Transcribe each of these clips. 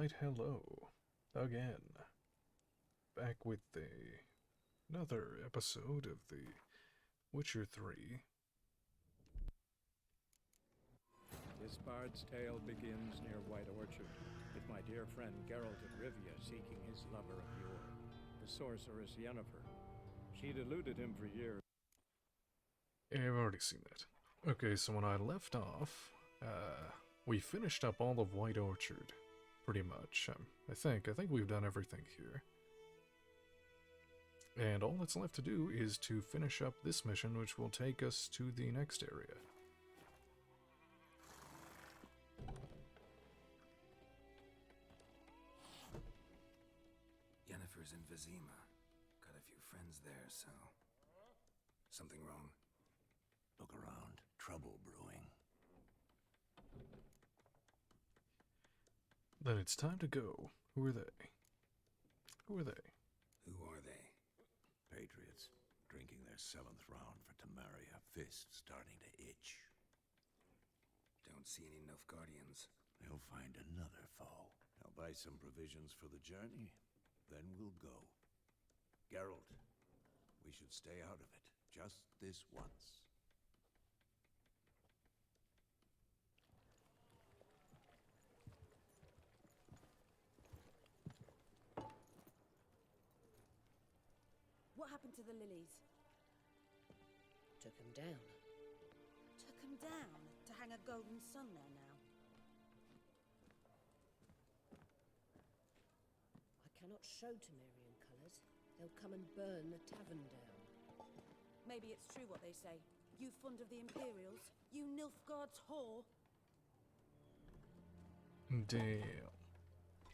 Alright, hello. Again. Back with another episode of The Witcher 3. This bard's tale begins near White Orchard, with my dear friend Geralt of Rivia seeking his lover of yore, the sorceress Yennefer. She'd eluded him for years. Yeah, I've already seen that. Okay, so when I left off, we finished up all of White Orchard, pretty much. I think we've done everything here. And all that's left to do is to finish up this mission, which will take us to the next area. Yennefer's in Vizima. Got a few friends there, so... Something wrong? Look around. Trouble brewing. Then it's time to go. Who are they? Who are they? Who are they? Patriots. Drinking their 7th round for Tamaria. Fists starting to itch. Don't see any Nilfgaardians. They'll find another foe. I'll buy some provisions for the journey. Then we'll go. Geralt, we should stay out of it. Just this once. What happened to the lilies? Took him down. Took them down to hang a golden sun there now. I cannot show Temerian colours. They'll come and burn the tavern down. Maybe it's true what they say. You fond of the Imperials? You Nilfgaard's whore? Damn.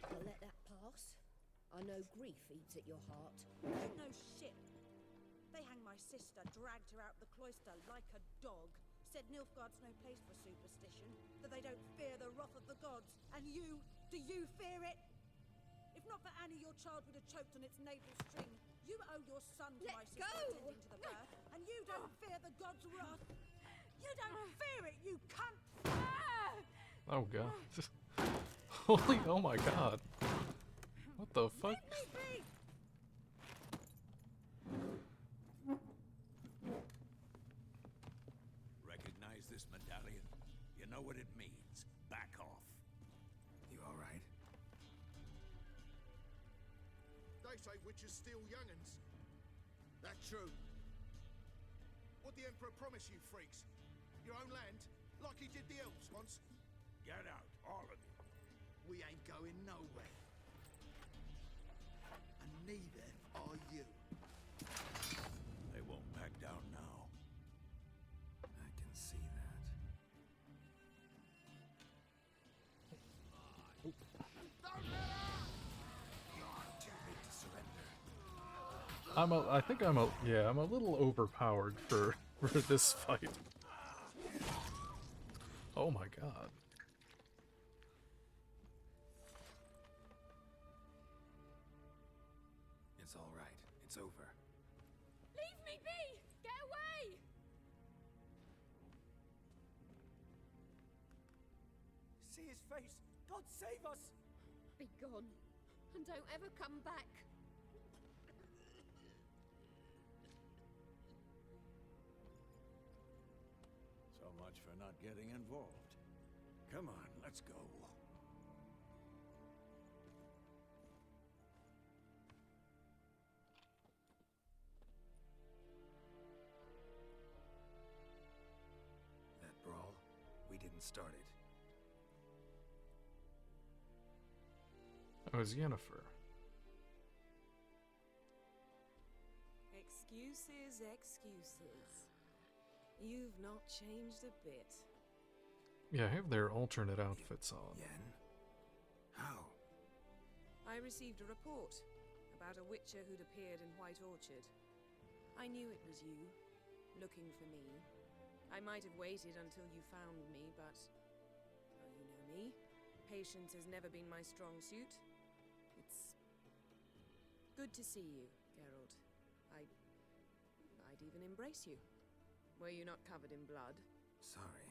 I'll let that pass. I know grief eats at your heart. You know shit. They hang my sister, dragged her out the cloister like a dog. Said Nilfgaard's no place for superstition, that they don't fear the wrath of the gods. And you, do you fear it? If not for Annie, your child would have choked on its navel string. You owe your son to my sister attending to the birth, and you don't fear the gods' wrath. You don't fear it, you cunt! Oh god. Holy, oh my god. What the fuck? Let me be! Recognize this medallion? You know what it means. Back off. You alright? They say witches steal young'uns. That true? What the Emperor promise you, freaks? Your own land? Like he did the elves once? Get out, all of you. We ain't going nowhere. And neither are you. They won't back down now. I can see that. Don't let her! You're too big to surrender. I think I'm a little overpowered for this fight. Oh my god. It's alright. It's over. Leave me be! Get away! See his face! God save us! Be gone, and don't ever come back. So much for not getting involved. Come on, let's go. That brawl, we didn't start it. Oh, it's Yennefer. Excuses, excuses. You've not changed a bit. Yeah, have their alternate outfits on. Yen? How? I received a report about a witcher who'd appeared in White Orchard. I knew it was you, looking for me. I might have waited until you found me, but... well, you know me. Patience has never been my strong suit. It's... good to see you, Geralt. I'd even embrace you. Were you not covered in blood? Sorry.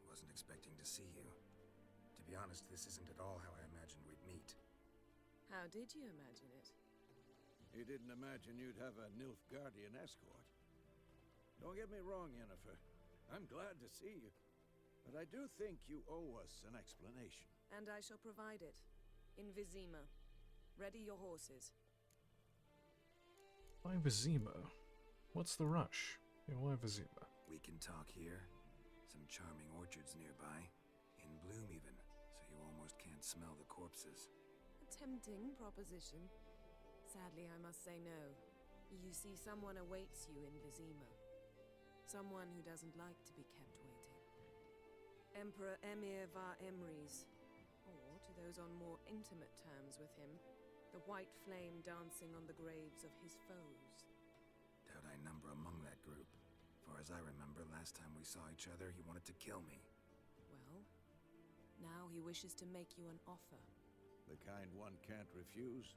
Wasn't expecting to see you. To be honest, this isn't at all how I imagined we'd meet. How did you imagine it? You didn't imagine you'd have a Nilfgaardian escort. Don't get me wrong, Yennefer. I'm glad to see you. But I do think you owe us an explanation. And I shall provide it. In Vizima. Ready your horses. Why Vizima? What's the rush? Yeah, why Vizima? We can talk here. Some charming orchards nearby. In bloom even, so you almost can't smell the corpses. A tempting proposition. Sadly, I must say no. You see, someone awaits you in Vizima. Someone who doesn't like to be kept waiting. Emperor Emir var Emrys. Or, to those on more intimate terms with him, the white flame dancing on the graves of his foes. Doubt I number among that group. Far as I remember, last time we saw each other, he wanted to kill me. Well, now he wishes to make you an offer. The kind one can't refuse.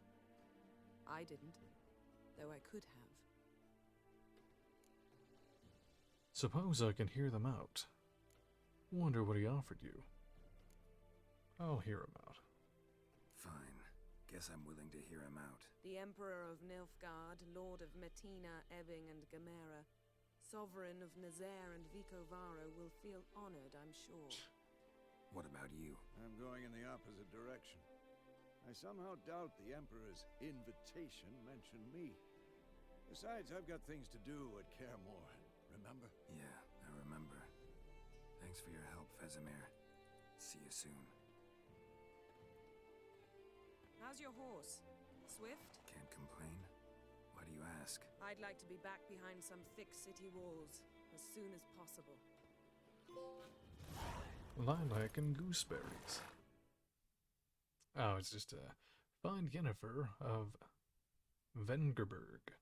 I didn't, though I could have. Suppose I can hear them out. Wonder what he offered you. I'll hear him out. Fine. Guess I'm willing to hear him out. The Emperor of Nilfgaard, Lord of Metina, Ebbing, and Gamera, Sovereign of Nazaire and Vicovaro, will feel honored, I'm sure. What about you? I'm going in the opposite direction. I somehow doubt the Emperor's invitation mentioned me. Besides, I've got things to do at Kaer Morhen, remember? Yeah, I remember. Thanks for your help, Vesemir. See you soon. How's your horse? Swift? Can't complain. Why do you ask? I'd like to be back behind some thick city walls as soon as possible. Lilac and gooseberries. Oh, it's just find Yennefer of Vengerberg.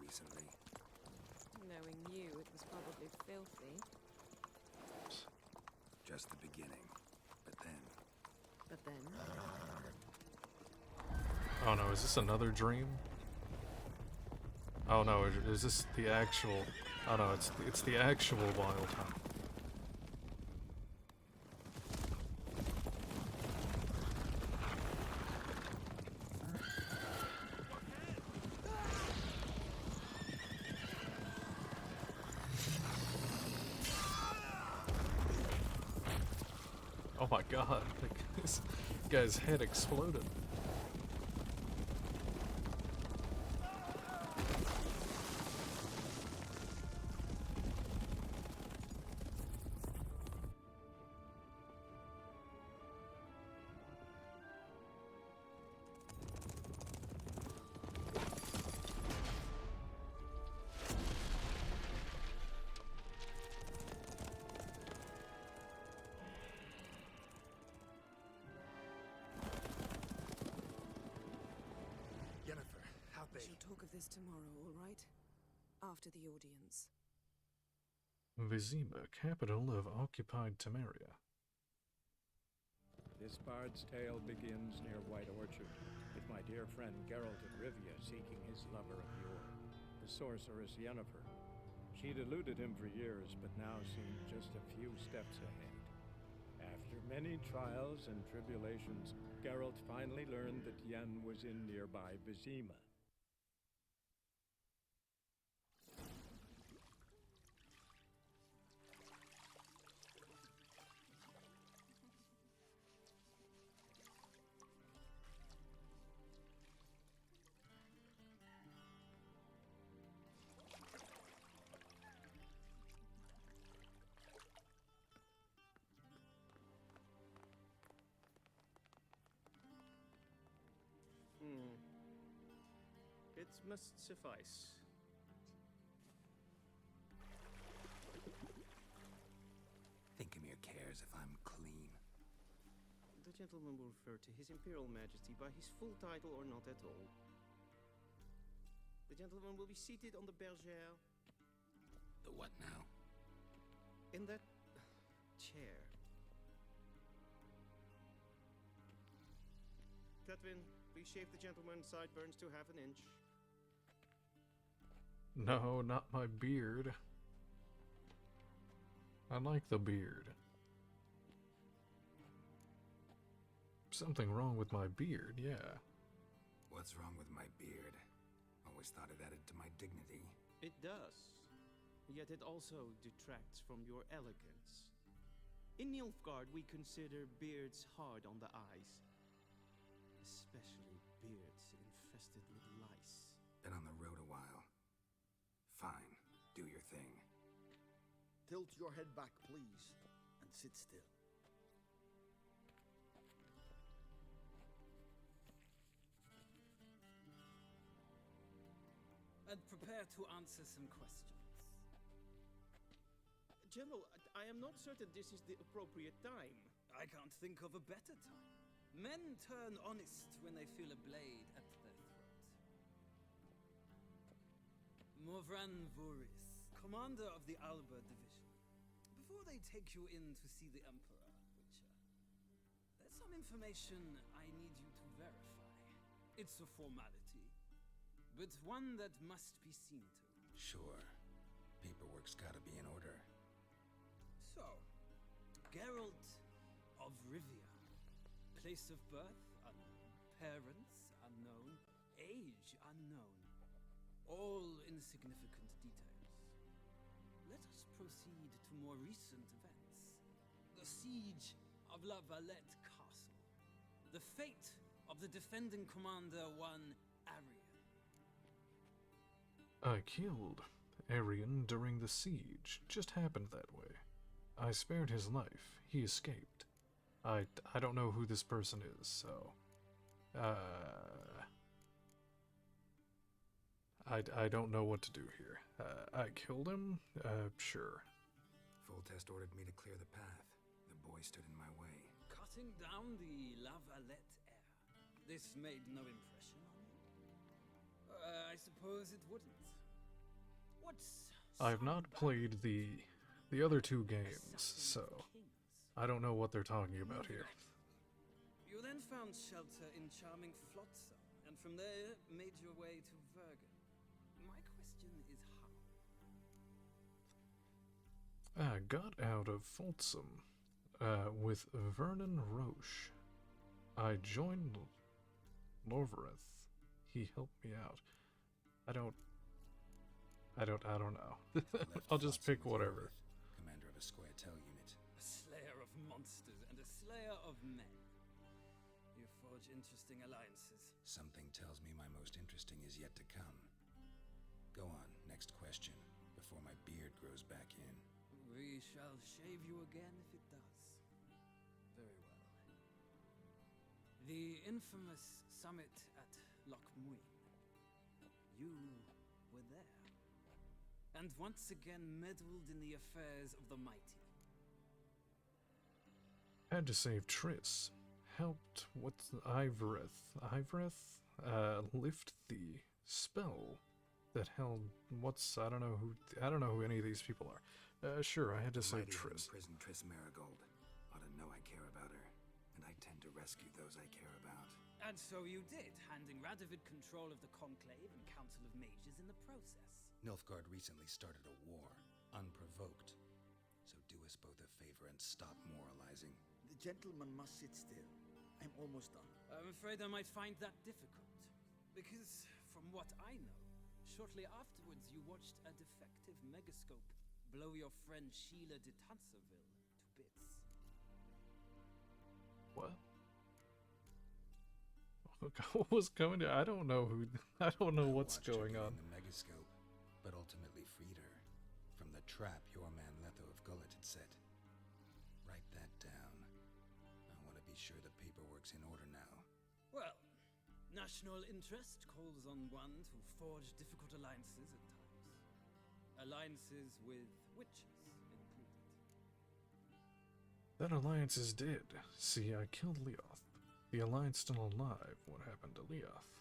Recently. Knowing you, it was probably filthy. Just the beginning. But then... Oh no, is this another dream? Oh no, is this the actual... Oh no, it's the actual wild hunt. Oh my god, this guy's head exploded. We'll talk of this tomorrow, all right? After the audience. Vizima, capital of occupied Temeria. This bard's tale begins near White Orchard, with my dear friend Geralt of Rivia seeking his lover of yore, the sorceress Yennefer. She'd eluded him for years, but now seemed just a few steps ahead. After many trials and tribulations, Geralt finally learned that Yen was in nearby Vizima. It must suffice. cares if I'm clean? The gentleman will refer to His Imperial Majesty by his full title or not at all. The gentleman will be seated on the bergère. The what now? In that chair. Catwin, please shave the gentleman's sideburns to half an inch. No, not my beard. I like the beard. Something wrong with my beard, yeah. What's wrong with my beard? Always thought it added to my dignity. It does. Yet it also detracts from your elegance. In Nilfgaard, we consider beards hard on the eyes. Especially beards infested with lice. Been on the road a while. Fine, do your thing. Tilt your head back, please, and sit still. And prepare to answer some questions. General, I am not certain this is the appropriate time. I can't think of a better time. Men turn honest when they feel a blade at their throat. Morvran Voris, commander of the Alba Division. Before they take you in to see the Emperor, Witcher, there's some information I need you to verify. It's a formality, but one that must be seen to. Sure. Paperwork's gotta be in order. So, Geralt of Rivia. Place of birth, unknown. Parents, unknown. Age, unknown. All insignificant details. Let us proceed to more recent events. The siege of La Valette Castle. The fate of the defending commander, one Arian. I killed Arian during the siege. Just happened that way. I spared his life. He escaped. I don't know who this person is, so... I don't know what to do here. I killed him? Sure. Full test ordered me to clear the path. The boy stood in my way. Cutting down the La Valette heir. This made no impression on you? I suppose it wouldn't. What's... I've not played the other two games, so... I don't know what they're talking about here. You then found shelter in charming Flotsam, and from there made your way to Vergen. My question is how? I got out of Folsom with Vernon Roche. I joined Lorvereth. He helped me out. I don't know. I'll just pick whatever. Commander of a Squaretel unit. A slayer of monsters and a slayer of men. You forge interesting alliances. Something tells me my most interesting is yet to come. Go on, next question, before my beard grows back in. We shall shave you again if it does. Very well. The infamous summit at Loch Muin. You were there. And once again meddled in the affairs of the mighty. Had to save Triss. Helped Ivoreth lift the spell that held I don't know who any of these people are. Sure, I had to save Triss. Prison Triss Marigold. Ought to know I care about her, and I tend to rescue those I care about. And so you did, handing Radovid control of the Conclave and Council of Mages in the process. Nilfgaard recently started a war, unprovoked. So do us both a favor and stop moralizing. The gentleman must sit still. I'm almost done. I'm afraid I might find that difficult. Because, from what I know, shortly afterwards you watched a defective megascope blow your friend Sheila de Tanserville to bits. What? What was going to? I don't know what's going on. The megascope, but ultimately freed her from the trap your man Letho of Gullet had set. Write that down. I want to be sure the paperwork's in order now. Well, national interest calls on one to forge difficult alliances at times. Alliances with witches included. That alliance is dead. See, I killed Leoth. The alliance still alive. What happened to Leoth?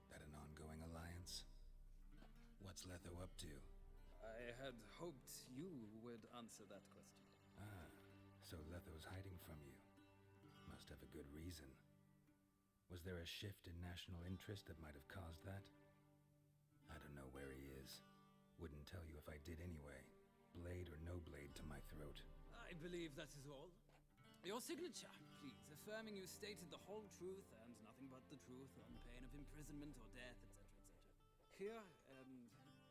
That an ongoing alliance? What's Letho up to? I had hoped you would answer that question. Ah, so Letho's hiding from you. Must have a good reason. Was there a shift in national interest that might have caused that? I don't know where he is. Wouldn't tell you if I did anyway. Blade or no blade to my throat. I believe that is all. Your signature, please, affirming you stated the whole truth and nothing but the truth on pain of imprisonment or death, etc., etc. Here and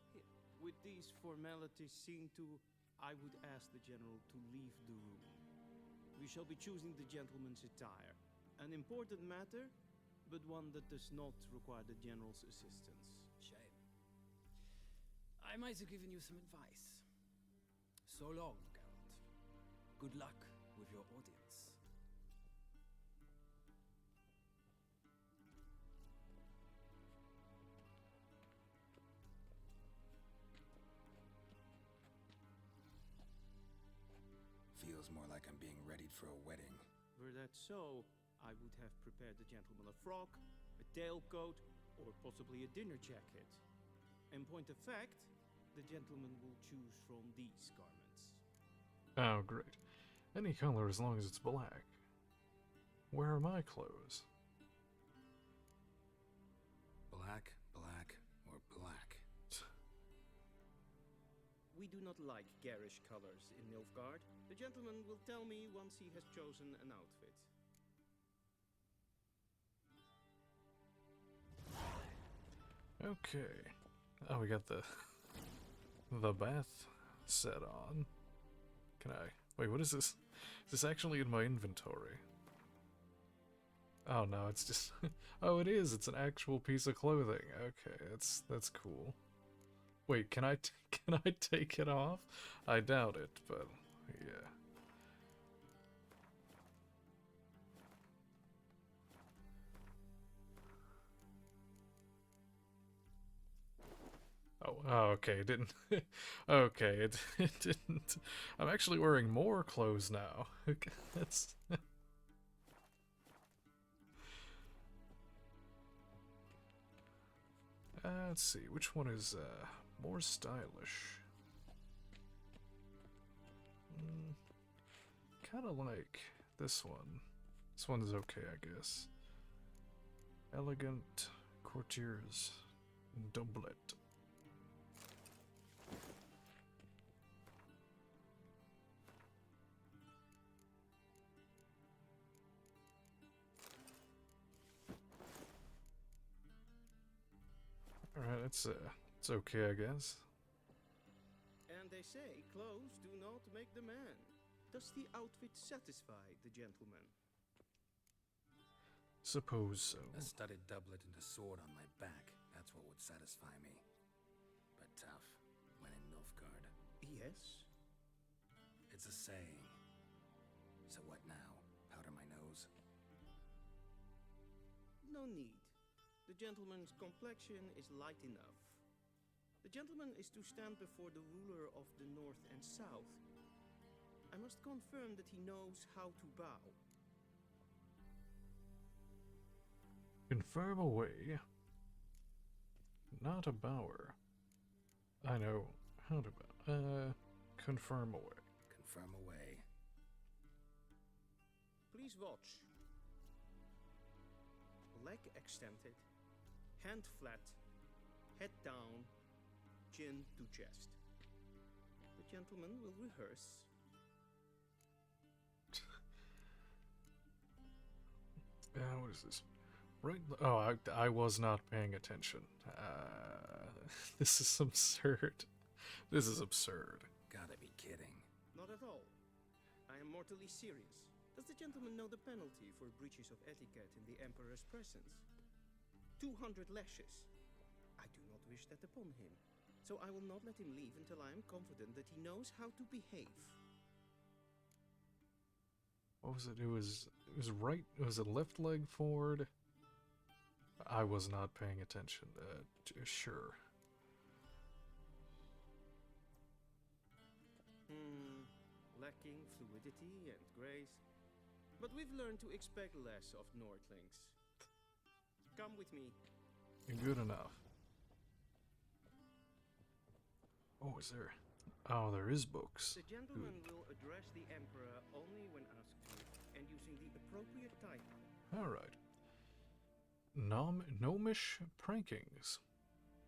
here. With these formalities seen to, I would ask the General to leave the room. We shall be choosing the gentleman's attire. An important matter, but one that does not require the General's assistance. Shame. I might have given you some advice. So long, Geralt. Good luck with your audience. Feels more like I'm being readied for a wedding. Were that so, I would have prepared the gentleman a frock, a tailcoat, or possibly a dinner jacket. In point of fact, the gentleman will choose from these garments. Oh, great. Any color as long as it's black. Where are my clothes? Black, black, or black? We do not like garish colors in Nilfgaard. The gentleman will tell me once he has chosen an outfit. Okay. Oh, we got the bath set on. Can I... Wait, what is this? Is this actually in my inventory? Oh, no, it's just... Oh, it is! It's an actual piece of clothing. Okay, that's cool. Wait, can I take it off? I doubt it, but... yeah. Oh, okay, it didn't. Okay, it didn't. I'm actually wearing more clothes now. That's. Let's see, which one is more stylish? Kind of like this one. This one's okay, I guess. Elegant courtiers doublet. Alright, it's okay, I guess. And they say clothes do not make the man. Does the outfit satisfy the gentleman? Suppose so. A studded doublet and a sword on my back. That's what would satisfy me. But tough, when in Nilfgaard. Yes? It's a saying. So what now? Powder my nose? No need. The gentleman's complexion is light enough. The gentleman is to stand before the ruler of the North and South. I must confirm that he knows how to bow. Confirm away. Not a bower. I know how to bow. Confirm away. Confirm away. Please watch. Leg extended, hand flat, head down, chin to chest. The gentleman will rehearse. What is this? Right. Oh, I was not paying attention. This is absurd. This is absurd. Gotta be kidding. Not at all. I am mortally serious. Does the gentleman know the penalty for breaches of etiquette in the Emperor's presence? 200 lashes. I do not wish that upon him, so I will not let him leave until I am confident that he knows how to behave. What was it? It was right. It was a left leg forward. I was not paying attention. Sure. Lacking fluidity. fluidity and grace. But we've learned to expect less of Nordlings. Come with me. Good enough. Oh, is there? Oh, there is books. The gentleman will address the Emperor only when asked to, and using the appropriate title. Alright. Gnomish prankings.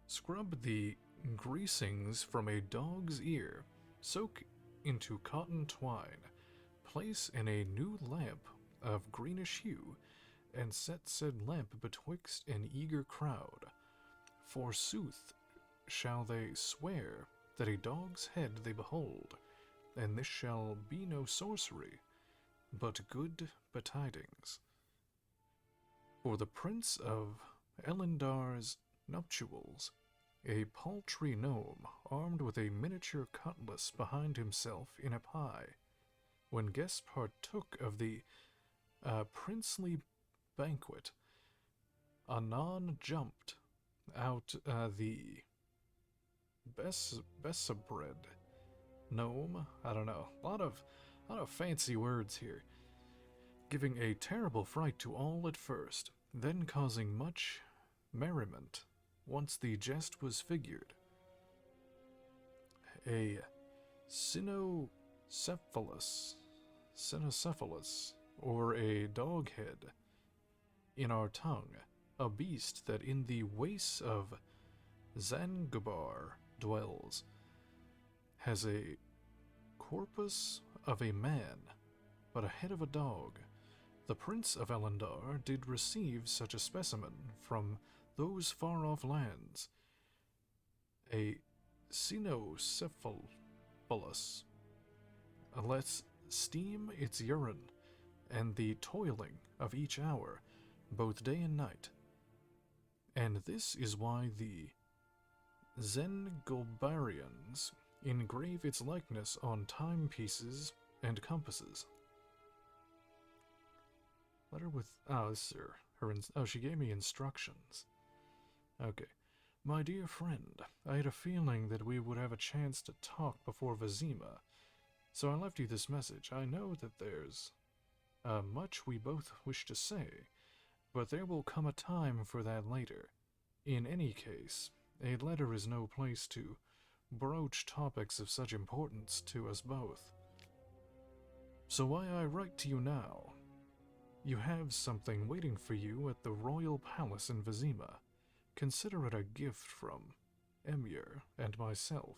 Scrub the greasings from a dog's ear. Soak into cotton twine. Place in a new lamp of greenish hue, and set said lamp betwixt an eager crowd. Forsooth shall they swear that a dog's head they behold, and this shall be no sorcery, but good betidings. For the Prince of Elendar's nuptials, a paltry gnome armed with a miniature cutlass behind himself in a pie, when guests partook of the princely banquet, anon jumped out the Bessabred gnome. I don't know. A lot of fancy words here. Giving a terrible fright to all at first, then causing much merriment once the jest was figured. A cynocephalus, or a dog head in our tongue, a beast that in the wastes of Zangubar dwells, has a corpus of a man, but a head of a dog. The Prince of Elendar did receive such a specimen from those far-off lands. A cynocephalus. Let's steam its urine, and the toiling of each hour, both day and night. And this is why the Zengobarians engrave its likeness on timepieces and compasses. Letter with... Oh, this is her she gave me instructions. Okay. My dear friend, I had a feeling that we would have a chance to talk before Vizima, so I left you this message. I know that there's much we both wish to say, but there will come a time for that later. In any case, a letter is no place to broach topics of such importance to us both. So why I write to you now? You have something waiting for you at the royal palace in Vizima. Consider it a gift from Emir and myself.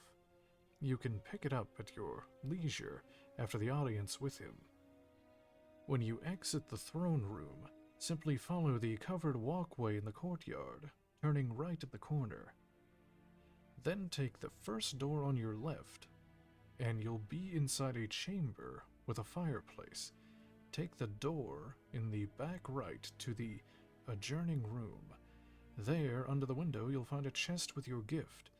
You can pick it up at your leisure after the audience with him. When you exit the throne room, simply follow the covered walkway in the courtyard, turning right at the corner. Then take the first door on your left, and you'll be inside a chamber with a fireplace. Take the door in the back right to the adjourning room. There, under the window, you'll find a chest with your gift.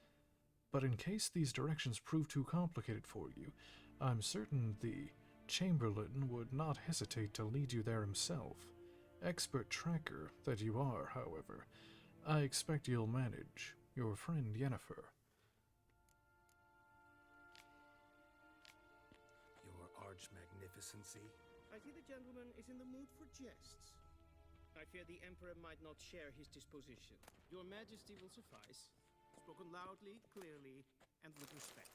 But in case these directions prove too complicated for you, I'm certain the Chamberlain would not hesitate to lead you there himself. Expert tracker that you are, however, I expect you'll manage. Your friend Yennefer. Your arch-magnificency? I see the gentleman is in the mood for jests. I fear the Emperor might not share his disposition. Your Majesty will suffice. Spoken loudly, clearly, and with respect.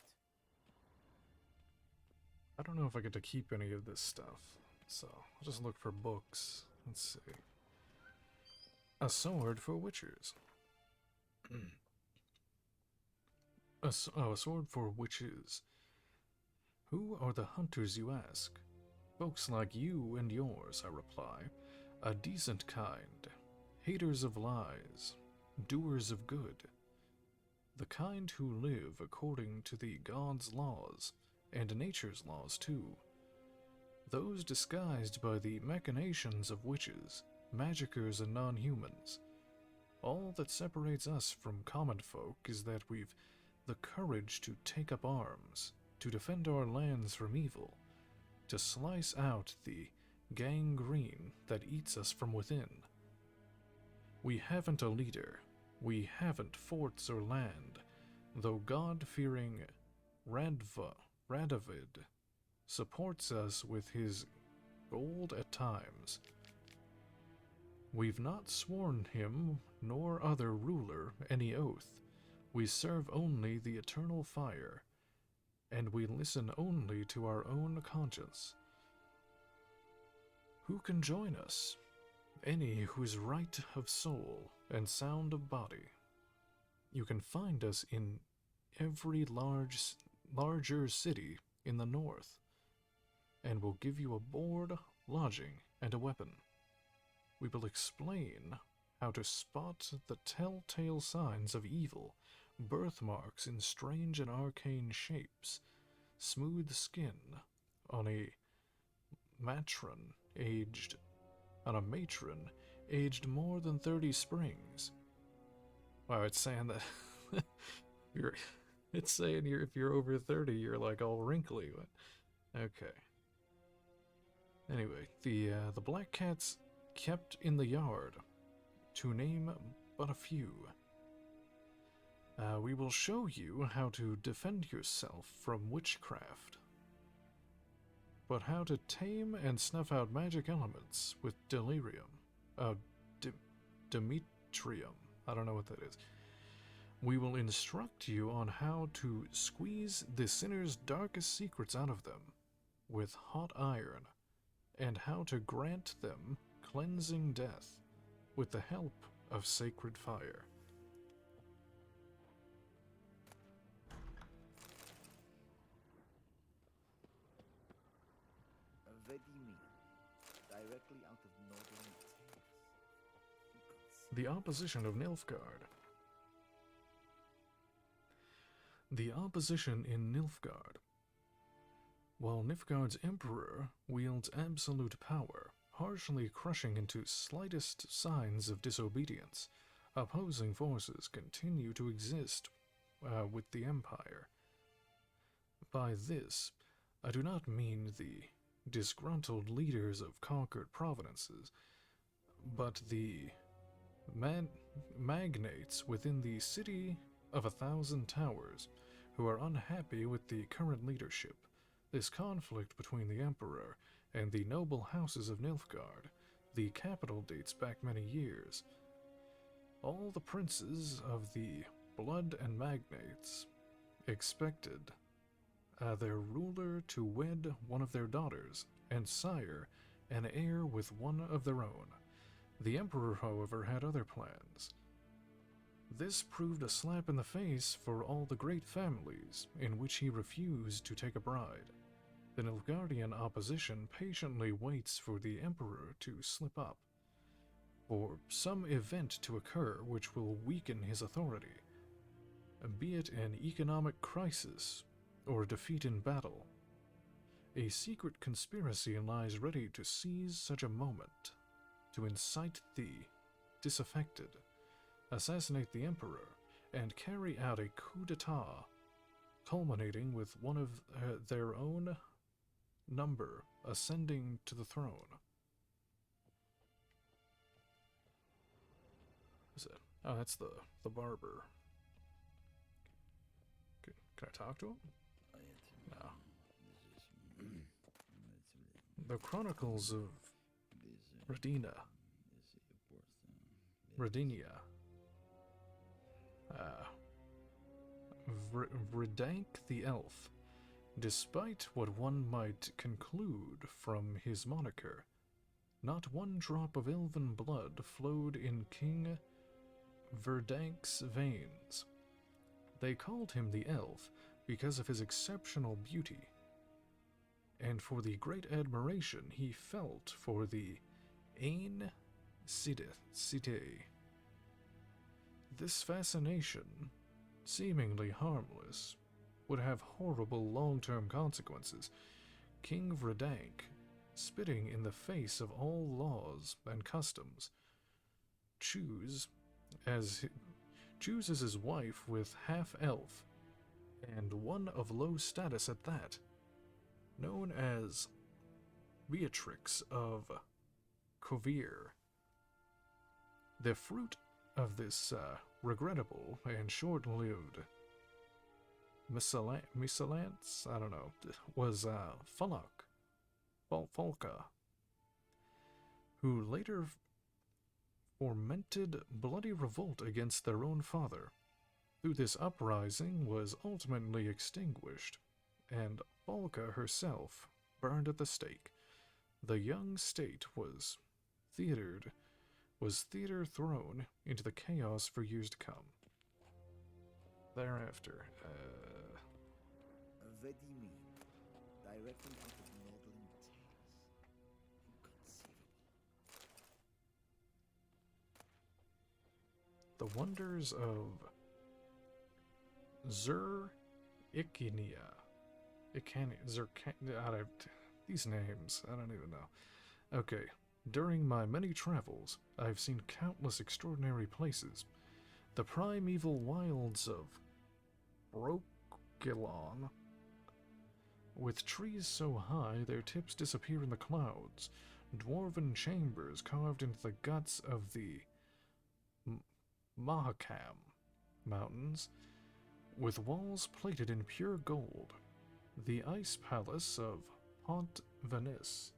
I don't know if I get to keep any of this stuff, so I'll just look for books. Let's see. A sword for witchers. A sword for witches. Who are the hunters, you ask? Folks like you and yours, I reply. A decent kind. Haters of lies. Doers of good. The kind who live according to the gods' laws, and nature's laws too. Those disguised by the machinations of witches, magicers, and non-humans. All that separates us from common folk is that we've the courage to take up arms, to defend our lands from evil, to slice out the gangrene that eats us from within. We haven't a leader, we haven't forts or land, though God-fearing Radovid supports us with his gold at times. We've not sworn him nor other ruler any oath. We serve only the eternal fire, and we listen only to our own conscience. Who can join us? Any who is right of soul and sound of body. You can find us in every larger city in the north, and will give you a board, lodging, and a weapon. We will explain how to spot the telltale signs of evil, birthmarks in strange and arcane shapes, smooth skin on a matron aged more than 30 springs. Wow, it's saying that it's saying if you're over 30, you're like all wrinkly. Okay. Anyway, the black cats kept in the yard, to name but a few. We will show you how to defend yourself from witchcraft, but how to tame and snuff out magic elements with delirium. Demetrium. I don't know what that is. We will instruct you on how to squeeze the sinner's darkest secrets out of them with hot iron, and how to grant them cleansing death with the help of sacred fire. What do you mean? Directly out of northern tales. The opposition of Nilfgaard. The opposition in Nilfgaard. While Nilfgaard's emperor wields absolute power, harshly crushing into slightest signs of disobedience, opposing forces continue to exist with the empire. By this, I do not mean the disgruntled leaders of conquered provinces, but the magnates within the city of 1,000 towers who are unhappy with the current leadership. This conflict between the emperor and the noble houses of Nilfgaard, the capital, dates back many years. All the princes of the blood and magnates expected their ruler to wed one of their daughters and sire an heir with one of their own. The emperor, however, had other plans. This proved a slap in the face for all the great families, in which he refused to take a bride. The Nilfgaardian opposition patiently waits for the emperor to slip up, for some event to occur which will weaken his authority, be it an economic crisis or defeat in battle. A secret conspiracy lies ready to seize such a moment, to incite the disaffected, assassinate the emperor, and carry out a coup d'etat, culminating with one of their own number ascending to the throne. What is that? Oh, that's the barber. Can I talk to him? No. The Chronicles of Rodinia. Vredank the Elf. Despite what one might conclude from his moniker, not one drop of elven blood flowed in King Verdank's veins. They called him the Elf because of his exceptional beauty, and for the great admiration he felt for the Ain Cite. This fascination, seemingly harmless, would have horrible long-term consequences. King Vredank, spitting in the face of all laws and customs, chooses his wife with half-elf, and one of low status at that, known as Beatrix of Kovir. The fruit of this regrettable and short-lived Miscellance, I don't know, was Falca, who later fomented bloody revolt against their own father. Through this uprising was ultimately extinguished, and Falca herself burned at the stake. The young state was theater thrown into the chaos for years to come. Thereafter, Vedimi, directly out of maudlin tales. Inconceivable. the wonders of these names, I don't even know. Okay, during my many travels, I've seen countless extraordinary places. The primeval wilds of Brokilon, with trees so high their tips disappear in the clouds, dwarven chambers carved into the guts of the Mahakam mountains, with walls plated in pure gold, the ice palace of Pont Venice,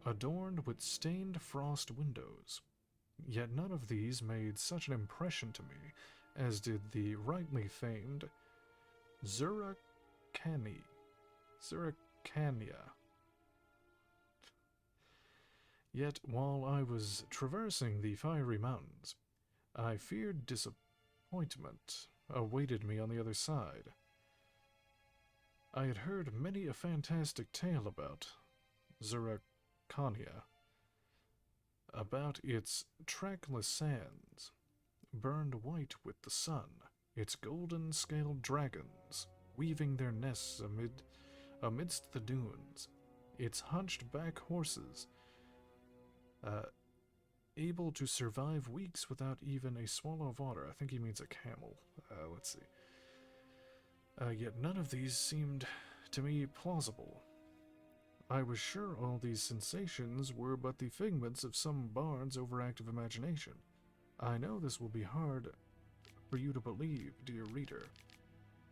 adorned with stained frost windows. Yet none of these made such an impression to me as did the rightly famed Zuracania. Yet while I was traversing the fiery mountains, I feared disappointment awaited me on the other side. I had heard many a fantastic tale about Zuracania, about its trackless sands, burned white with the sun, its golden-scaled dragons weaving their nests amidst the dunes, its hunched-back horses, able to survive weeks without even a swallow of water. I think he means a camel. Let's see. Yet none of these seemed to me plausible. I was sure all these sensations were but the figments of some bard's overactive imagination. I know this will be hard for you to believe, dear reader,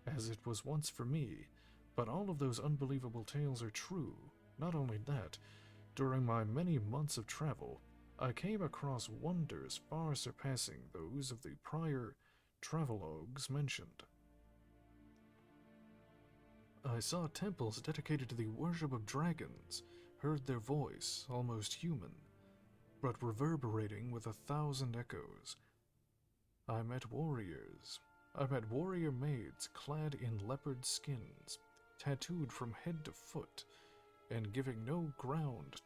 as it was once for me, but all of those unbelievable tales are true. Not only that, during my many months of travel, I came across wonders far surpassing those of the prior travelogues mentioned. I saw temples dedicated to the worship of dragons, heard their voice, almost human, but reverberating with 1,000 echoes. I met warrior maids clad in leopard skins, tattooed from head to foot, and giving no ground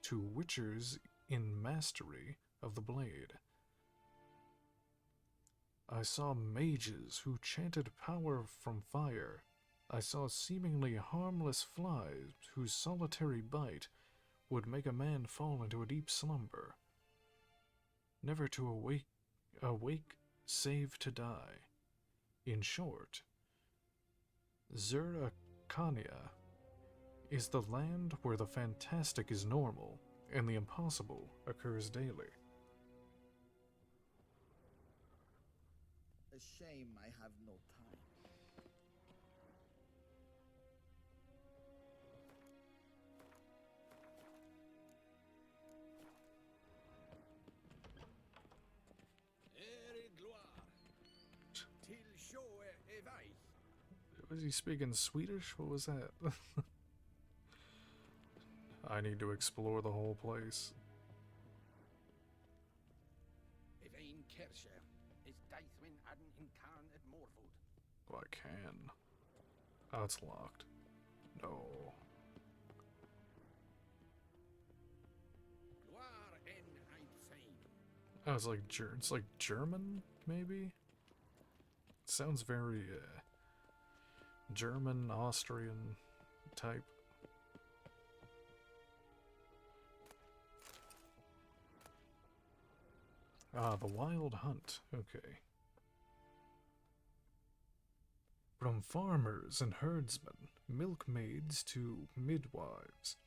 to witchers in mastery of the blade. I saw mages who chanted power from fire. I saw seemingly harmless flies whose solitary bite would make a man fall into a deep slumber, never to awake save to die. In short, Zuracania is the land where the fantastic is normal and the impossible occurs daily. A shame I have no time. Was he speaking Swedish? What was that? I need to explore the whole place. Well, I can. Oh, it's locked. No. Oh, it's like German, maybe? It sounds very German, Austrian type. Ah, the Wild Hunt. Okay. From farmers and herdsmen, milkmaids to midwives,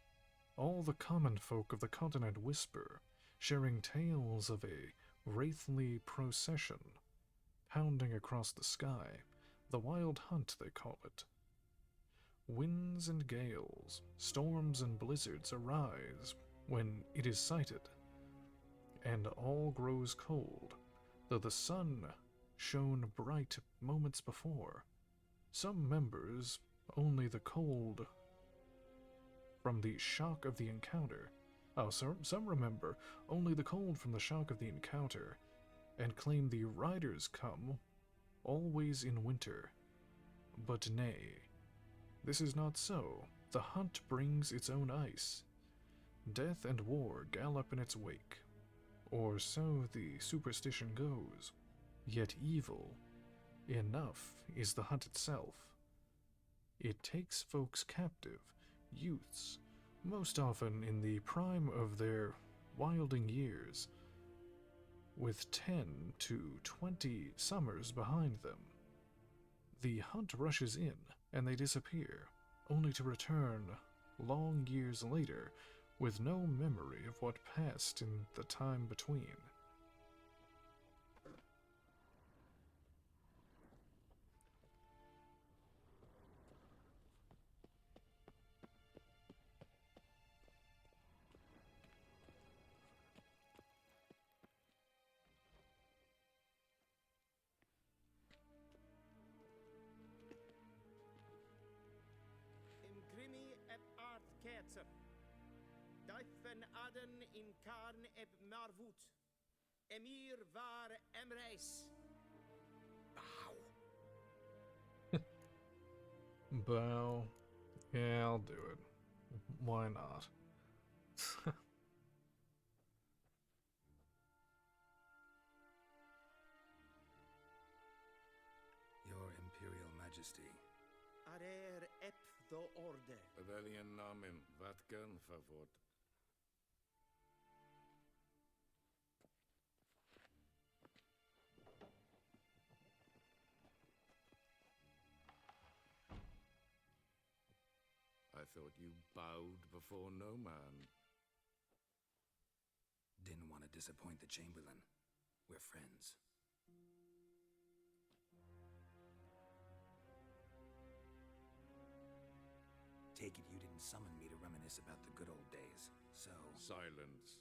all the common folk of the continent whisper, sharing tales of a wraithly procession pounding across the sky, The wild hunt, they call it. Winds and gales, storms and blizzards arise when it is sighted, and all grows cold, though the sun shone bright moments before. Some members only the cold from the shock of the encounter. Some remember only the cold from the shock of the encounter, and claim the riders come always in winter. But nay, this is not so. The hunt brings its own ice. Death and war gallop in its wake, or so the superstition goes. Yet evil enough is the hunt itself. It takes folks captive, youths, most often in the prime of their wilding years, with 10 to 20 summers behind them. The hunt rushes in, and they disappear, only to return long years later with no memory of what passed in the time between. Imgrimi eb art ketzer. Duifen aden in karn eb marvoet. Emir var emreis. Bow. Yeah, I'll do it. Why not? Your Imperial Majesty. Arer ep the orde. Welchen Namen? Wat gern favor? I thought you bowed before no man. Didn't want to disappoint the Chamberlain. We're friends. Take it you didn't summon me to reminisce about the good old days, so... Silence.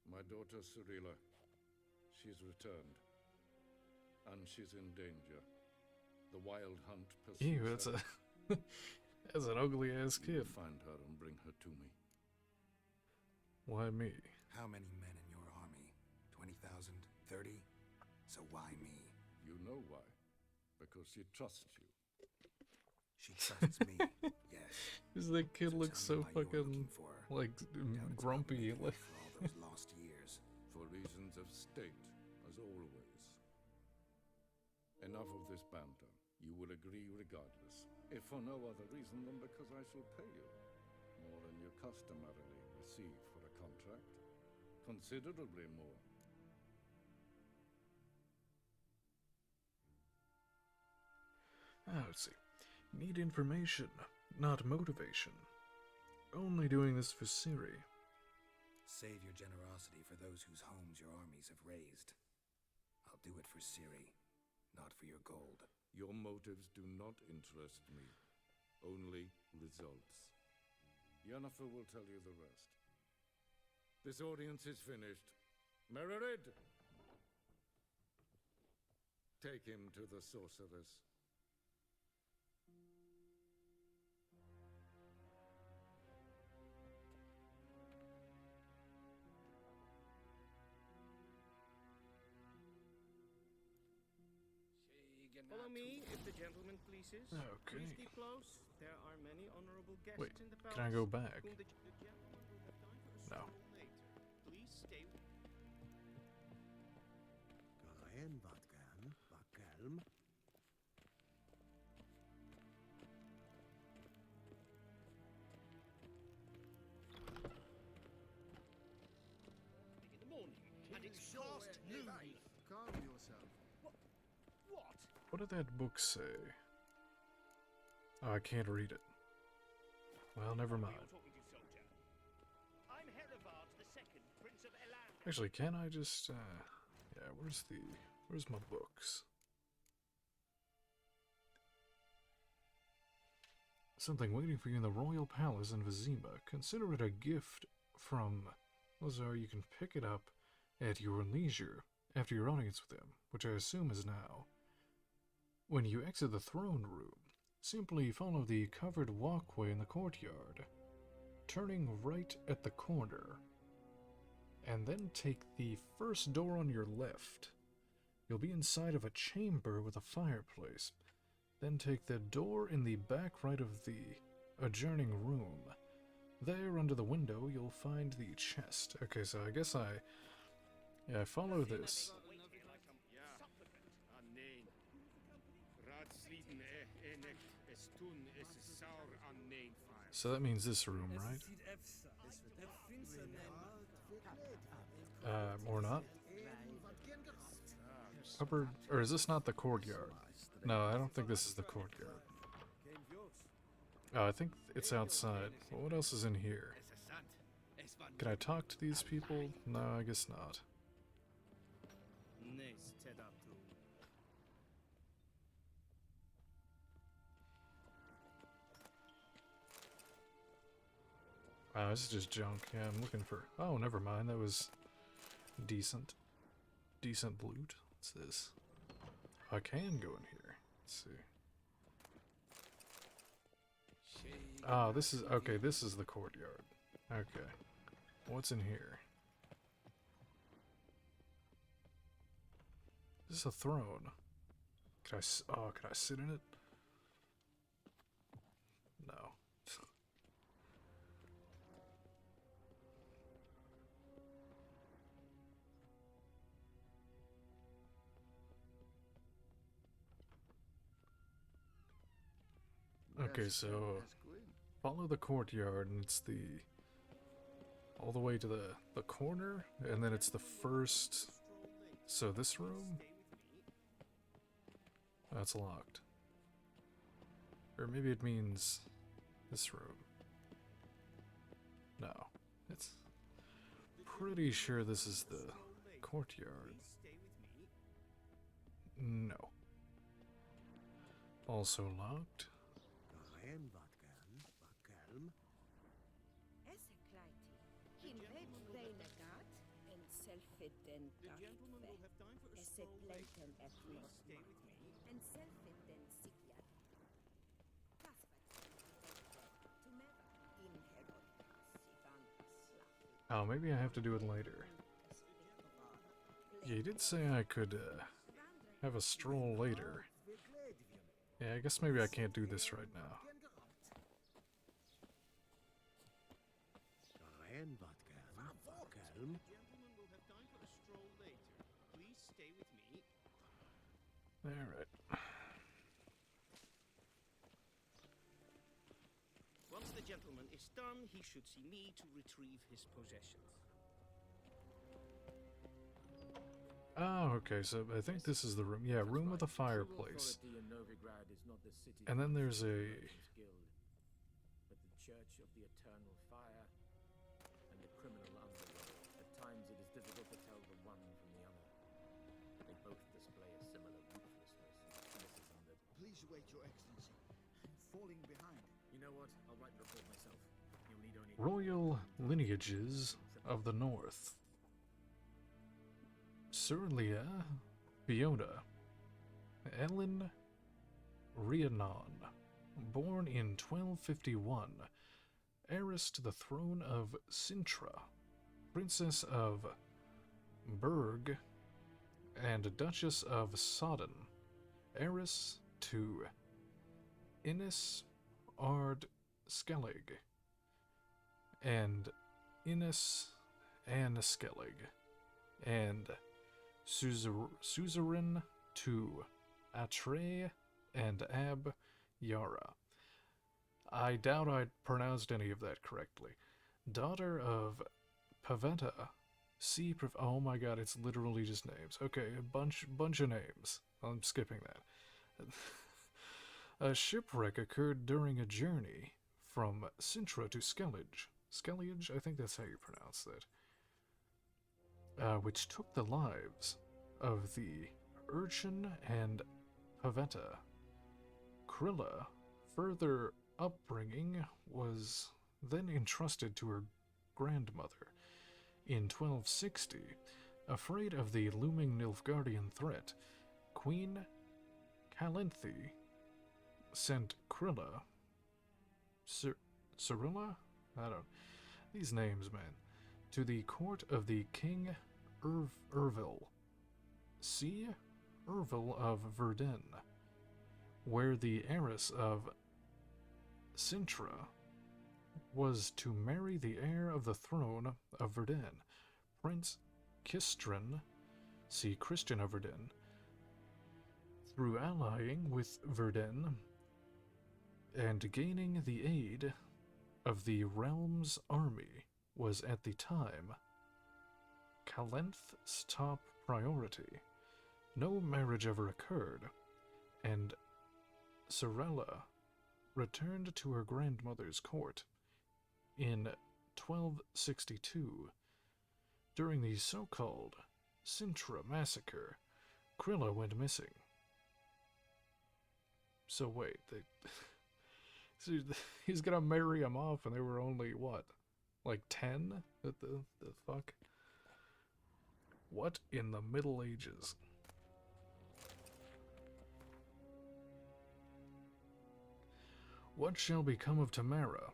My daughter Cyrilla, she's returned. And she's in danger. The wild hunt pursues Ew, that's her. that's an ugly ass kid. Find her and bring her to me. Why me? How many men in your army? 20,000? 30? So why me? You know why. Because she trusts you. She trusts me, yes. Because that kid looks so tell me why you were fucking, looking for her. like, Doubt it's grumpy. about Like, making up for all those lost years. For reasons of state, as always. Enough of this banter. You will agree regardless. If for no other reason than because I shall pay you. More than you customarily receive for a contract. Considerably more. let's see. Need information, not motivation. Only doing this for Ciri. Save your generosity for those whose homes your armies have razed. I'll do it for Ciri, not for your gold. Your motives do not interest me. Only results. Yennefer will tell you the rest. This audience is finished. Mererid! Take him to the sorceress. Follow me, if the gentleman pleases. Okay. Please keep close. There are many honorable guests Wait, in the palace. can I go back? whom the gentleman will have time for a No. stroll later. Please stay with Gerein wat gern, wat kelm. in the morning, and it's past noon. Calm yourself. What? What did that book say? Oh, I can't read it. Well, never mind. Talking to soldier. I'm Herivard the Second, Prince of Elan. Actually, can I just, yeah, where's my books? something waiting for you in the royal palace in Vizima. Consider it a gift from Lazar. You can pick it up at your leisure after your audience with him, which I assume is now. When you exit the throne room, simply follow the covered walkway in the courtyard, turning right at the corner, and then take the first door on your left. You'll be inside of a chamber with a fireplace. Then take the door in the back right of the adjoining room. There, under the window, you'll find the chest. Okay, so I guess I follow this. So that means this room, right? Or not? Cupboard, or is this not the courtyard? No, I don't think this is the courtyard. Oh, I think it's outside. Well, what else is in here? Can I talk to these people? No, I guess not. Oh, this is just junk. Yeah, I'm looking for... Oh, never mind. That was decent. Decent loot. What's this? I can go in here. Let's see. Oh, this is... Okay, this is the courtyard. Okay. What's in here? Is this a throne? Could I... Oh, could I sit in it? No. Okay, so follow the courtyard, and it's the all the way to the corner, and then it's the first. So this room, that's locked, or maybe it means this room. No, it's pretty sure this is the courtyard. No. Also locked. Oh, maybe I have to do it later. Yeah, you did say I could have a stroll later. Yeah, I guess maybe I can't do this right now. Alright. Once the gentleman is done, he should see me to retrieve his possessions. Oh, okay, so I think this is the room. Yeah, room with a fireplace. And then there's a... But the Church of the Eternal Fire and the criminal underworld. At times it is difficult to tell the one from the other. They both display a similar ruthlessness and Mrs. Under. Please wait, Your Excellency. I'm falling behind. You know what? I'll write the report myself. You'll need only... Royal lineages of the North. Surlia, Fiona, Ellen Rhiannon, born in 1251, heiress to the throne of Sintra, Princess of Berg, and Duchess of Sodden, heiress to Innis Ard Skellig, and Innis Anne Skellig, and suzerain to Atre and Ab Yara. I doubt I pronounced any of that correctly. Daughter of Pavetta. Oh my god, it's literally just names. Okay, a bunch of names. I'm skipping that. A shipwreck occurred during a journey from Sintra to Skellige. Skellige, I think that's how you pronounce that. Which took the lives of the urchin and Pavetta. Krilla further upbringing was then entrusted to her grandmother. In 1260, afraid of the looming Nilfgaardian threat, Queen Calanthe sent Cyrilla, I don't, these names, man, to the court of the King Ervil, C. Ervil of Verdun, where the heiress of Sintra was to marry the heir of the throne of Verdun, Prince Kistrin, see Christian of Verdun. Through allying with Verdun and gaining the aid of the realm's army was at the time Calenth's top priority. No marriage ever occurred, and Cyrilla returned to her grandmother's court in 1262. During the so-called Sintra massacre, Cyrilla went missing. So wait, he's gonna marry him off and they were only, what, like 10? The fuck? What in the Middle Ages? What shall become of Tamaria,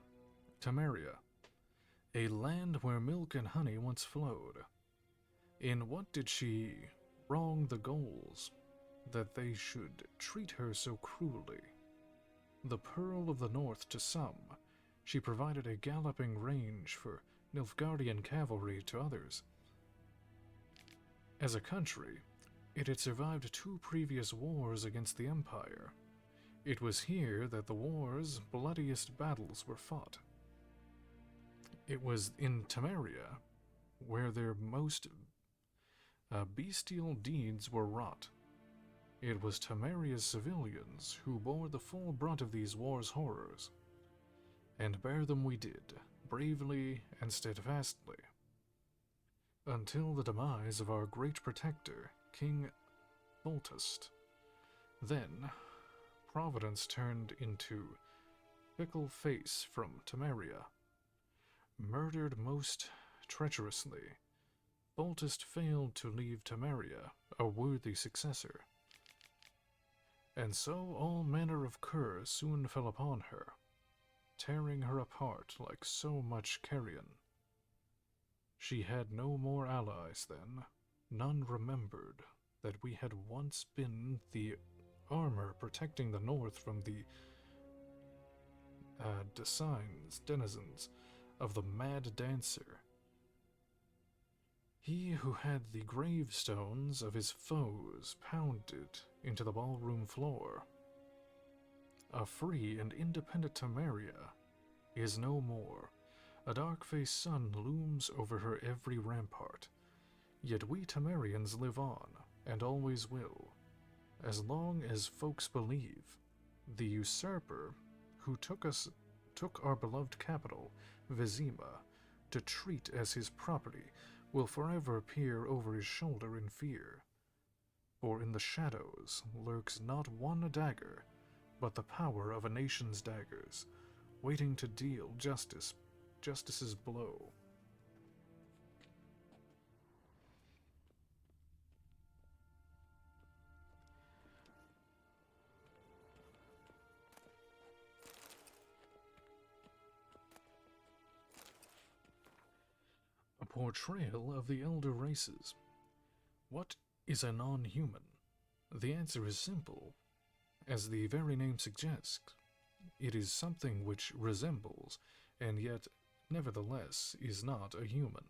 a land where milk and honey once flowed? In what did she wrong the Gauls, that they should treat her so cruelly? The Pearl of the North to some, she provided a galloping range for Nilfgaardian cavalry to others. As a country, it had survived 2 previous wars against the Empire. It was here that the war's bloodiest battles were fought. It was in Tamaria where their most bestial deeds were wrought. It was Tamaria's civilians who bore the full brunt of these war's horrors, and bear them we did, bravely and steadfastly, until the demise of our great protector, King Foltest. Then Providence turned into fickle face from Tamaria. Murdered most treacherously, Foltest failed to leave Tamaria a worthy successor. And so all manner of cur soon fell upon her, tearing her apart like so much carrion. She had no more allies then, none remembered that we had once been the armor protecting the north from the denizens of the mad dancer. He who had the gravestones of his foes pounded into the ballroom floor. A free and independent Tamaria is no more. A dark-faced sun looms over her every rampart. Yet we Tamarians live on, and always will, as long as folks believe. The usurper who took our beloved capital, Vizima, to treat as his property, will forever peer over his shoulder in fear. For in the shadows lurks not one dagger, but the power of a nation's daggers, waiting to deal justice's blow. A portrayal of the elder races. What is a non-human? The answer is simple. As the very name suggests, it is something which resembles, and yet, nevertheless, is not a human.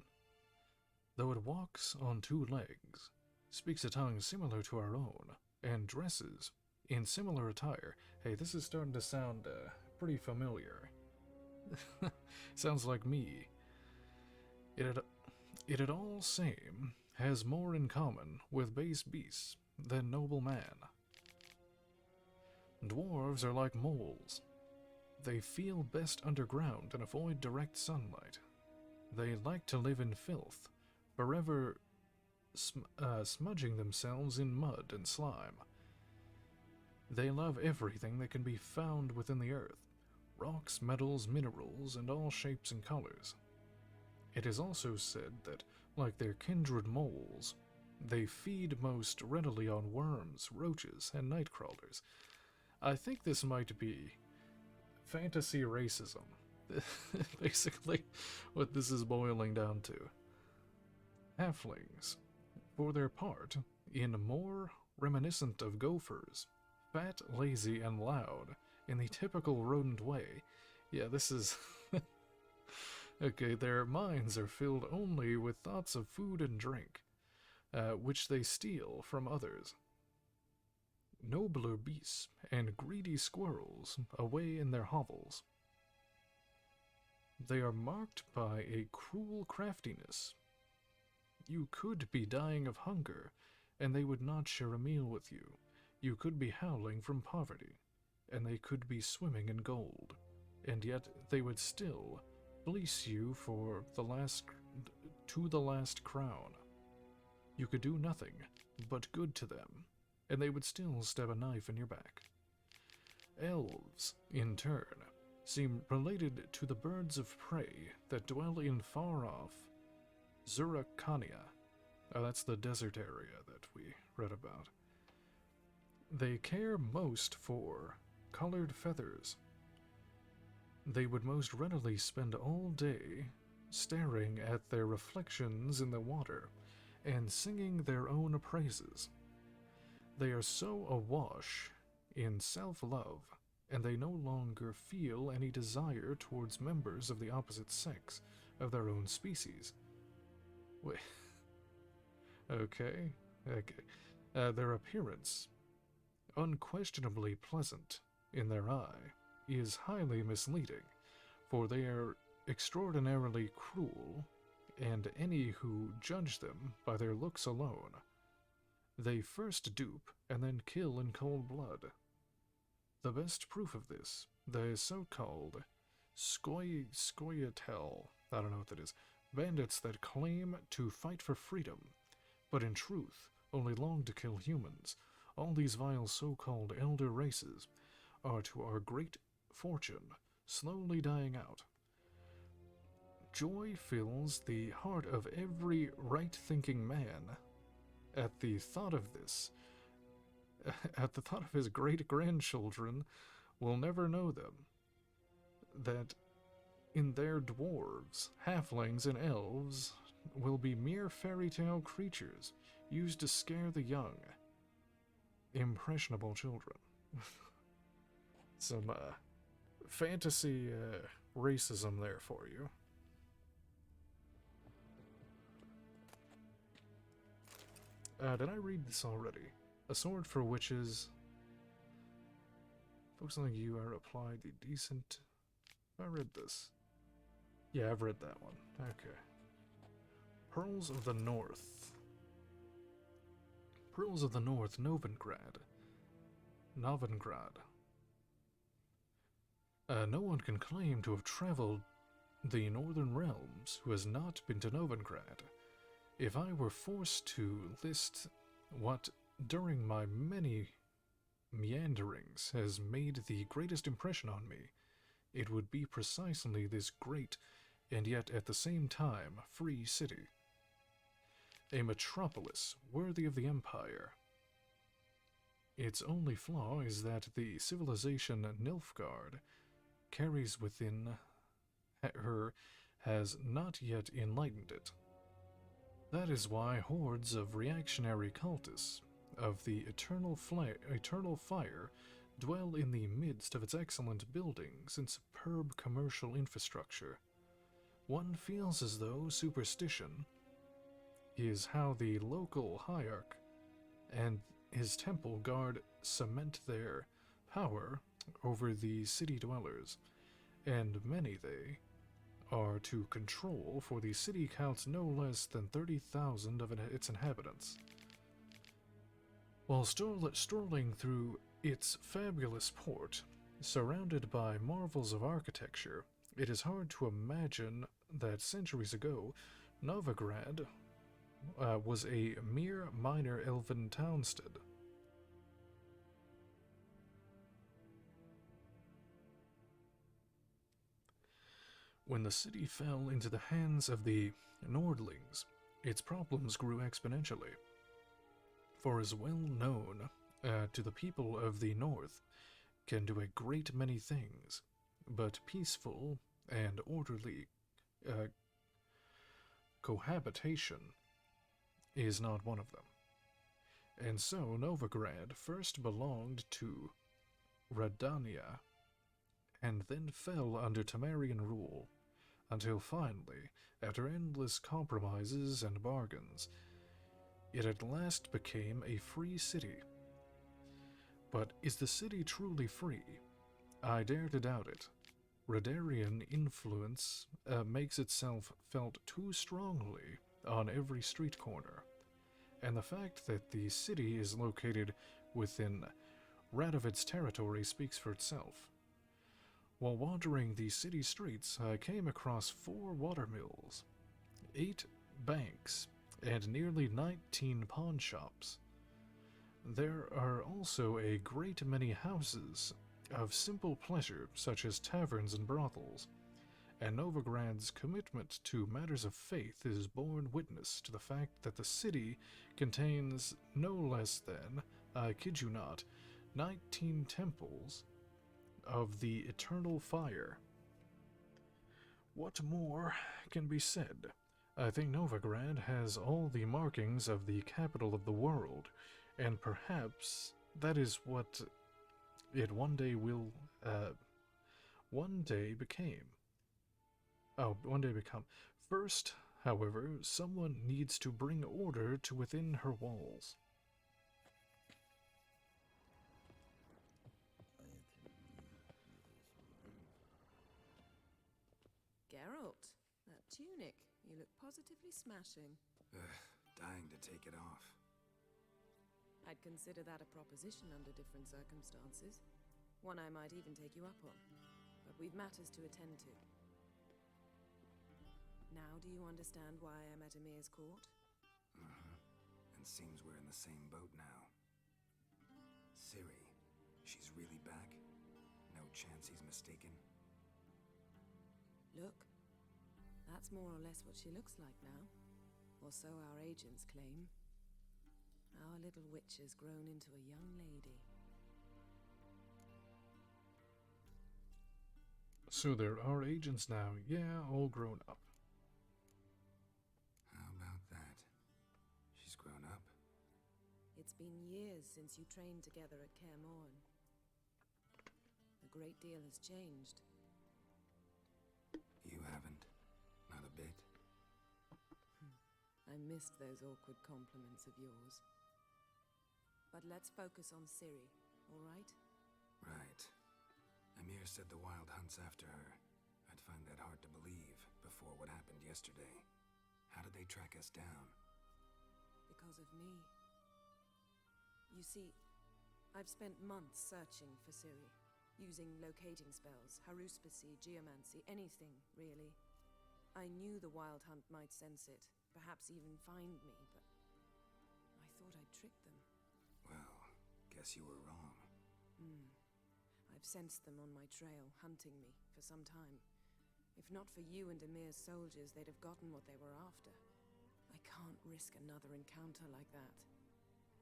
Though it walks on 2 legs, speaks a tongue similar to our own, and dresses in similar attire. Hey, this is starting to sound pretty familiar. Sounds like me. It at all same has more in common with base beasts than noble man. Dwarves are like moles. They feel best underground and avoid direct sunlight. They like to live in filth, forever smudging themselves in mud and slime. They love everything that can be found within the earth, rocks, metals, minerals, and all shapes and colors. It is also said that, like their kindred moles, they feed most readily on worms, roaches, and nightcrawlers. I think this might be fantasy racism. Basically, what this is boiling down to. Halflings, for their part, in more reminiscent of gophers, fat, lazy, and loud, in the typical rodent way. Yeah, this is... Okay, their minds are filled only with thoughts of food and drink, which they steal from others. Nobler beasts and greedy squirrels away in their hovels. They are marked by a cruel craftiness. You could be dying of hunger, and they would not share a meal with you. You could be howling from poverty, and they could be swimming in gold, and yet they would still fleece you for the last crown. You could do nothing but good to them, and they would still stab a knife in your back. Elves, in turn, seem related to the birds of prey that dwell in far-off Zuracania. That's the desert area that we read about. They care most for colored feathers. They would most readily spend all day staring at their reflections in the water and singing their own praises. They are so awash in self-love, and they no longer feel any desire towards members of the opposite sex of their own species. Wait. Okay. Their appearance, unquestionably pleasant in their eye, is highly misleading, for they are extraordinarily cruel, and any who judge them by their looks alone, they first dupe and then kill in cold blood. The best proof of this, the so-called Scoia'tael, I don't know what that is, bandits that claim to fight for freedom, but in truth only long to kill humans. All these vile so-called elder races are, to our great fortune, slowly dying out. Joy fills the heart of every right-thinking man at the thought of this. At the thought of his great-grandchildren will never know them. That in their dwarves, halflings, and elves will be mere fairy tale creatures used to scare the young, impressionable children. Some fantasy racism there for you. Did I read this already? A sword for witches. Focus on the you are applied the decent. I read this. Yeah, I've read that one. Okay. Pearls of the North. Pearls of the North, Novigrad. No one can claim to have traveled the northern realms who has not been to Novigrad. If I were forced to list what, during my many meanderings, has made the greatest impression on me, it would be precisely this great, and yet at the same time free city. A metropolis worthy of the Empire. Its only flaw is that the civilization Nilfgaard carries within her has not yet enlightened it. That is why hordes of reactionary cultists of the eternal fire dwell in the midst of its excellent buildings and superb commercial infrastructure. One feels as though superstition is how the local hierarch and his temple guard cement their power over the city dwellers, and many they are to control, for the city counts no less than 30,000 of its inhabitants. While strolling through its fabulous port, surrounded by marvels of architecture, it is hard to imagine that centuries ago, Novigrad was a mere minor elven townstead. When the city fell into the hands of the Nordlings, its problems grew exponentially. For as well known to the people of the North can do a great many things, but peaceful and orderly cohabitation is not one of them. And so Novigrad first belonged to Redania, and then fell under Temerian rule, until finally, after endless compromises and bargains, it at last became a free city. But is the city truly free? I dare to doubt it. Redarian influence makes itself felt too strongly on every street corner, and the fact that the city is located within Radovid's territory speaks for itself. While wandering the city streets, I came across 4 watermills, 8 banks, and nearly 19 pawn shops. There are also a great many houses of simple pleasure, such as taverns and brothels, and Novigrad's commitment to matters of faith is borne witness to the fact that the city contains no less than, I kid you not, 19 temples of the eternal fire. What more can be said? I think Novigrad has all the markings of the capital of the world, and perhaps that is what it one day become. First, however, someone needs to bring order to within her walls. Geralt, that tunic. You look positively smashing. Dying to take it off. I'd consider that a proposition under different circumstances. One I might even take you up on. But we've matters to attend to. Now do you understand why I'm at Emir's court? And seems we're in the same boat now. Ciri, she's really back? No chance he's mistaken? Look, that's more or less what she looks like now. Or so our agents claim. Our little witch has grown into a young lady. So there are agents now, yeah, all grown up. How about that? She's grown up? It's been years since you trained together at Kaer Morhen. A great deal has changed. You haven't? Not a bit? I missed those awkward compliments of yours. But let's focus on Ciri, all right? Right. Emir said the Wild hunt's after her. I'd find that hard to believe before what happened yesterday. How did they track us down? Because of me. You see, I've spent months searching for Ciri, using locating spells, haruspicy, geomancy, anything, really. I knew the Wild Hunt might sense it, perhaps even find me, but I thought I'd trick them. Well, guess you were wrong. I've sensed them on my trail, hunting me, for some time. If not for you and Emir's soldiers, they'd have gotten what they were after. I can't risk another encounter like that.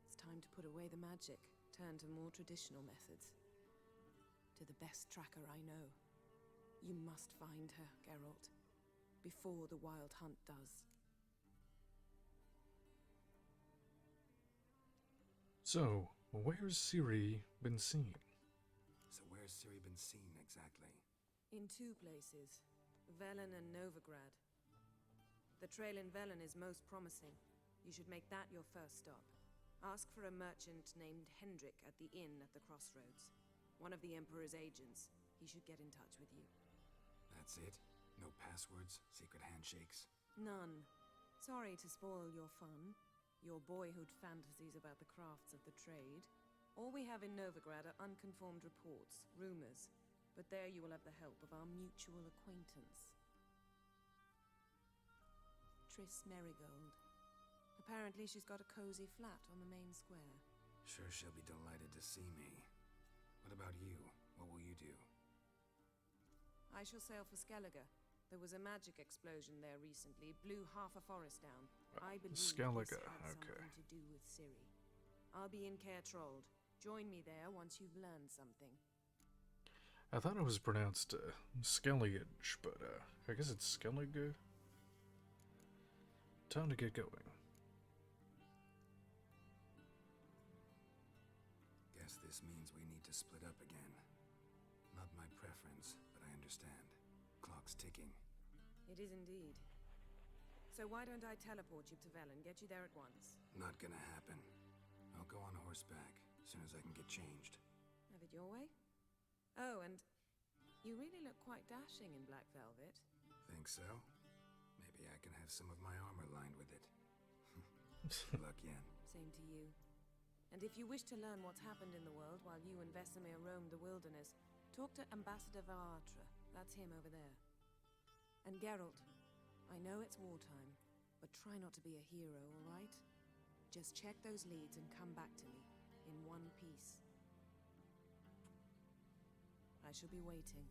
It's time to put away the magic, turn to more traditional methods. To the best tracker I know. You must find her, Geralt, before the Wild Hunt does. So, where's Ciri been seen? So where's Ciri been seen, exactly? In 2 places, Velen and Novigrad. The trail in Velen is most promising. You should make that your first stop. Ask for a merchant named Hendrik at the inn at the crossroads. One of the Emperor's agents. He should get in touch with you. That's it? No passwords? Secret handshakes? None. Sorry to spoil your fun. Your boyhood fantasies about the crafts of the trade. All we have in Novigrad are unconfirmed reports, rumors. But there you will have the help of our mutual acquaintance. Triss Merigold. Apparently she's got a cozy flat on the main square. Sure she'll be delighted to see me. What about you? What will you do? I shall sail for Skellige. There was a magic explosion there recently, blew half a forest down. I believe Skellige, this had okay. something to do with Ciri. I'll be in Caer Trold. Join me there once you've learned something. I thought it was pronounced Skellige, but I guess it's Skellige. Time to get going. Guess this means we need to split up again. Not my preference, but I understand. Clock's ticking. It is indeed. So why don't I teleport you to Velen, get you there at once? Not gonna happen. I'll go on horseback, as soon as I can get changed. Have it your way? Oh, and you really look quite dashing in black velvet. Think so? Maybe I can have some of my armor lined with it. Good luck, Yen. Same to you. And if you wish to learn what's happened in the world while you and Vesemir roamed the wilderness, talk to Ambassador Varatra. That's him over there. And Geralt, I know it's wartime, but try not to be a hero, all right? Just check those leads and come back to me, in one piece. I shall be waiting.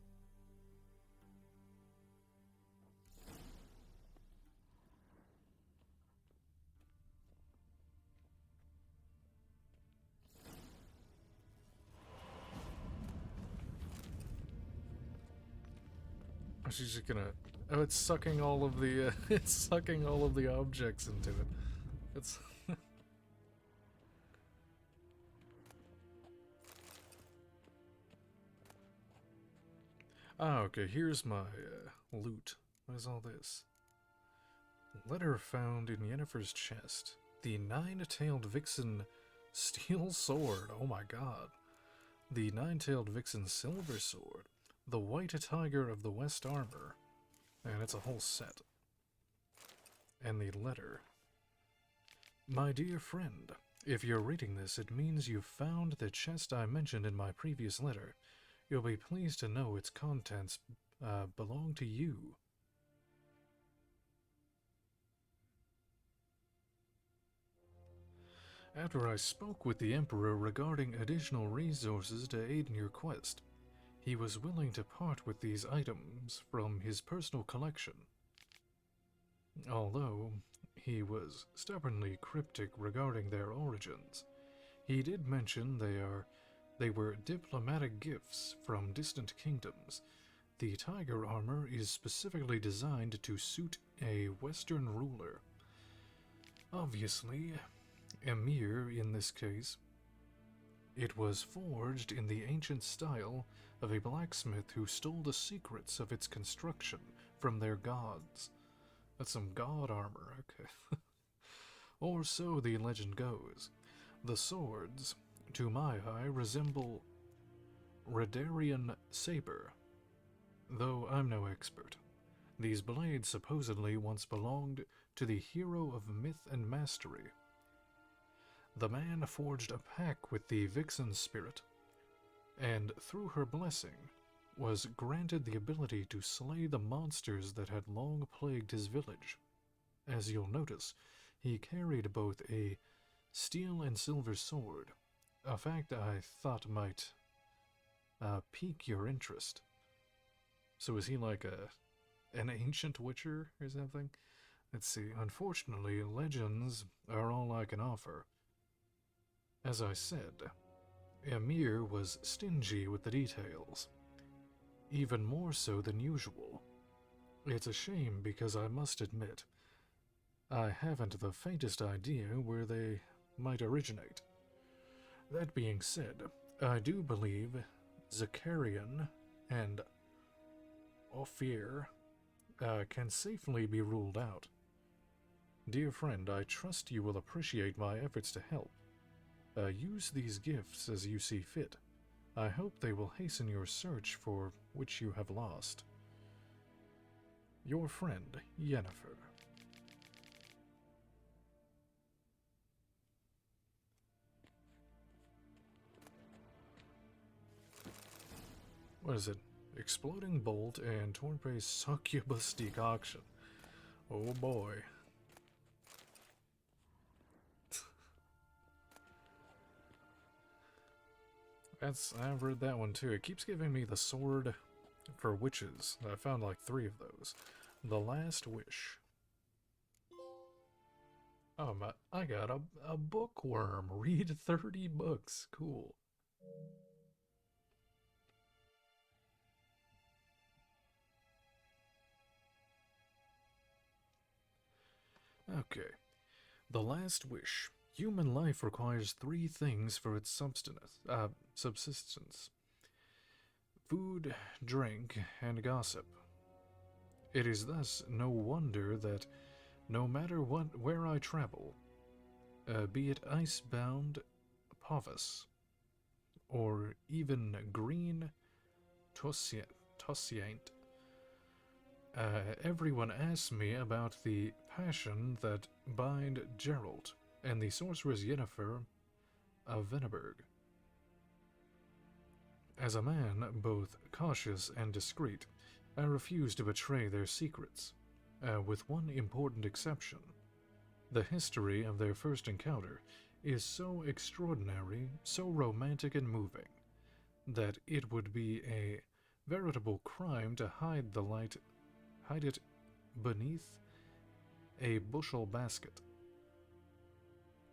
She's just gonna... Oh, it's sucking all of the, it's sucking all of the objects into it. It's... Ah, okay, here's my, loot. What is all this? Letter found in Yennefer's chest. The nine-tailed vixen steel sword. Oh my god. The nine-tailed vixen silver sword. The white tiger of the west armor. And it's a whole set. And the letter. My dear friend, if you're reading this, it means you've found the chest I mentioned in my previous letter. You'll be pleased to know its contents belong to you. After I spoke with the Emperor regarding additional resources to aid in your quest, he was willing to part with these items from his personal collection. Although he was stubbornly cryptic regarding their origins, he did mention they were diplomatic gifts from distant kingdoms. The tiger armor is specifically designed to suit a Western ruler. Obviously, Emir in this case. It was forged in the ancient style of a blacksmith who stole the secrets of its construction from their gods. That's some god armor, okay. Or so the legend goes. The swords, to my eye, resemble Redarian saber, though I'm no expert. These blades supposedly once belonged to the hero of myth and mastery. The man forged a pact with the Vixen spirit, and through her blessing, was granted the ability to slay the monsters that had long plagued his village. As you'll notice, he carried both a steel and silver sword, a fact I thought might pique your interest. So is he like an ancient witcher or something? Let's see, unfortunately, legends are all I can offer. As I said, Emir was stingy with the details, even more so than usual. It's a shame because I must admit, I haven't the faintest idea where they might originate. That being said, I do believe Zakarian and Ophir can safely be ruled out. Dear friend, I trust you will appreciate my efforts to help. Use these gifts as you see fit. I hope they will hasten your search for which you have lost. Your friend, Yennefer. What is it? Exploding Bolt and Torpe's Succubus Decoction. Oh boy. I've read that one too. It keeps giving me the sword for witches. I found like 3 of those. The Last Wish. Oh, I got a bookworm. Read 30 books. Cool. Okay. The Last Wish. Human life requires 3 things for its subsistence. Food, drink, and gossip. It is thus no wonder that no matter where I travel, be it ice-bound Pavis, or even green Tossiant, everyone asks me about the passion that bind Geralt and the sorceress Yennefer of Venneberg. As a man both cautious and discreet, I refuse to betray their secrets, with one important exception. The history of their first encounter is so extraordinary, so romantic and moving, that it would be a veritable crime to hide it beneath a bushel basket.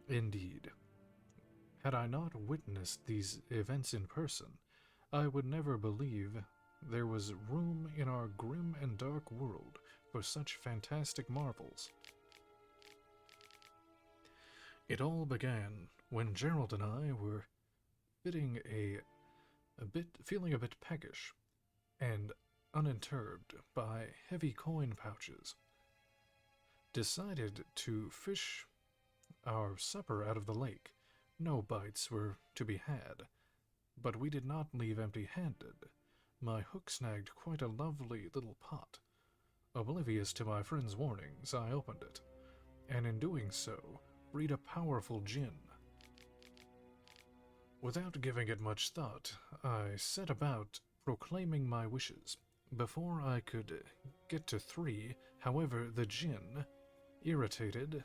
Indeed, had I not witnessed these events in person, I would never believe there was room in our grim and dark world for such fantastic marvels. It all began when Gerald and I were feeling a bit peckish and uninterred by heavy coin pouches. Decided to fish our supper out of the lake. No bites were to be had, but we did not leave empty-handed. My hook snagged quite a lovely little pot. Oblivious to my friend's warnings, I opened it, and in doing so, freed a powerful djinn. Without giving it much thought, I set about proclaiming my wishes. Before I could get to 3, however, the djinn, irritated,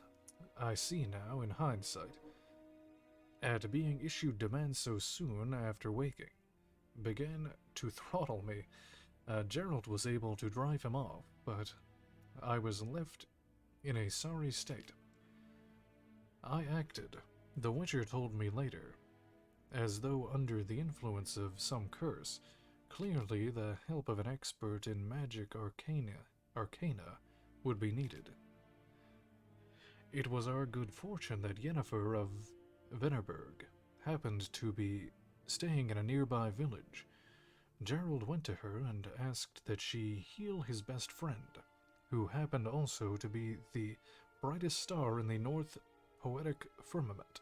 I see now in hindsight, at being issued demands so soon after waking, began to throttle me. Gerald was able to drive him off, but I was left in a sorry state. I acted, the Witcher told me later, as though under the influence of some curse. Clearly the help of an expert in magic arcana would be needed. It was our good fortune that Yennefer of Venneberg happened to be staying in a nearby village. Gerald went to her and asked that she heal his best friend, who happened also to be the brightest star in the north poetic firmament.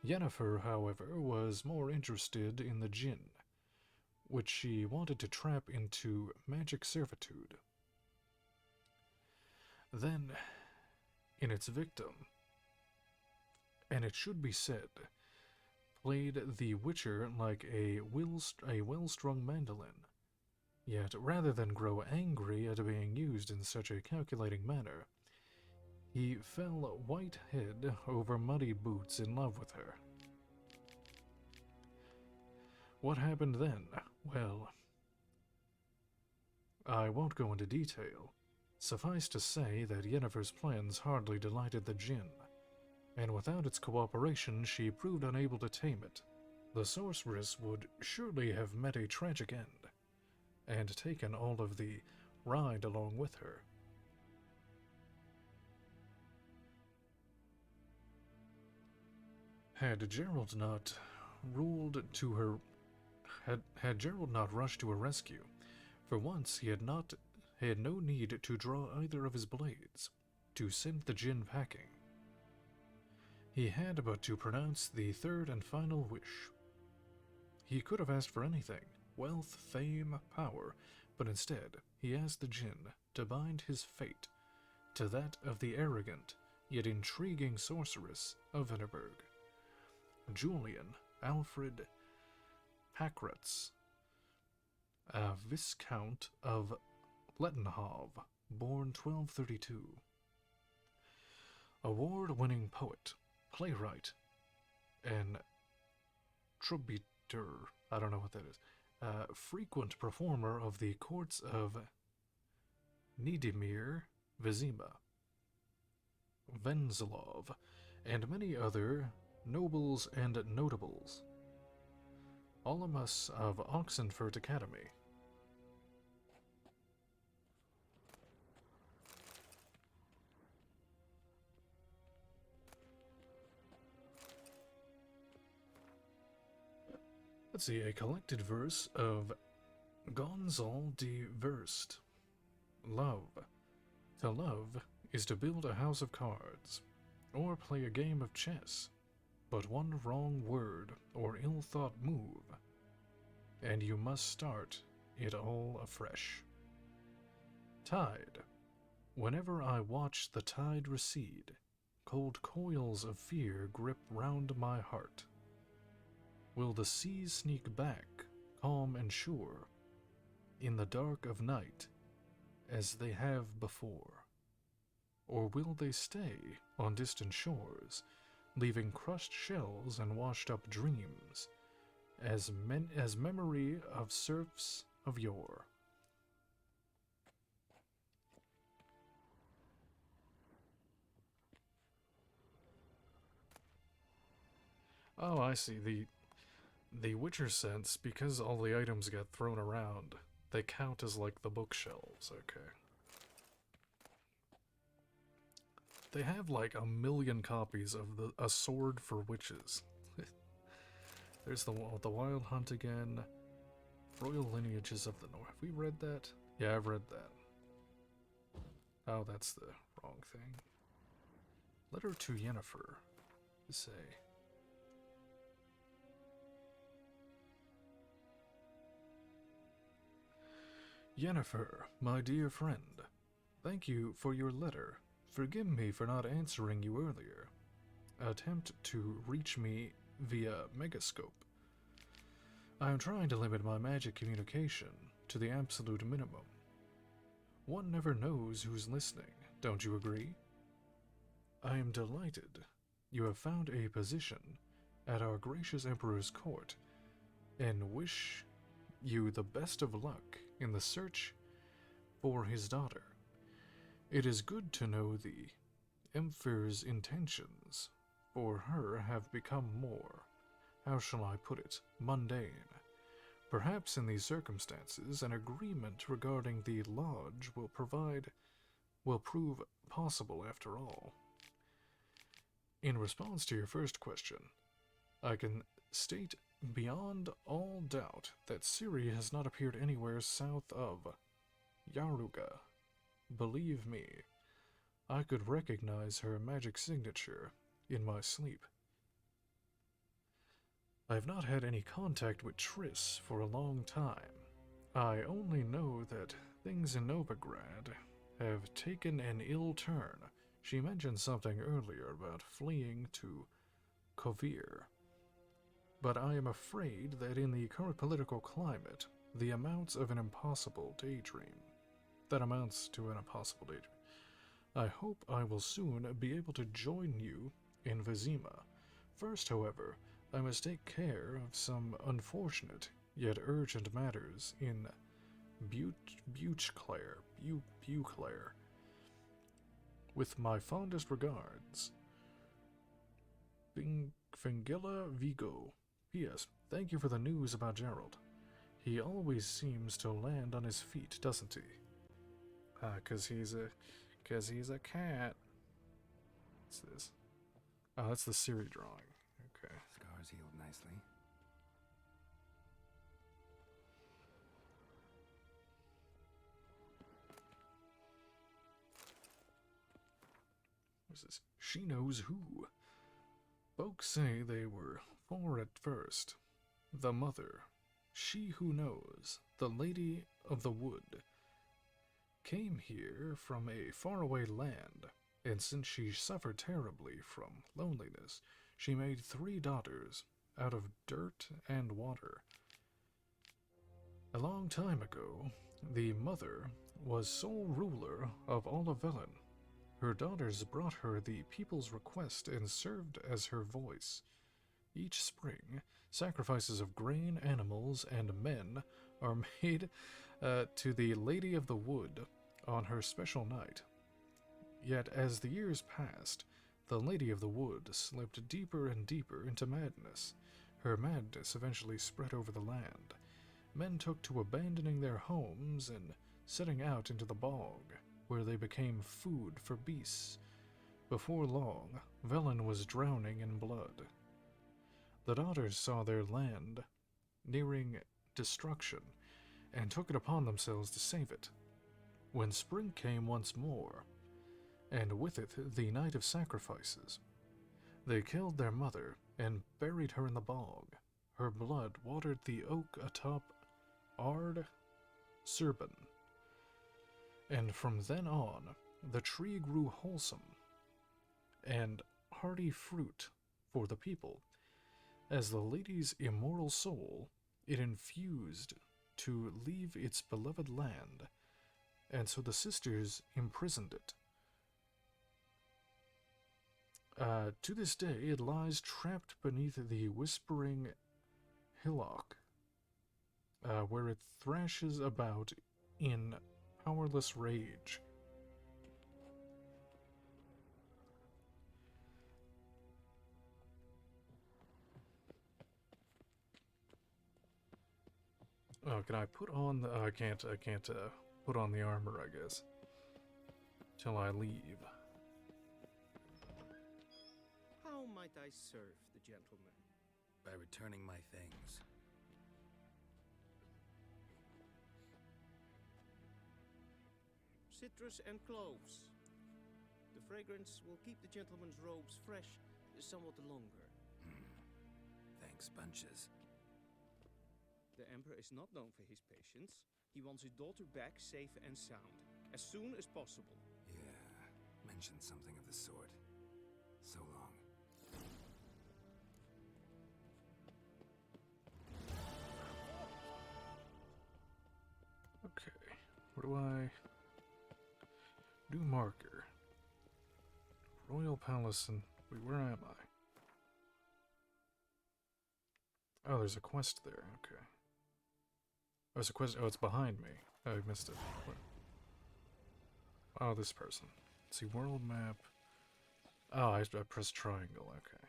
Yennefer, however, was more interested in the djinn, which she wanted to trap into magic servitude. Then, in its victim, and it should be said, played the Witcher like a well-strung mandolin. Yet, rather than grow angry at being used in such a calculating manner, he fell white head over muddy boots in love with her. What happened then? Well, I won't go into detail. Suffice to say that Yennefer's plans hardly delighted the djinn, and without its cooperation she proved unable to tame it. The sorceress would surely have met a tragic end, and taken all of the ride along with her. Had Gerald not rushed to her rescue, for once he had no need to draw either of his blades to send the djinn packing. He had but to pronounce the 3rd and final wish. He could have asked for anything, wealth, fame, power, but instead he asked the djinn to bind his fate to that of the arrogant yet intriguing sorceress of Venneberg, Julian Alfred Pakratz, Viscount of Lettenhov, born 1232. Award-winning poet, playwright, and troubadour, I don't know what that is, frequent performer of the courts of Nidimir, Vizima, Venzlov, and many other nobles and notables. Alumnus of Oxenford Academy. Let's see, a collected verse of Gonzal de Verst. Love. To love is to build a house of cards, or play a game of chess, but one wrong word or ill-thought move, and you must start it all afresh. Tide. Whenever I watch the tide recede, cold coils of fear grip round my heart. Will the seas sneak back, calm and sure, in the dark of night, as they have before? Or will they stay on distant shores, leaving crushed shells and washed-up dreams, as memory of serfs of yore? Oh, I see. The Witcher sense, because all the items get thrown around, they count as like the bookshelves, okay. They have like 1,000,000 copies of A Sword for Witches. There's the Wild Hunt again. Royal Lineages of the North. Have we read that? Yeah, I've read that. Oh, that's the wrong thing. Letter to Yennefer. Say. Yennefer, my dear friend, thank you for your letter. Forgive me for not answering you earlier. Attempt to reach me via Megascope. I am trying to limit my magic communication to the absolute minimum. One never knows who's listening, don't you agree? I am delighted you have found a position at our gracious Emperor's court, and wish you the best of luck in the search for his daughter. It is good to know the Emperor's intentions for her have become more, how shall I put it, mundane. Perhaps in these circumstances an agreement regarding the lodge will prove possible after all. In response to your first question, I can state beyond all doubt that Ciri has not appeared anywhere south of Yaruga. Believe me, I could recognize her magic signature in my sleep. I have not had any contact with Triss for a long time. I only know that things in Novigrad have taken an ill turn. She mentioned something earlier about fleeing to Kovir. But I am afraid that in the current political climate, that amounts to an impossible daydream. I hope I will soon be able to join you in Vizima. First, however, I must take care of some unfortunate yet urgent matters in Buchclair. With my fondest regards, Fingilla Vigo. P.S. Thank you for the news about Gerald. He always seems to land on his feet, doesn't he? Cause he's a cat. What's this? Oh, that's the Ciri drawing. Okay. Scars healed nicely. What's this? She knows who. Folks say they were four at first. The mother, she who knows, the Lady of the Wood, came here from a faraway land, and since she suffered terribly from loneliness, she made 3 daughters out of dirt and water. A long time ago, the mother was sole ruler of all of Velen. Her daughters brought her the people's request and served as her voice. Each spring, sacrifices of grain, animals, and men are made to the Lady of the Wood on her special night. Yet as the years passed, the Lady of the Wood slipped deeper and deeper into madness. Her madness eventually spread over the land. Men took to abandoning their homes and setting out into the bog, where they became food for beasts. Before long, Velen was drowning in blood. The daughters saw their land nearing destruction and took it upon themselves to save it. When spring came once more, and with it the night of sacrifices, they killed their mother and buried her in the bog. Her blood watered the oak atop Ard Serban, and from then on the tree grew wholesome and hearty fruit for the people. As the lady's immortal soul, it infused to leave its beloved land, and so the sisters imprisoned it. To this day, it lies trapped beneath the whispering hillock, where it thrashes about in powerless rage. Oh, can I put on the... I can't put on the armor, I guess. Till I leave. How might I serve the gentleman? By returning my things. Citrus and cloves. The fragrance will keep the gentleman's robes fresh somewhat longer. Thanks, bunches. The Emperor is not known for his patience. He wants his daughter back safe and sound, as soon as possible. Yeah, mentioned something of the sort. So long. Okay, where do I... New marker. Royal Palace and... Wait, where am I? Oh, there's a quest there, okay. Oh, there's a quest... Oh, it's behind me. Oh, I missed it. What? Oh, this person. Let's see, world map... Oh, I pressed triangle, okay.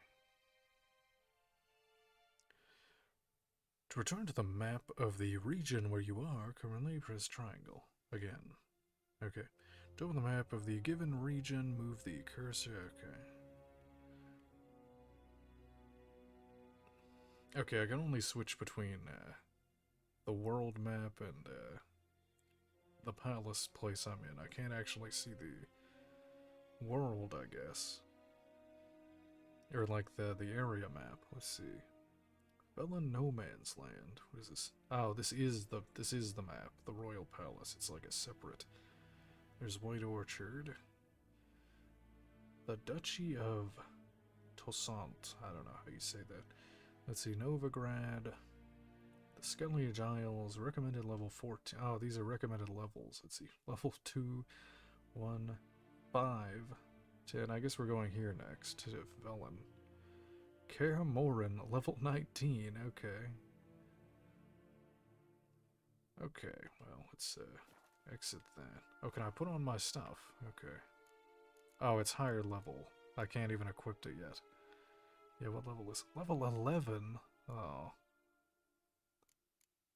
To return to the map of the region where you are, currently press triangle. Again. Okay. To open the map of the given region, move the cursor, okay. Okay, I can only switch between the world map and the palace place I'm in. I can't actually see the world, I guess. Or like the area map. Let's see. Velen No Man's Land. What is this? Oh, this is the map. The Royal Palace. It's like a separate. There's White Orchard. The Duchy of Toussaint. I don't know how you say that. Let's see. Novigrad. The Skellige Isles. Recommended level 14. Oh, these are recommended levels. Let's see. Level 2, 1, 5, 10. I guess we're going here next to Velen. Kaer Morhen, level 19. Okay. Okay, well, let's exit that. Oh, can I put on my stuff? Okay. Oh, it's higher level. I can't even equip it yet. Yeah, what level is it? Level 11? Oh.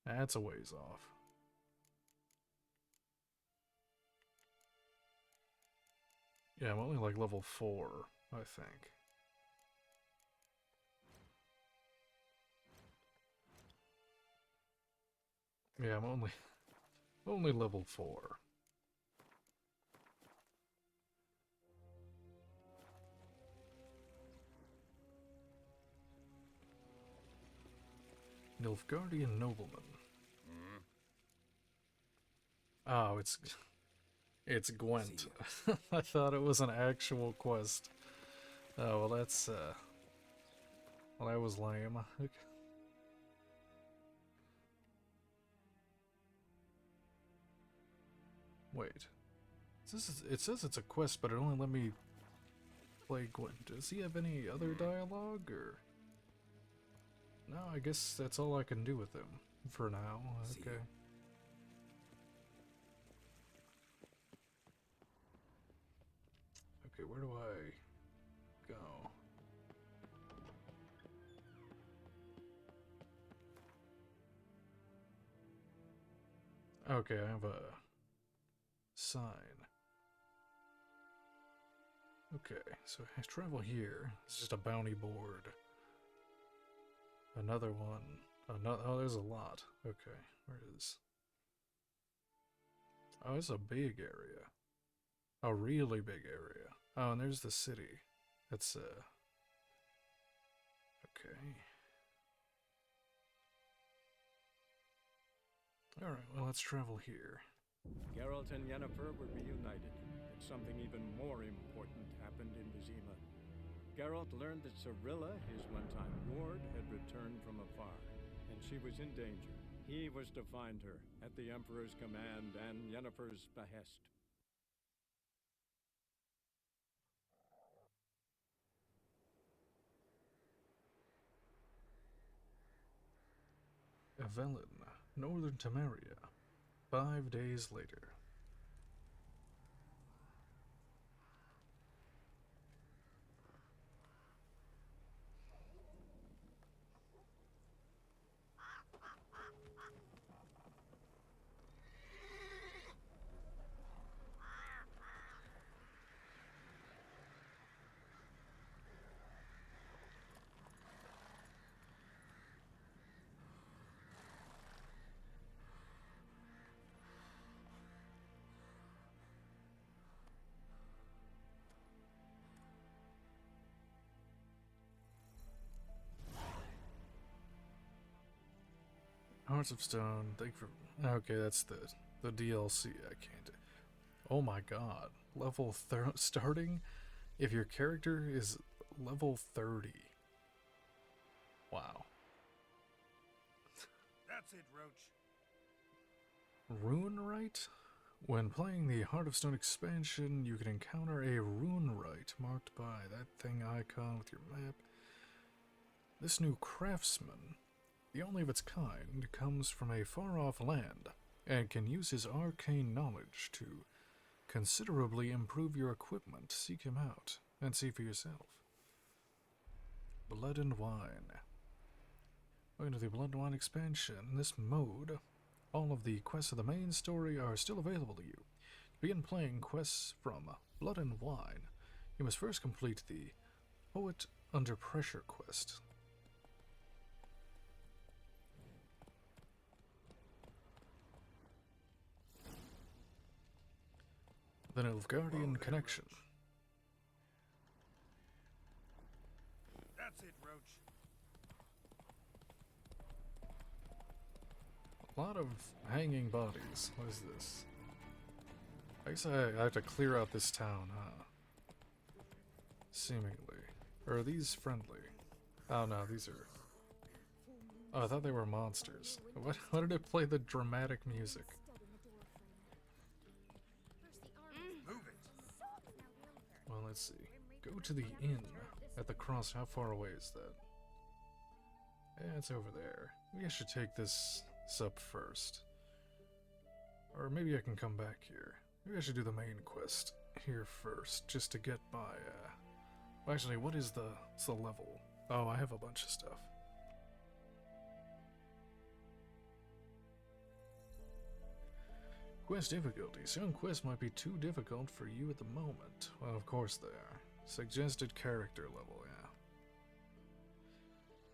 That's a ways off. Yeah, I'm only like level 4, I think. Yeah, I'm only level 4. Nilfgaardian nobleman. Oh, it's Gwent. I thought it was an actual quest. Oh, well that's well, that was lame. Okay. Wait. It says it's a quest, but it only let me play Gwent. Does he have any other dialogue, or...? No, I guess that's all I can do with him for now. Okay. Okay, where do I go? Okay, I have a sign. Okay, so I travel here. It's just a bounty board. Another one. Another. Oh, there's a lot. Okay, where is? Oh, it's a big area. A really big area. Oh, and there's the city. That's okay. Alright, well, let's travel here. Geralt and Yennefer were reunited, but something even more important happened in Vizima. Geralt learned that Cirilla, his one-time ward, had returned from afar, and she was in danger. He was to find her, at the Emperor's command and Yennefer's behest. Evelyn, Northern Temeria. 5 days later. Hearts of Stone, thank you for... Okay, that's the DLC I can't... Oh my god. Level starting? If your character is level 30. Wow. That's it, Roach. Rune Rite? When playing the Heart of Stone expansion, you can encounter a Rune Rite marked by that thing icon with your map. This new craftsman, the only of its kind, comes from a far-off land and can use his arcane knowledge to considerably improve your equipment. Seek him out and see for yourself. Blood and Wine. Welcome to the Blood and Wine expansion. In this mode, all of the quests of the main story are still available to you. To begin playing quests from Blood and Wine, you must first complete the Poet Under Pressure quest. The Nilfgaardian Connection. That's it, Roach. A lot of hanging bodies. What is this? I guess I have to clear out this town, huh? Seemingly. Or are these friendly? Oh no, these are... Oh, I thought they were monsters. Why did it play the dramatic music? Well, let's see. Go to the inn at the cross. How far away is that? Yeah, it's over there. Maybe I should take this up first. Or maybe I can come back here. Maybe I should do the main quest here first, just to get by, Well, actually, what is the level? Oh, I have a bunch of stuff. Quest difficulty. Some quests might be too difficult for you at the moment. Well, of course they are. Suggested character level, yeah.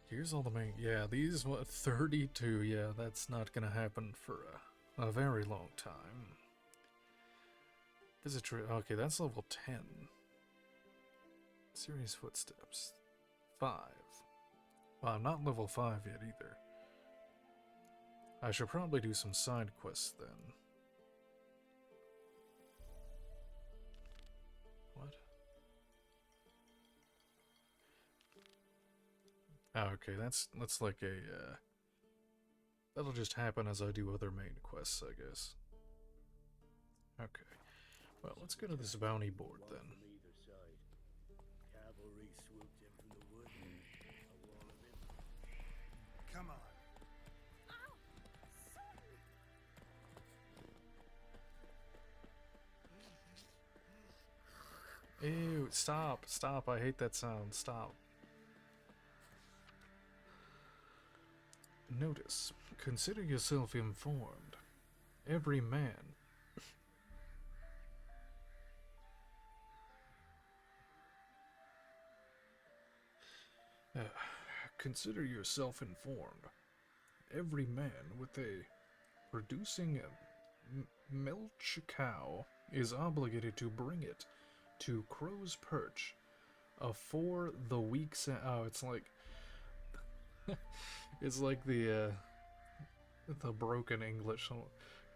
Here's all the main... Yeah, these, what, 32? Yeah, that's not gonna happen for a very long time. Visit... Okay, that's level 10. Serious Footsteps. 5. Well, I'm not level 5 yet either. I should probably do some side quests then. What? Oh, okay, that's like a, that'll just happen as I do other main quests, I guess. Okay. Well, let's go to this bounty board then. Cavalry swooped in from the wood. A wall of Stop, stop, I hate that sound, stop. Notice, consider yourself informed. Every man. Consider yourself informed. Every man with a producing milch cow is obligated to bring it to Crow's Perch for the week's. Oh, it's like it's like the broken English.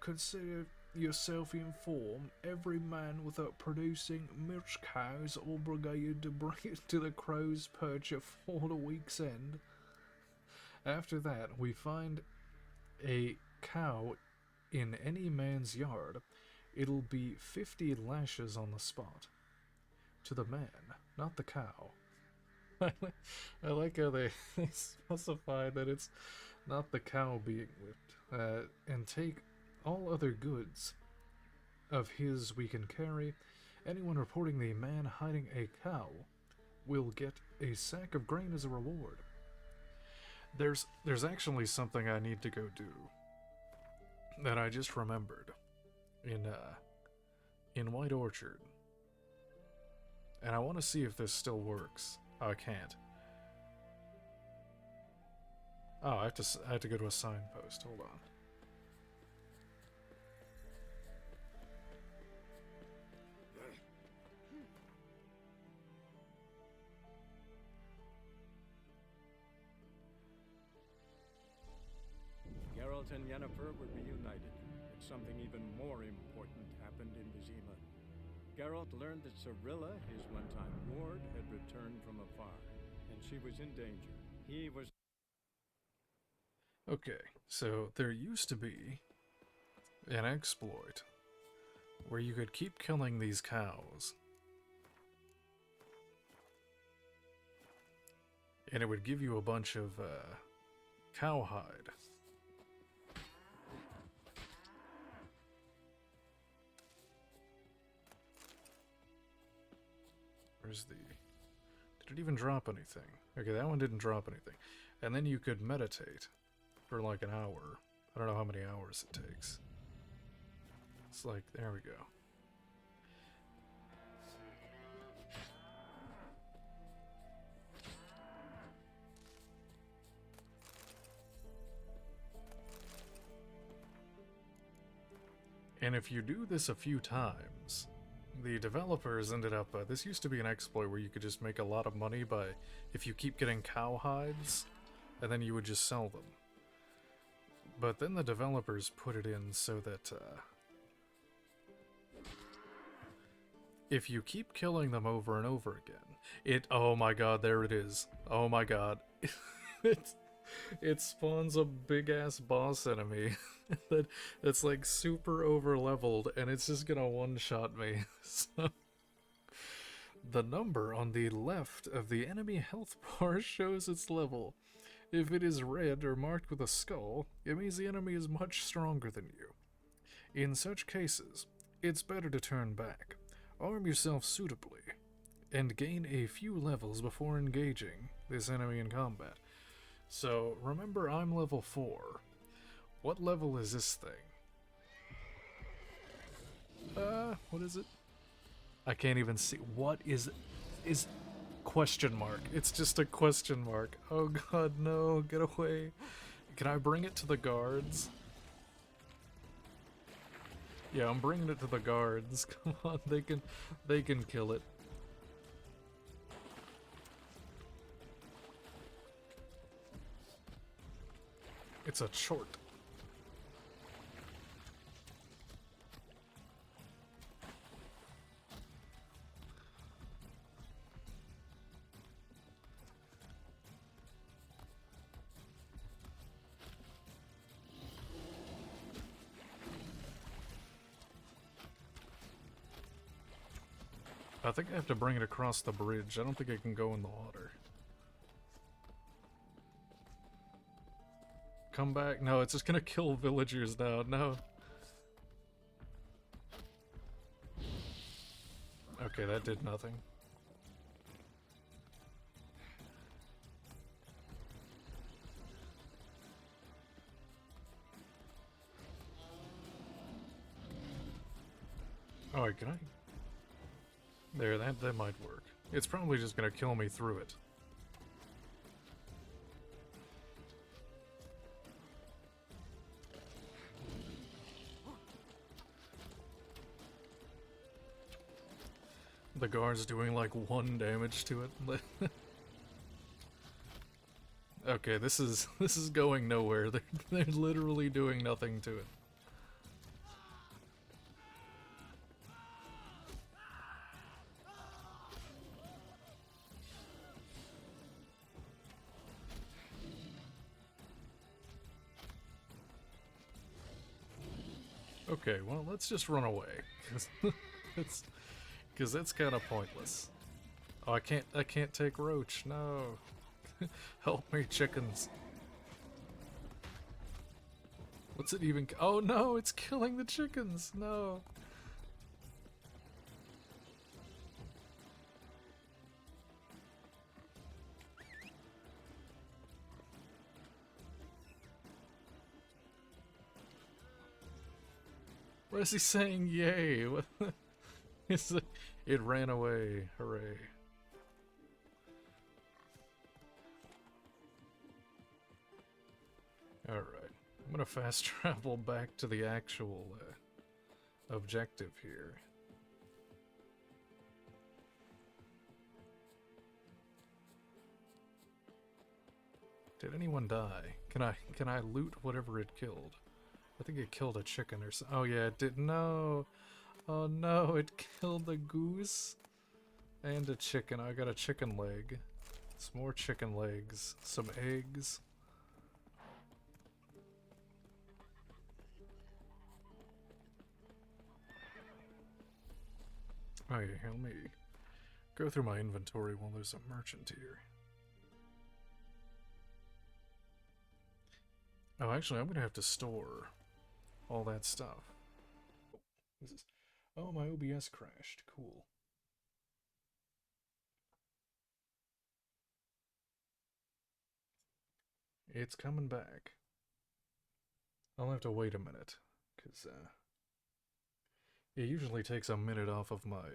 Consider yourself informed. Every man without producing milch cow is obligated to bring it to the Crow's Perch for the week's end. After that, we find a cow in any man's yard. It'll be 50 lashes on the spot. To the man, not the cow. I like how they specify that it's not the cow being whipped. And take all other goods of his we can carry. Anyone reporting the man hiding a cow will get a sack of grain as a reward. There's actually something I need to go do that I just remembered in White Orchard. And I want to see if this still works. Oh, I can't. Oh, I have to go to a signpost. Hold on. Geralt and Yennefer were reunited, but something even more important happened in Vizima. Geralt learned that Cirilla, his one-time ward, had returned from afar, and she was in danger. He was... Okay, so there used to be an exploit where you could keep killing these cows, and it would give you a bunch of cowhide. Where's the... Did it even drop anything? Okay, that one didn't drop anything. And then you could meditate for like an hour. I don't know how many hours it takes. It's like, there we go. And if you do this a few times, the developers ended up, this used to be an exploit where you could just make a lot of money by, if you keep getting cow hides, and then you would just sell them. But then the developers put it in so that, if you keep killing them over and over again, oh my god, there it is. Oh my god. It spawns a big-ass boss enemy that's like super over-leveled, and it's just gonna one-shot me. So, the number on the left of the enemy health bar shows its level. If it is red or marked with a skull, it means the enemy is much stronger than you. In such cases, it's better to turn back, arm yourself suitably, and gain a few levels before engaging this enemy in combat. So, remember, I'm level 4. What level is this thing? What is it? I can't even see. What is question mark. It's just a question mark. Oh god, no, get away. Can I bring it to the guards? Yeah, I'm bringing it to the guards. Come on, they can kill it. It's a chort. I think I have to bring it across the bridge. I don't think it can go in the water. Come back. No, it's just gonna kill villagers now. No. Okay, that did nothing. Oh, can I? There, that might work. It's probably just gonna kill me through it. The guard's doing like 1 damage to it. Okay, this is going nowhere. They're literally doing nothing to it. Okay, well, let's just run away. Because that's kind of pointless. Oh, I can't take Roach. No. Help me, chickens. What's it even? Oh no, it's killing the chickens. No. What is he saying? Yay. What? It ran away. Hooray. Alright. I'm gonna fast travel back to the actual objective here. Did anyone die? Can I loot whatever it killed? I think it killed a chicken or something. Oh yeah, it did. No. Oh no, it killed the goose and a chicken. I got a chicken leg. Some more chicken legs. Some eggs. Oh yeah, let me go through my inventory while there's a merchant here. Oh, actually, I'm gonna have to store all that stuff. Oh, my OBS crashed. Cool. It's coming back. I'll have to wait a minute, because it usually takes a minute off of my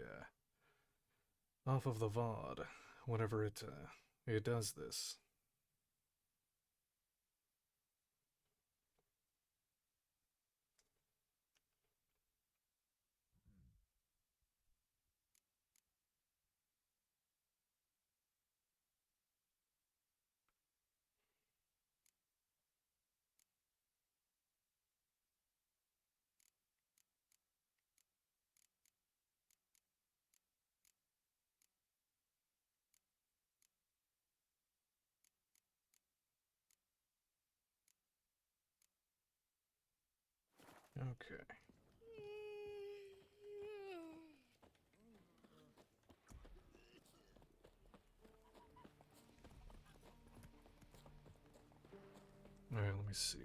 off of the VOD whenever it does this. Okay. Alright, let me see.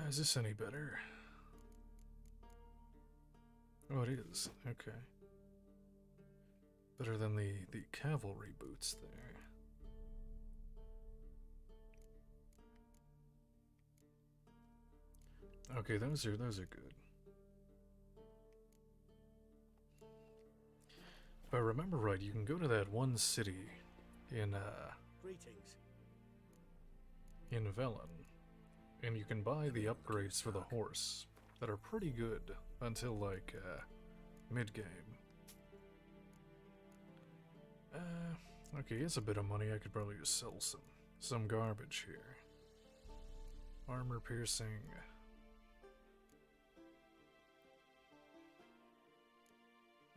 Is this any better? Oh, it is. Okay. Better than the cavalry boots there. Okay, those are good. If I remember right, you can go to that one city in Greetings. in Velen, and you can buy the upgrades for the horse that are pretty good until like mid-game. Okay, here's a bit of money. I could probably just sell some garbage here. Armor piercing.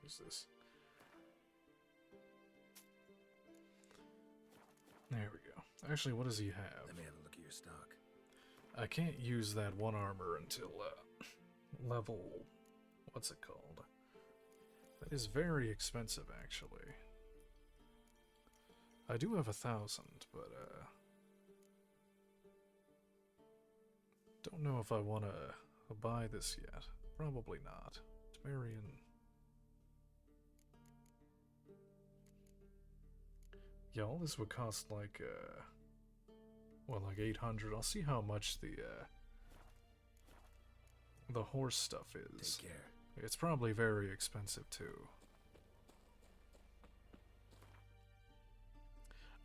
What's this? There we go. Actually, what does he have? Let me have a look at your stock. I can't use that one armor until level... what's it called? That is very expensive, actually. I do have 1,000, but don't know if I want to buy this yet. Probably not. Temerian. Yeah, all this would cost like, well, like 800. I'll see how much the the horse stuff is. Take care. It's probably very expensive too.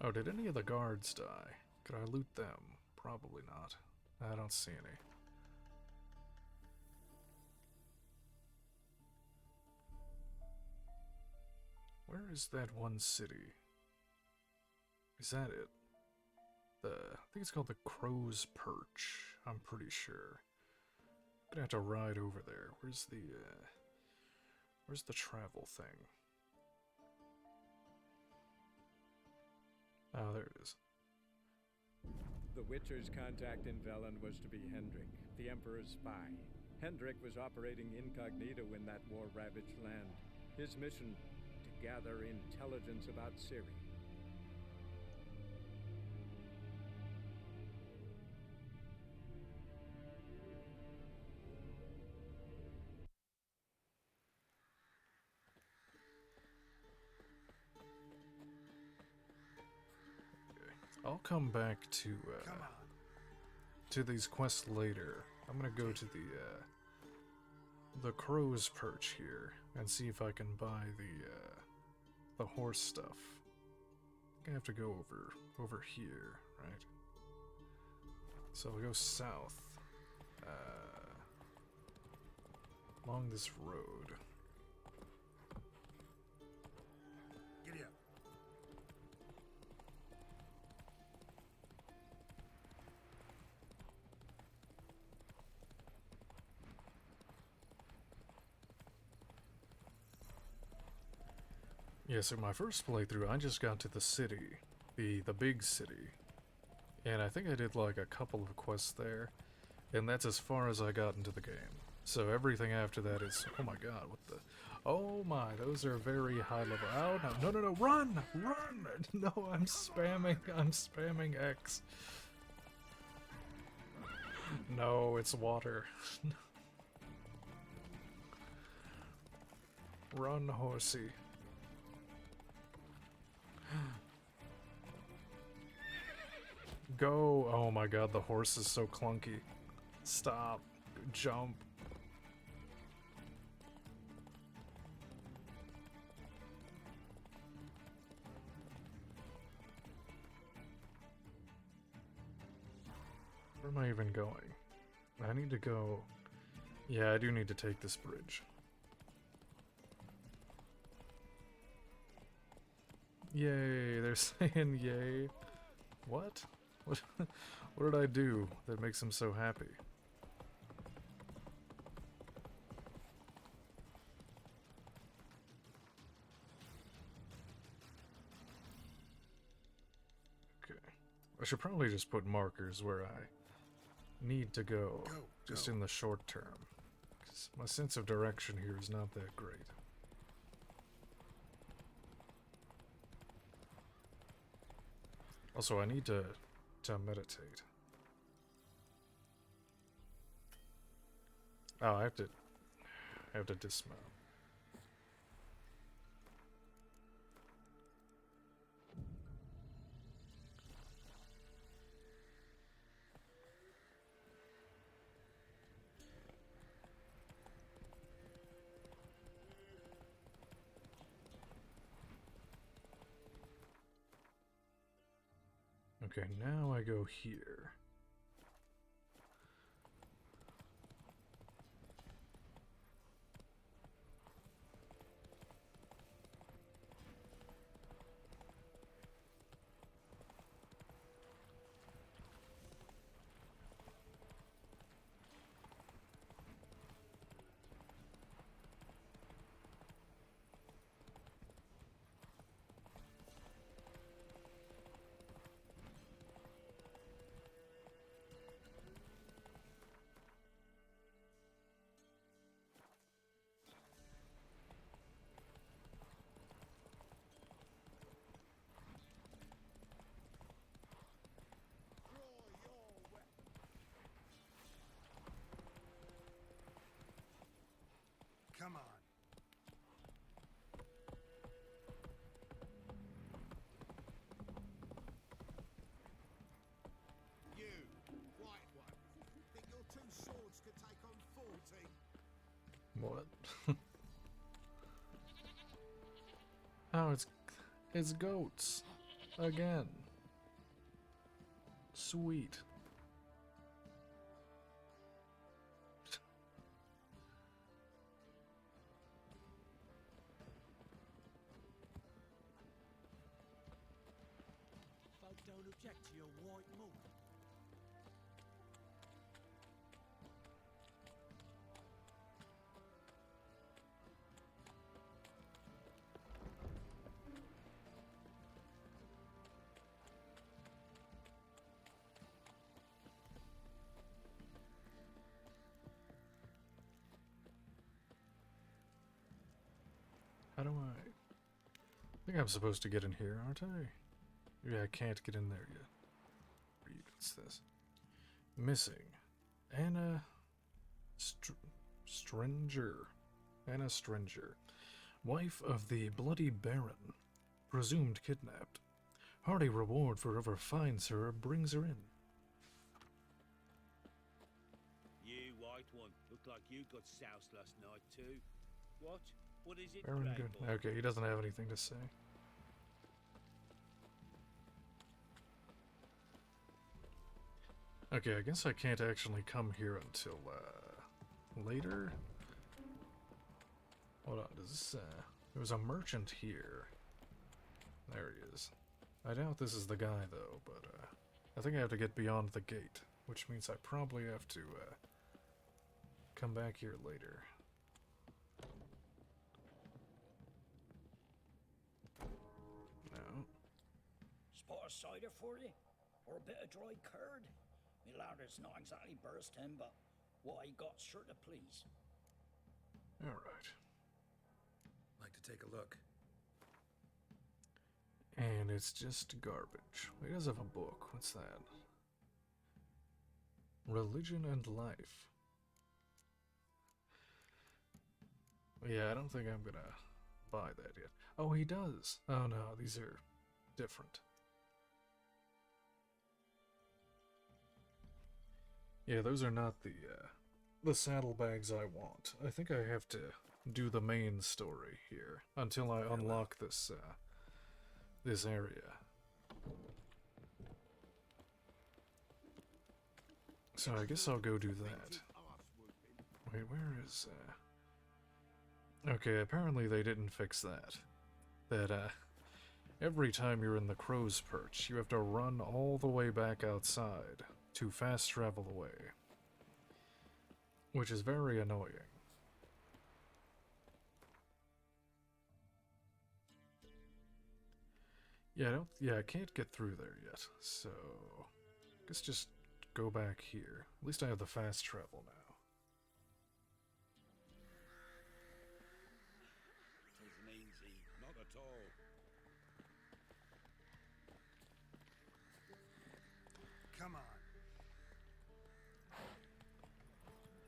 Oh, did any of the guards die? Could I loot them? Probably not. I don't see any. Where is that one city? Is that it? I think it's called the Crow's Perch. I'm pretty sure. I'm gonna have to ride over there. Where's the travel thing? Oh, there it is. The Witcher's contact in Velen was to be Hendrik, the Emperor's spy. Hendrik was operating incognito in that war-ravaged land. His mission, to gather intelligence about Ciri. I'll come back to these quests later. I'm gonna go to the Crow's Perch here and see if I can buy the horse stuff. I have to go over here, right? So I'll go south along this road. Giddy up. Yeah, so my first playthrough, I just got to the city, the big city, and I think I did like a couple of quests there, and that's as far as I got into the game. So everything after that is, oh my god, what the, oh my, those are very high level. Oh no, no, no, no, run, run! No, I'm spamming X. No, it's water. Run, horsey. Go! Oh my god, the horse is so clunky. Stop. Jump. Where am I even going? I need to go... Yeah, I do need to take this bridge. Yay, they're saying yay. What? What did I do that makes them so happy? Okay. I should probably just put markers where I need to go, just in the short term. 'Cause my sense of direction here is not that great. Also, I need to meditate. Oh, I have to dismount. Okay, now I go here. What? Oh, it's goats again. Sweet. Folk don't object to your white malt. How do I think I'm supposed to get in here, aren't I? Yeah, I can't get in there yet. Read, what's this? Missing. Anna Stringer. Anna Stringer. Wife of the Bloody Baron. Presumed kidnapped. Hearty reward for whoever finds her or brings her in. You, white one, look like you got soused last night too. What? What is it, Baron grey good. boy? Okay, he doesn't have anything to say. Okay, I guess I can't actually come here until, later? Hold on, does this, there was a merchant here. There he is. I doubt this is the guy, though, but, I think I have to get beyond the gate, which means I probably have to, come back here later. No. Spot of cider for you? Or a bit of dry curd? Me ladder's not exactly bursting, but what I got's sure to please. Alright. Like to take a look. And it's just garbage. He does have a book. What's that? Religion and Life. Yeah, I don't think I'm gonna buy that yet. Oh, he does. Oh no, these are different. Yeah, those are not the saddlebags I want. I think I have to do the main story here until I unlock this this area. So I guess I'll go do that. Wait, where is okay, apparently they didn't fix that. That every time you're in the crow's perch, you have to run all the way back outside to fast travel away, which is very annoying. Yeah, I can't get through there yet, so I guess just go back here. At least I have the fast travel now. Isn't easy, not at all. Come on.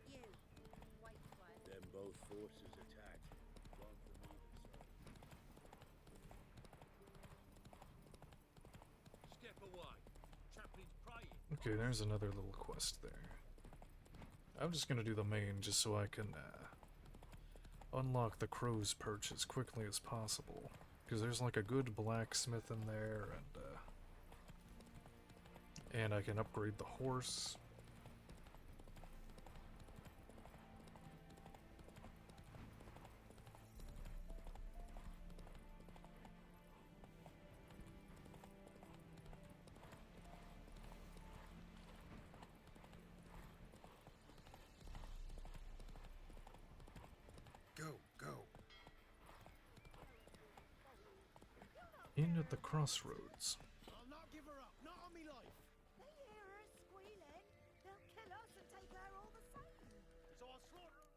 You, white one. Then both forces attacked. One from either side. Step away. Chaplin's praying. Okay, there's another little quest there. I'm just gonna do the main just so I can unlock the crow's perch as quickly as possible. Because there's like a good blacksmith in there, and I can upgrade the horse. In at the crossroads. I'll not give her up, not on me life. They hear her squealing. They'll kill us and take her all the same. So I'll slaughter her.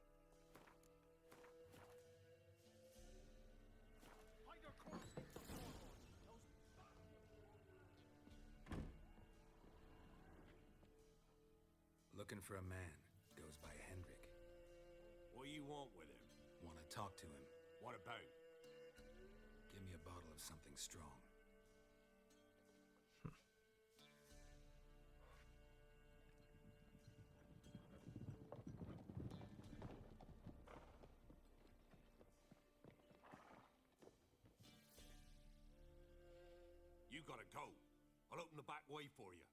Hide her corpse with the thorns. Looking for a man. Goes by Hendrik. What you want with him? Want to talk to him. What about? Give me a bottle of something strong. you gotta go. I'll open the back way for you.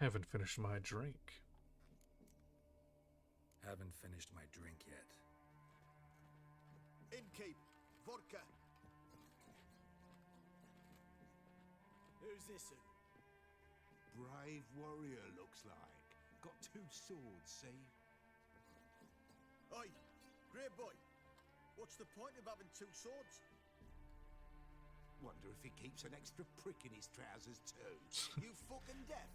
Haven't finished my drink. Haven't finished my drink yet. Innkeep, vodka. Who's this? Brave warrior, looks like. Got 2 swords, see? Oi, grey boy. What's the point of having 2 swords? Wonder if he keeps an extra prick in his trousers too. You fucking deaf?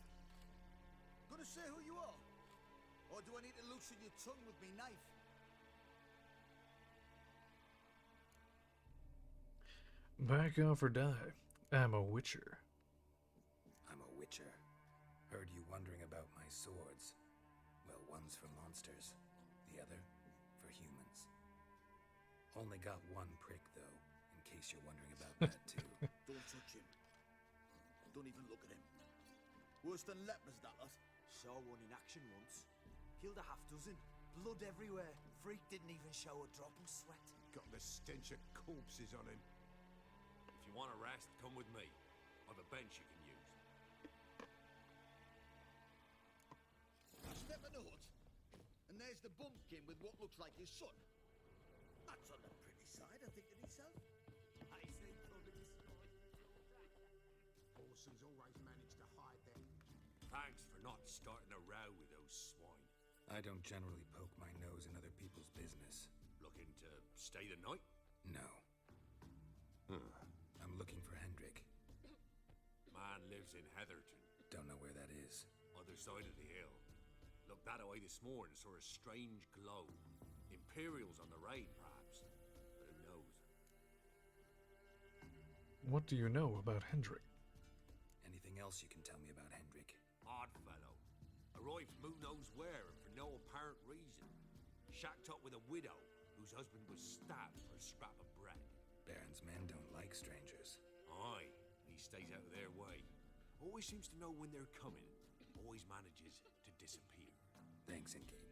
Gonna say who you are? Or do I need to loosen your tongue with me knife? Back off or die. I'm a witcher. I'm a witcher. Heard you wondering about my swords. Well, one's for monsters, the other for humans. Only got 1 prick, though, in case you're wondering about that, too. Don't touch him. Don't even look at him. Worse than lepers, that lot. Saw one in action once. Killed a half dozen. Blood everywhere. Freak didn't even show a drop of sweat. Got the stench of corpses on him. If you want a rest, come with me. I've a bench you can use. Step in the hut, and there's the bumpkin with what looks like his son. That's on the pretty side, I think to myself. I say blood in the sky. Orson's always managed to hide them. Thanks for not starting a row with those swine. I don't generally poke my nose in other people's business. Looking to stay the night? No. I'm looking for Hendrik. Man lives in Heatherton. Don't know where that is. Other side of the hill. Looked that away this morning, saw a strange glow. Imperials on the raid, perhaps. But who knows? What do you know about Hendrik? Anything else you can tell me about Hendrik? Odd fellow. Arrived from who knows where and for no apparent reason. Shacked up with a widow whose husband was stabbed for a scrap of bread. Baron's men don't like strangers. Aye, he stays out of their way. Always seems to know when they're coming. Always manages to disappear. Thanks, Innkeep.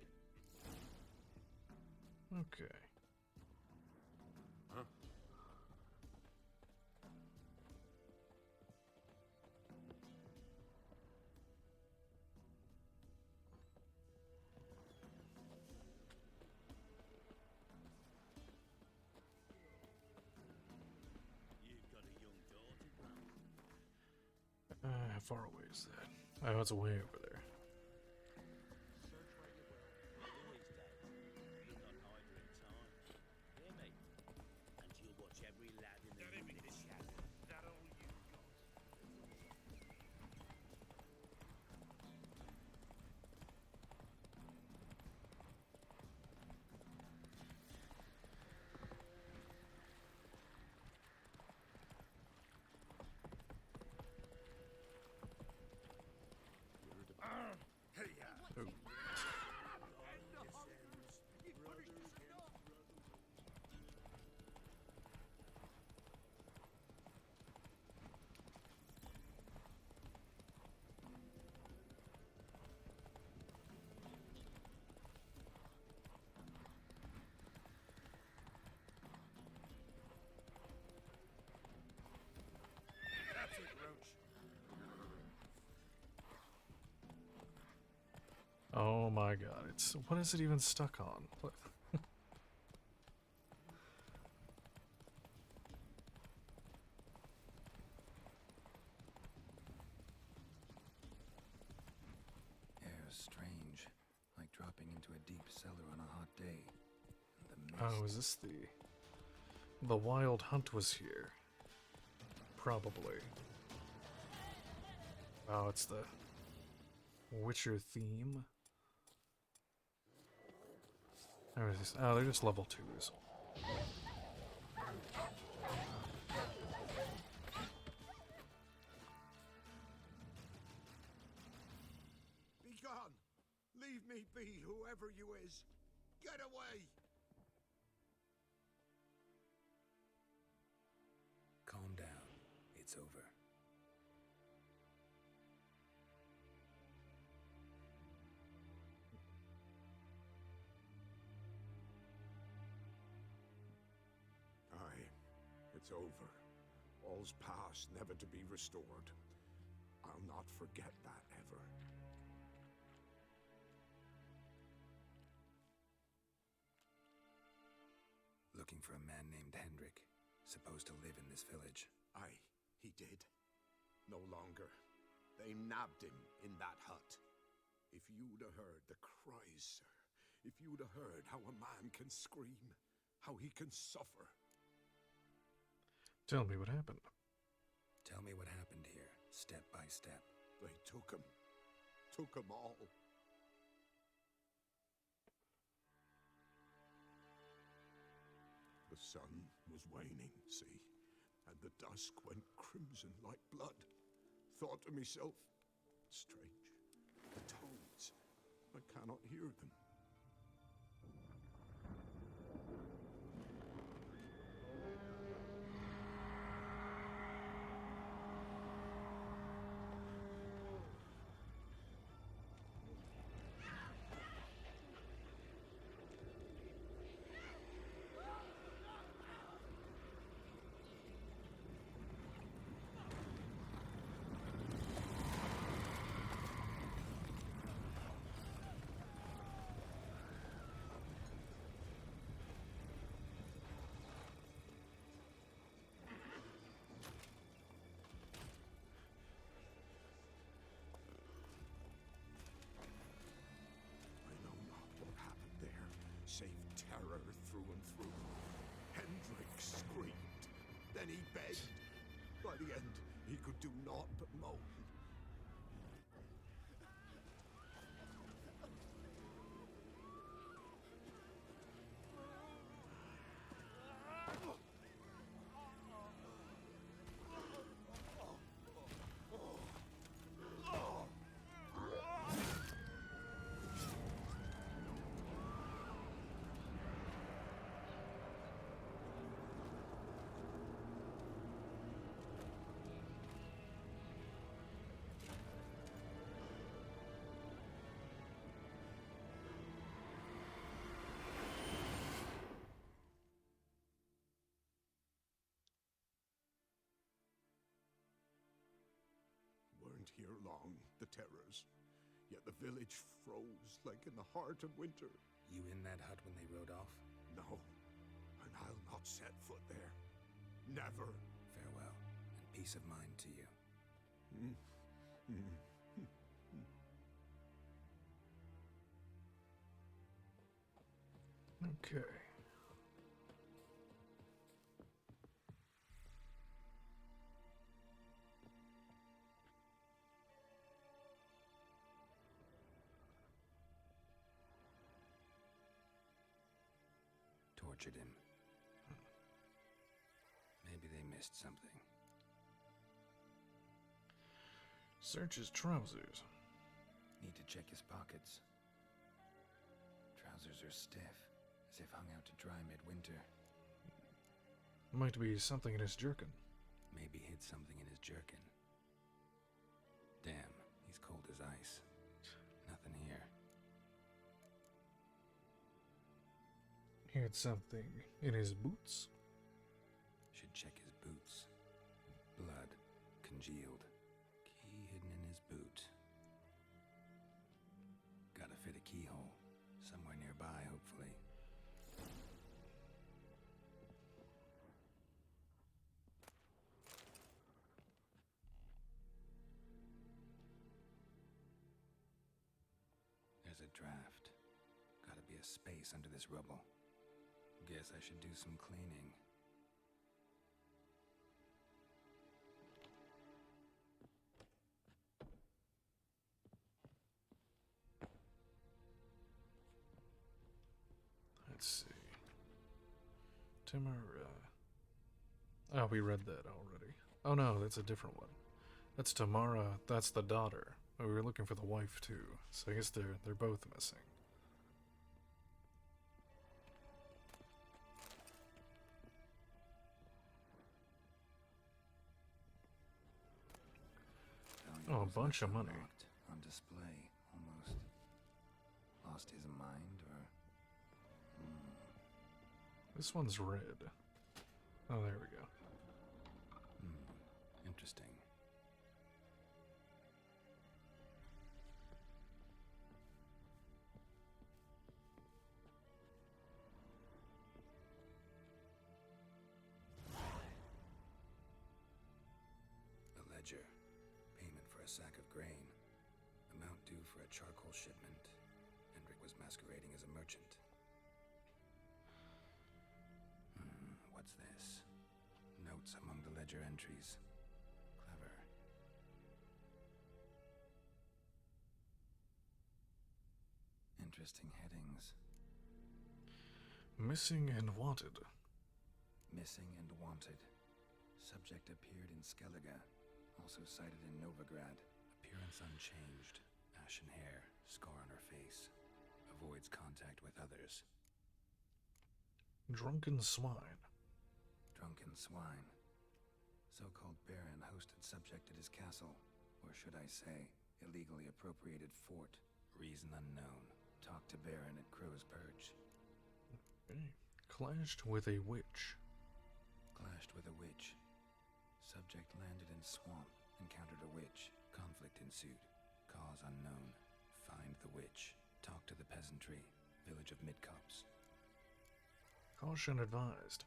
Okay. Huh? You've got a young daughter, Grant. How far away is that? Oh, it's way over there. Search where you will. Boys day. You're not either in time. Hear me? And you'll watch every lad in the unit shadow. That all you got? Oh. That's it, Roach. Oh my god, it's what is it even stuck on? What? Air's strange, like dropping into a deep cellar on a hot day. And the Oh, is this the Wild Hunt was here? Probably. Oh, it's the Witcher theme. There it is. Oh, they're just level 2s. Be gone. Leave me be, whoever you is. Get away. Calm down. It's over. Aye, it's over. All's past, never to be restored. I'll not forget that ever. Looking for a man named Hendrik, supposed to live in this village. Aye, he did. No longer. They nabbed him in that hut. If you'd have heard the cries, sir. If you'd have heard how a man can scream, how he can suffer. Tell me what happened. Tell me what happened here, step by step. They took him. Took him all. The sun was waning, see, and the dusk went crimson like blood. Thought to myself, strange, the toads, I cannot hear them. Save terror through and through. Hendrik screamed. Then he begged. By the end, he could do naught but moan. Here long, the terrors. Yet the village froze like in the heart of winter. You in that hut when they rode off? No, and I'll not set foot there. Never. Farewell, and peace of mind to you. Okay. Tortured him. Maybe they missed something. Search his trousers. Need to check his pockets. Trousers are stiff, as if hung out to dry midwinter. Might be something in his jerkin. Maybe hid something in his jerkin. Damn, he's cold as ice. Nothing here. He had something in his boots. Should check his boots. Blood, congealed. Key hidden in his boot. Gotta fit a keyhole. Somewhere nearby, hopefully. There's a draft. Gotta be a space under this rubble. Guess I should do some cleaning. Let's see. Tamara. Oh, we read that already. Oh no, that's a different one. That's Tamara, that's the daughter. Oh, we were looking for the wife too, so I guess they're both missing. Oh, a bunch of money. On display, almost. Lost his mind, or... This one's red. Oh, there we go. interesting. A ledger. Payment for a sack of grain. Amount due for a charcoal shipment. Hendrik was masquerading as a merchant. What's this? Notes among the ledger entries. Clever. Interesting headings. Missing and wanted. Missing and wanted. Subject appeared in Skellige. Also sighted in Novigrad. Appearance unchanged. Ashen hair. Scar on her face. Avoids contact with others. Drunken swine. Drunken swine. So-called baron hosted subject at his castle. Or should I say, illegally appropriated fort. Reason unknown. Talked to baron at Crow's Perch. Okay. Clashed with a witch. Clashed with a witch. Subject landed in swamp. Encountered a witch. Conflict ensued. Cause unknown. Find the witch. Talk to the peasantry. Village of Midcopse. Caution advised.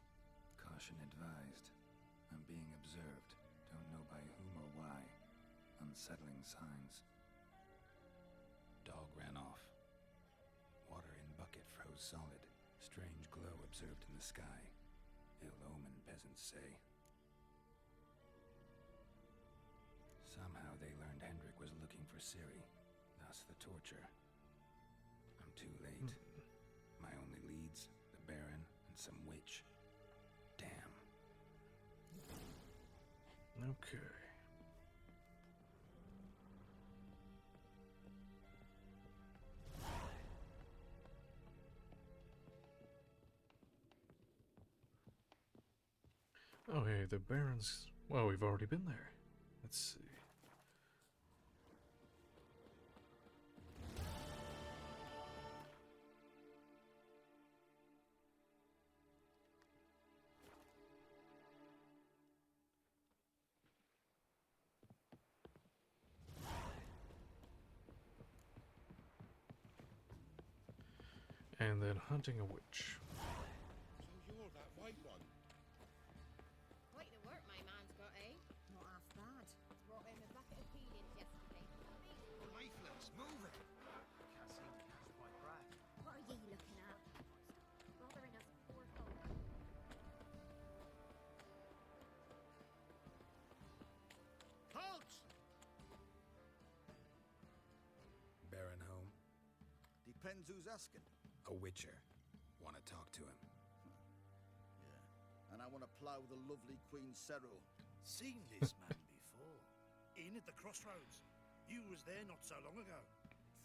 Caution advised. I'm being observed. Don't know by whom or why. Unsettling signs. Dog ran off. Water in bucket froze solid. Strange glow observed in the sky. Ill omen, peasants say. Somehow they learned Hendrik was looking for Ciri. Thus the torture. I'm too late. My only leads, the Baron and some witch. Damn. Okay. Oh, hey, the Baron's... Well, we've already been there. Let's see. And then hunting a witch. So you're that white one? Quite the work my man's got, eh? Not half bad. Brought him a bucket of peelings yesterday. Leaflets, move it! Can't seem to catch my breath. What are ye looking at? Bothering us poor folk. Halt! Baron home? Depends who's asking. A witcher. Want to talk to him. Yeah. And I want to plough the lovely Queen Cero. Seen this man before. In at the crossroads. You was there not so long ago.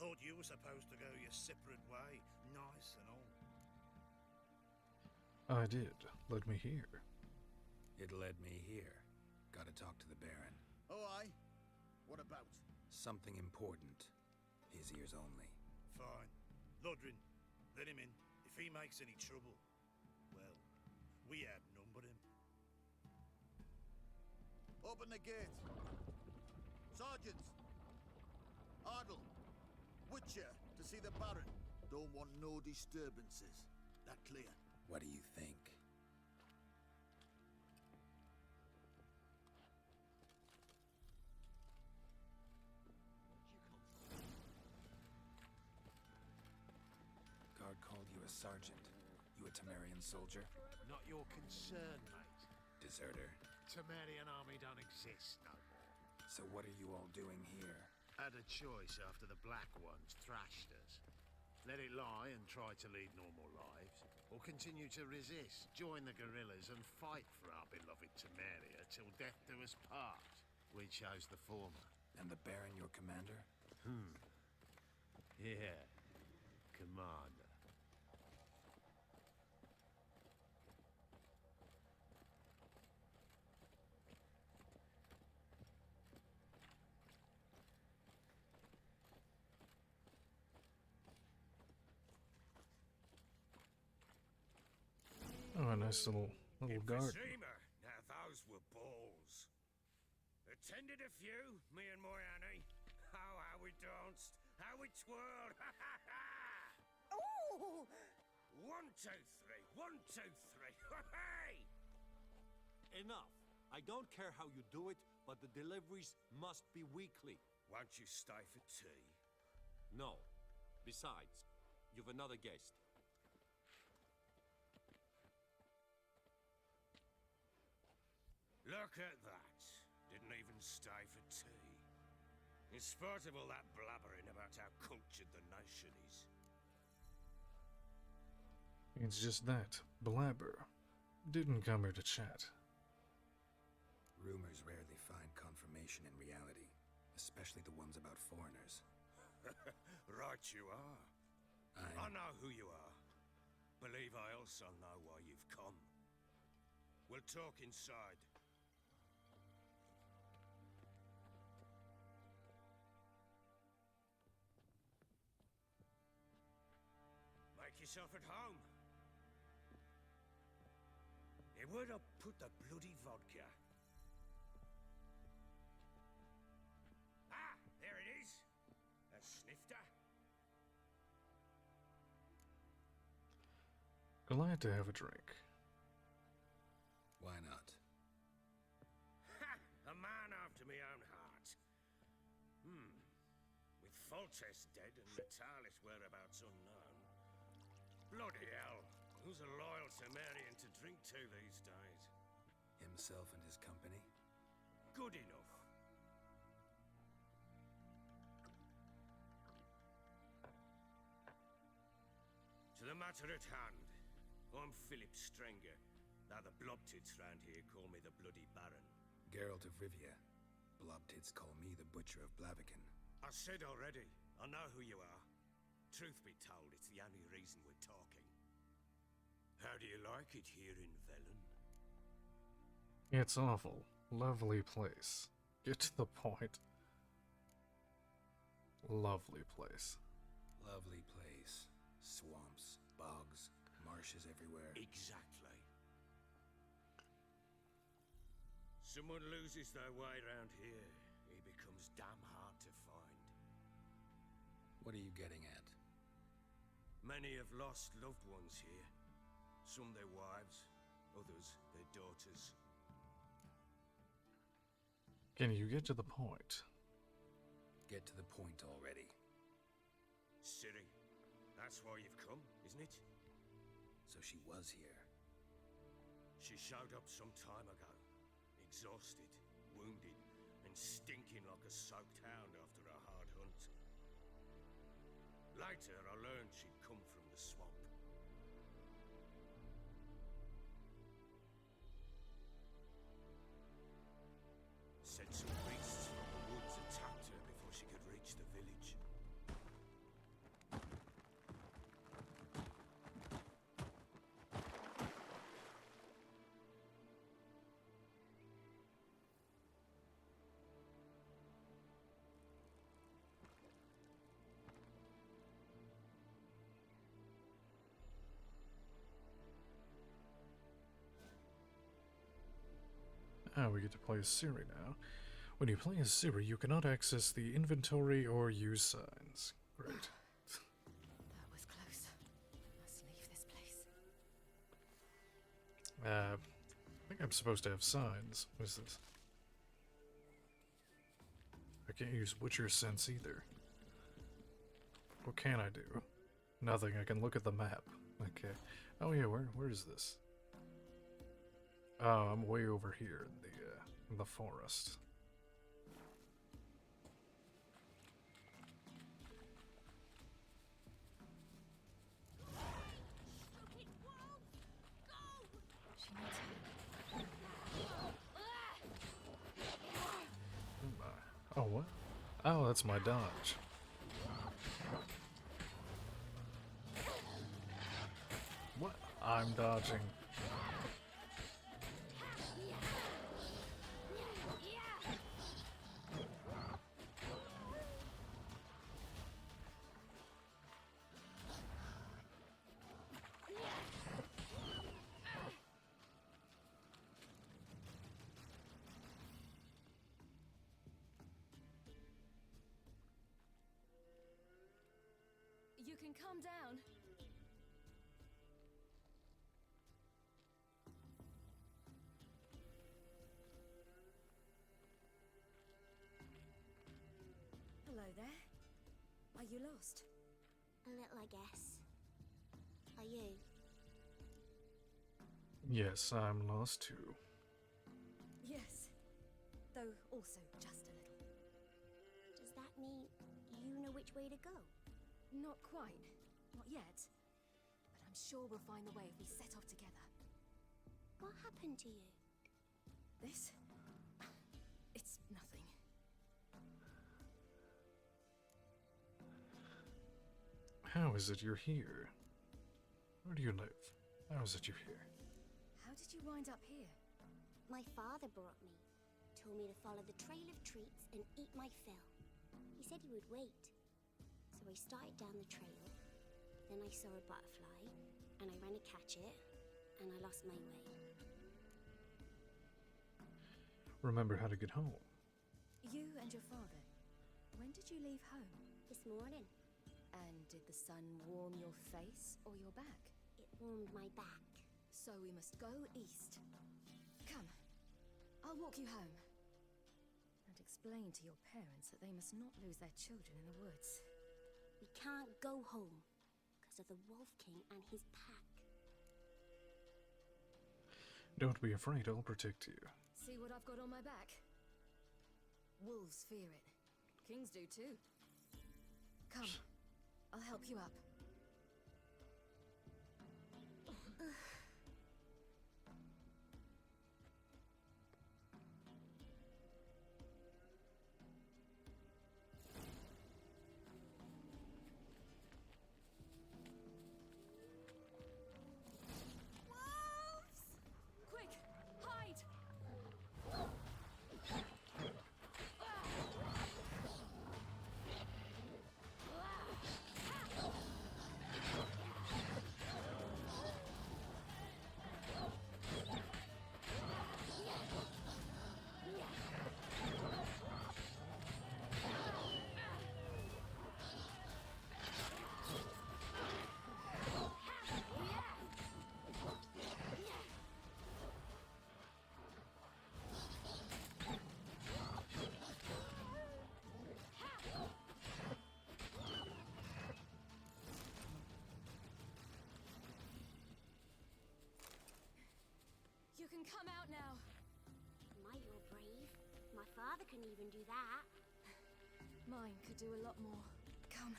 Thought you were supposed to go your separate way. Nice and all. I did. Let me hear. It led me here. Gotta talk to the Baron. Oh, aye? What about? Something important. His ears only. Fine. Lodrin, let him in. If he makes any trouble, well, we outnumber him. Open the gate. Sergeants! Ardle! Witcher to see the Baron. Don't want no disturbances. That clear? What do you think? Guard called you a sergeant. You a Temerian soldier? Not your concern, mate. Deserter. Temerian army don't exist no more. So what are you all doing here? Had a choice after the Black Ones thrashed us. Let it lie and try to lead normal lives, or continue to resist, join the guerrillas and fight for our beloved Temeria till death do us part. We chose the former. And the Baron your commander? Yeah. Commander. Oh, a nice little garden. Now those were balls. Attended a few, me and my Annie. Oh, how we danced, how we twirled. Oh! 1, 2, 3, 1, 2, 3. Hey! Enough. I don't care how you do it, but the deliveries must be weekly. Won't you stay for tea? No. Besides, you've another guest. Look at that. Didn't even stay for tea. In spite of all that blabbering about how cultured the nation is. It's just that. Blabber. Didn't come here to chat. Rumors rarely find confirmation in reality, especially the ones about foreigners. Right you are. I know who you are. Believe I also know why you've come. We'll talk inside. Make yourself at home. Hey, where'd I put the bloody vodka? Ah, there it is. A snifter. Glad to have a drink. Why not? Ha! A man after my own heart. With Foltest dead and Natalis' whereabouts unknown. Bloody hell. Who's a loyal Cimmerian to drink to these days? Himself and his company? Good enough. To the matter at hand. I'm Philip Strenger. Now the Blobtits round here call me the Bloody Baron. Geralt of Rivia. Blobtits call me the Butcher of Blaviken. I said already, I know who you are. Truth be told, it's the only reason we're talking. How do you like it here in Velen? It's awful. Lovely place. Get to the point. Lovely place. Lovely place. Swamps, bogs, marshes everywhere. Exactly. Someone loses their way around here, he becomes damn hard to find. What are you getting at? Many have lost loved ones here. Some their wives, others their daughters. Can you get to the point? Get to the point already. Ciri, that's why you've come, isn't it? So she was here. She showed up some time ago. Exhausted, wounded, and stinking like a soaked hound after a hard hunt. Later, I learned she'd come from the swamp. Said some beasts from the woods attacked her before she could reach the village. Ah, we get to play as Ciri now. When you play as Ciri, you cannot access the inventory or use signs. Great. That was close. Must leave this place. I think I'm supposed to have signs. What is this? I can't use Witcher Sense either. What can I do? Nothing. I can look at the map. Okay. Oh yeah, where is this? Oh, I'm way over here in the forest. Oh, what? Oh, that's my dodge. What? I'm dodging. You can calm down. Hello there. Are you lost? A little, I guess. Are you? Yes, I'm lost too. Yes. Though also just a little. Does that mean you know which way to go? Not quite. Not yet. But I'm sure we'll find the way if we set off together. What happened to you? This? It's nothing. How is it you're here? Where do you live? How is it you're here? How did you wind up here? My father brought me. Told me to follow the trail of treats and eat my fill. He said he would wait. So I started down the trail. Then I saw a butterfly, and I ran to catch it, and I lost my way. Remember how to get home? You and your father. When did you leave home? This morning. And did the sun warm your face or your back? It warmed my back. So we must go east. Come, I'll walk you home. And explain to your parents that they must not lose their children in the woods. We can't go home because of the Wolf King and his pack. Don't be afraid, I'll protect you. See what I've got on my back? Wolves fear it. Kings do too. Come, I'll help you up. You can come out now. My, you're brave. My father couldn't even do that. Mine could do a lot more. Come.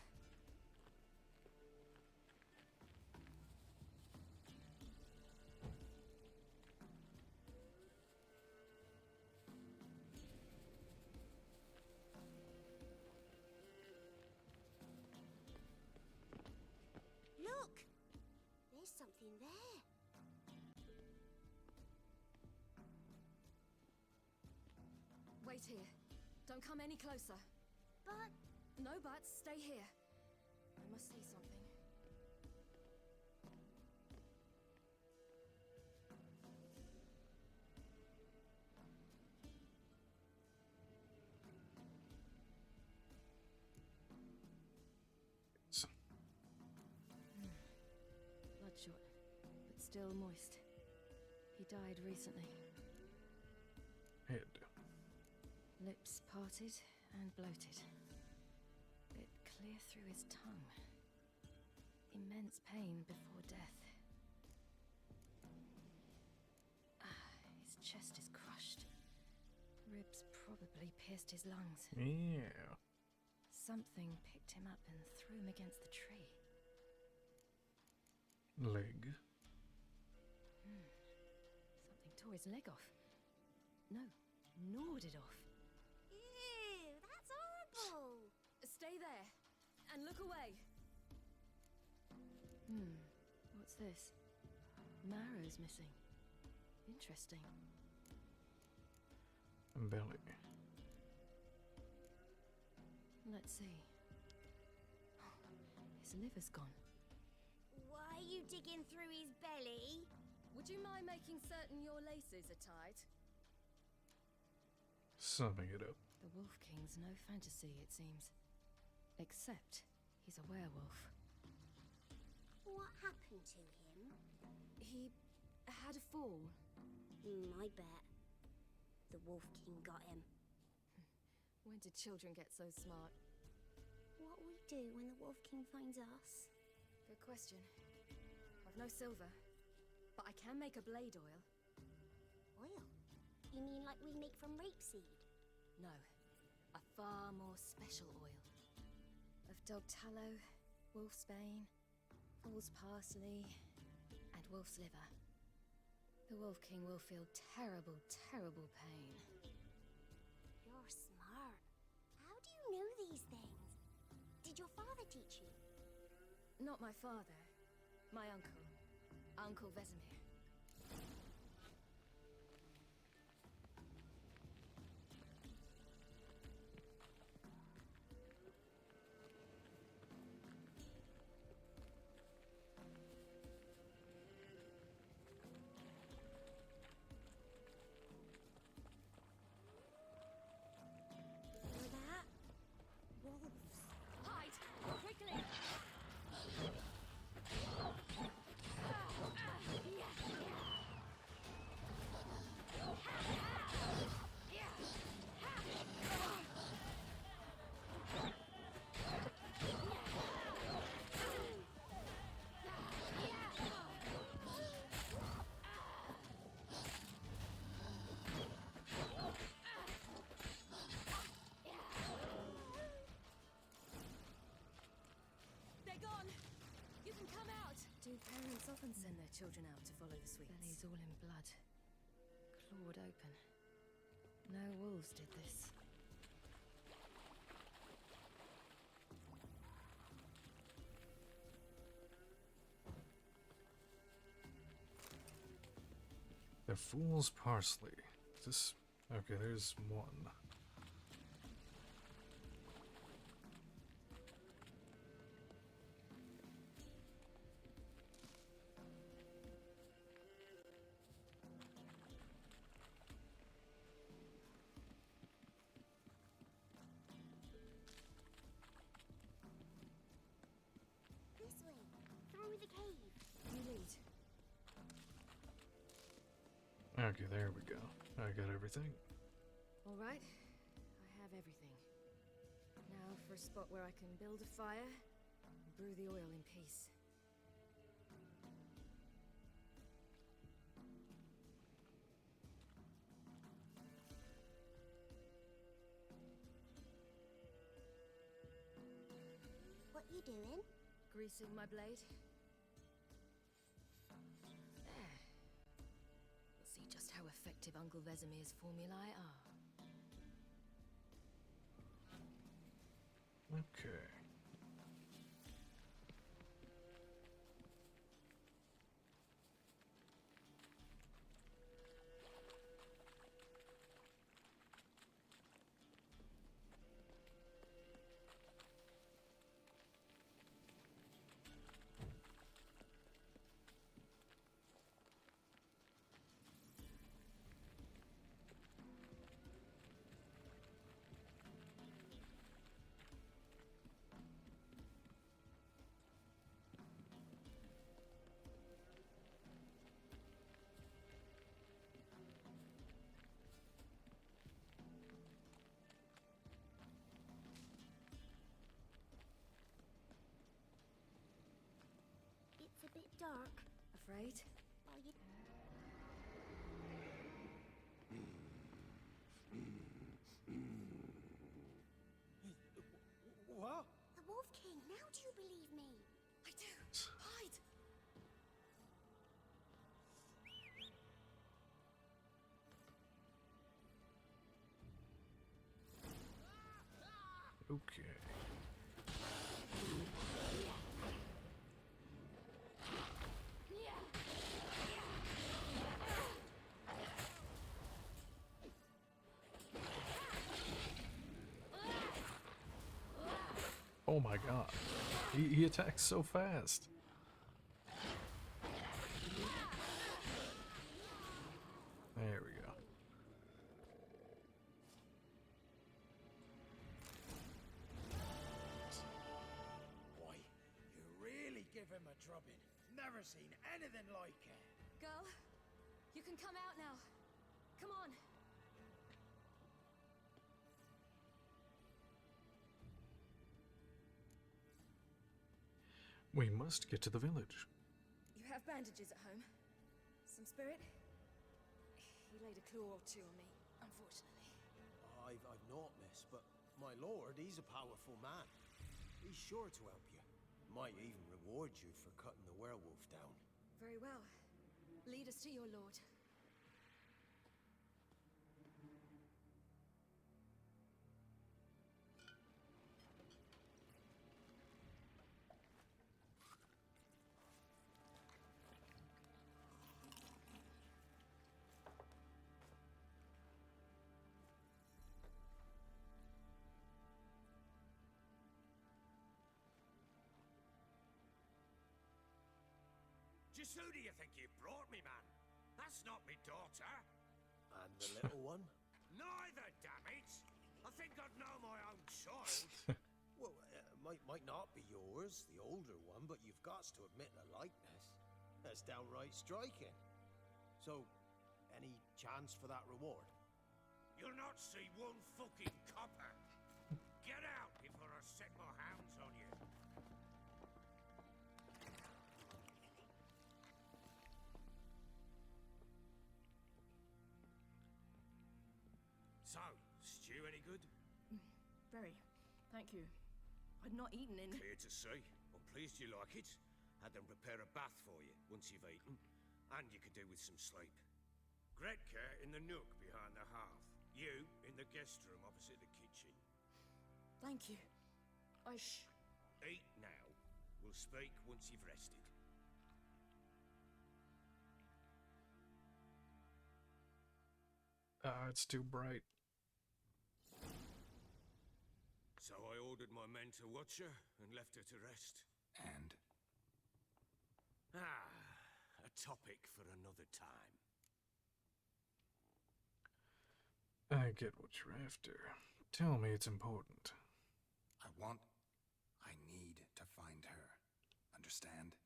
Look! There's something there. Wait here. Don't come any closer. But... No buts. Stay here. I must see something. Bloodshot, but still moist. He died recently. Head. Lips parted and bloated. Bit clear through his tongue. Immense pain before death. His chest is crushed. Ribs probably pierced his lungs. Yeah. Something picked him up and threw him against the tree. Leg. Something tore his leg off. No, gnawed it off. Ew, that's horrible. Stay there and look away. What's this? Marrow's missing. Interesting. Belly. Let's see. His liver's gone. Why are you digging through his belly? Would you mind making certain your laces are tied? Summing it up. The Wolf King's no fantasy, it seems. Except he's a werewolf. What happened to him? He had a fall. I bet. The Wolf King got him. When did children get so smart? What'll we do when the Wolf King finds us? Good question. I've no silver, but I can make a blade oil. Oil? You mean like we make from rapeseed? No, a far more special oil. Of dog tallow, wolfsbane, fool's parsley, and wolf's liver. The Wolf King will feel terrible, terrible pain. You're smart. How do you know these things? Did your father teach you? Not my father. My uncle. Uncle Vesemir. Hear that? Wolves. Hide! Quickly! They're gone! You can come out! Do parents often send their children out to follow the sweets? Bellies all in blood. Clawed open. No wolves did this. The fool's parsley. Is this... Okay, there's one. This way. Through the cave. You lead. Okay, there we go. I got everything. All right, I have everything. Now for a spot where I can build a fire and brew the oil in peace. What you doing? Greasing my blade. There. We'll see just how effective Uncle Vesemir's formulae are. Okay. It's a bit dark. Afraid? Are you... What? The Wolf King, now do you believe me? I do. Hide! Okay. Oh my god. He attacks so fast. There we go. Boy, you really give him a drubbing. Never seen anything like it. Girl, you can come out now. Come on. We must get to the village. You have bandages at home? Some spirit? He laid a claw or two on me, unfortunately. I've not, miss, but my lord, he's a powerful man. He's sure to help you. Might even reward you for cutting the werewolf down. Very well. Lead us to your lord. Just who do you think you brought me, man? That's not me daughter. And the little one? Neither, damn it! I think I'd know my own child. Well, might not be yours, the older one, but you've got to admit the likeness. That's downright striking. So, any chance for that reward? You'll not see one fucking copper. Get out before I set my hounds on you. So, stew any good? Very. Thank you. I'd not eaten in... Clear to see. I'm pleased you like it. Had them prepare a bath for you once you've eaten. And you could do with some sleep. Gretka in the nook behind the hearth. You in the guest room opposite the kitchen. Thank you. Shh. Eat now. We'll speak once you've rested. It's too bright. So I ordered my men to watch her and left her to rest. And? A topic for another time. I get what you're after. Tell me it's important. I need to find her. Understand?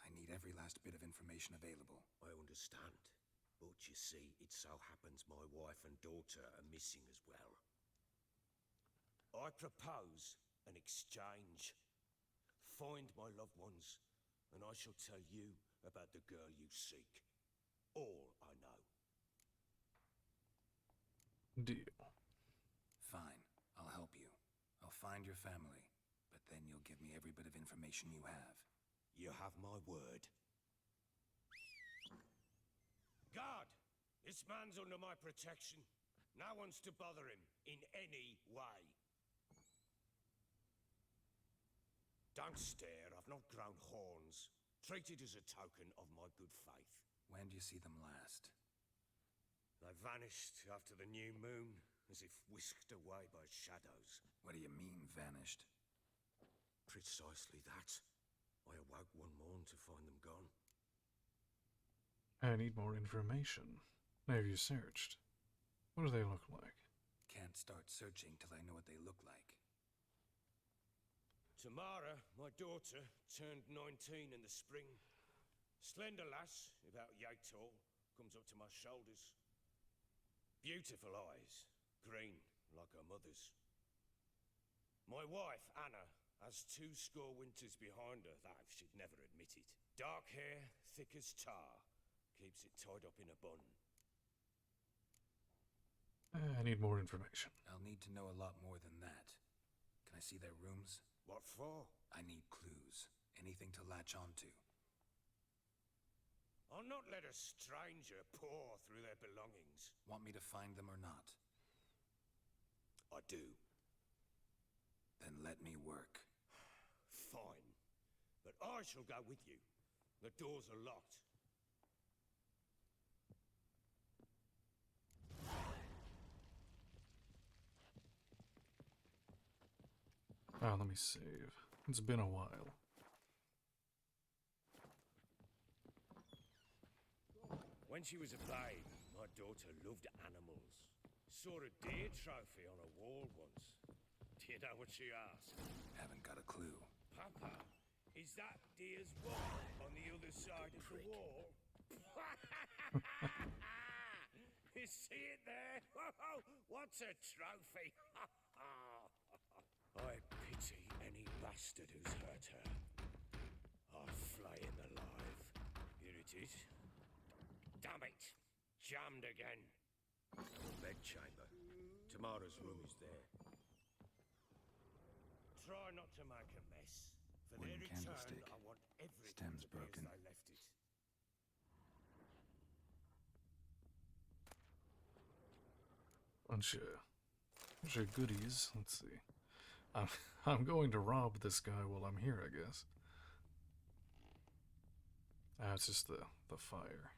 I need every last bit of information available. I understand. But you see, it so happens my wife and daughter are missing as well. I propose an exchange. Find my loved ones, and I shall tell you about the girl you seek. All I know. Deal. Fine, I'll help you. I'll find your family, but then you'll give me every bit of information you have. You have my word. Guard! This man's under my protection. No one's to bother him in any way. Don't stare, I've not grown horns. Treat it as a token of my good faith. When do you see them last? They vanished after the new moon, as if whisked away by shadows. What do you mean, vanished? Precisely that. I awoke one morn to find them gone. I need more information. Have you searched? What do they look like? Can't start searching till I know what they look like. Tamara, my daughter, turned 19 in the spring. Slender lass, about yay tall, comes up to my shoulders. Beautiful eyes, green like her mother's. My wife, Anna, has 20 winters behind her, though she'd never admit it. Dark hair, thick as tar, keeps it tied up in a bun. I need more information. I'll need to know a lot more than that. Can I see their rooms? What for? I need clues. Anything to latch onto. I'll not let a stranger pore through their belongings. Want me to find them or not? I do. Then let me work. Fine. But I shall go with you. The doors are locked. Oh, let me save. It's been a while. When she was a babe, my daughter loved animals. Saw a deer trophy on a wall once. Do you know what she asked? Haven't got a clue. Papa, Is that deer's wife on the other side of the wall? You see it there? Oh, what's a trophy? I pity any bastard who's hurt her. I'll flay him alive. Here it is. Damn it! Jammed again. Bedchamber. Tomorrow's room is there. Try not to make a mess. For Wooden their return, candlestick. I want everything Stem's to be broken. as they left it. Bunch of goodies. Let's see. I'm going to rob this guy while I'm here, I guess. Ah, it's just the fire.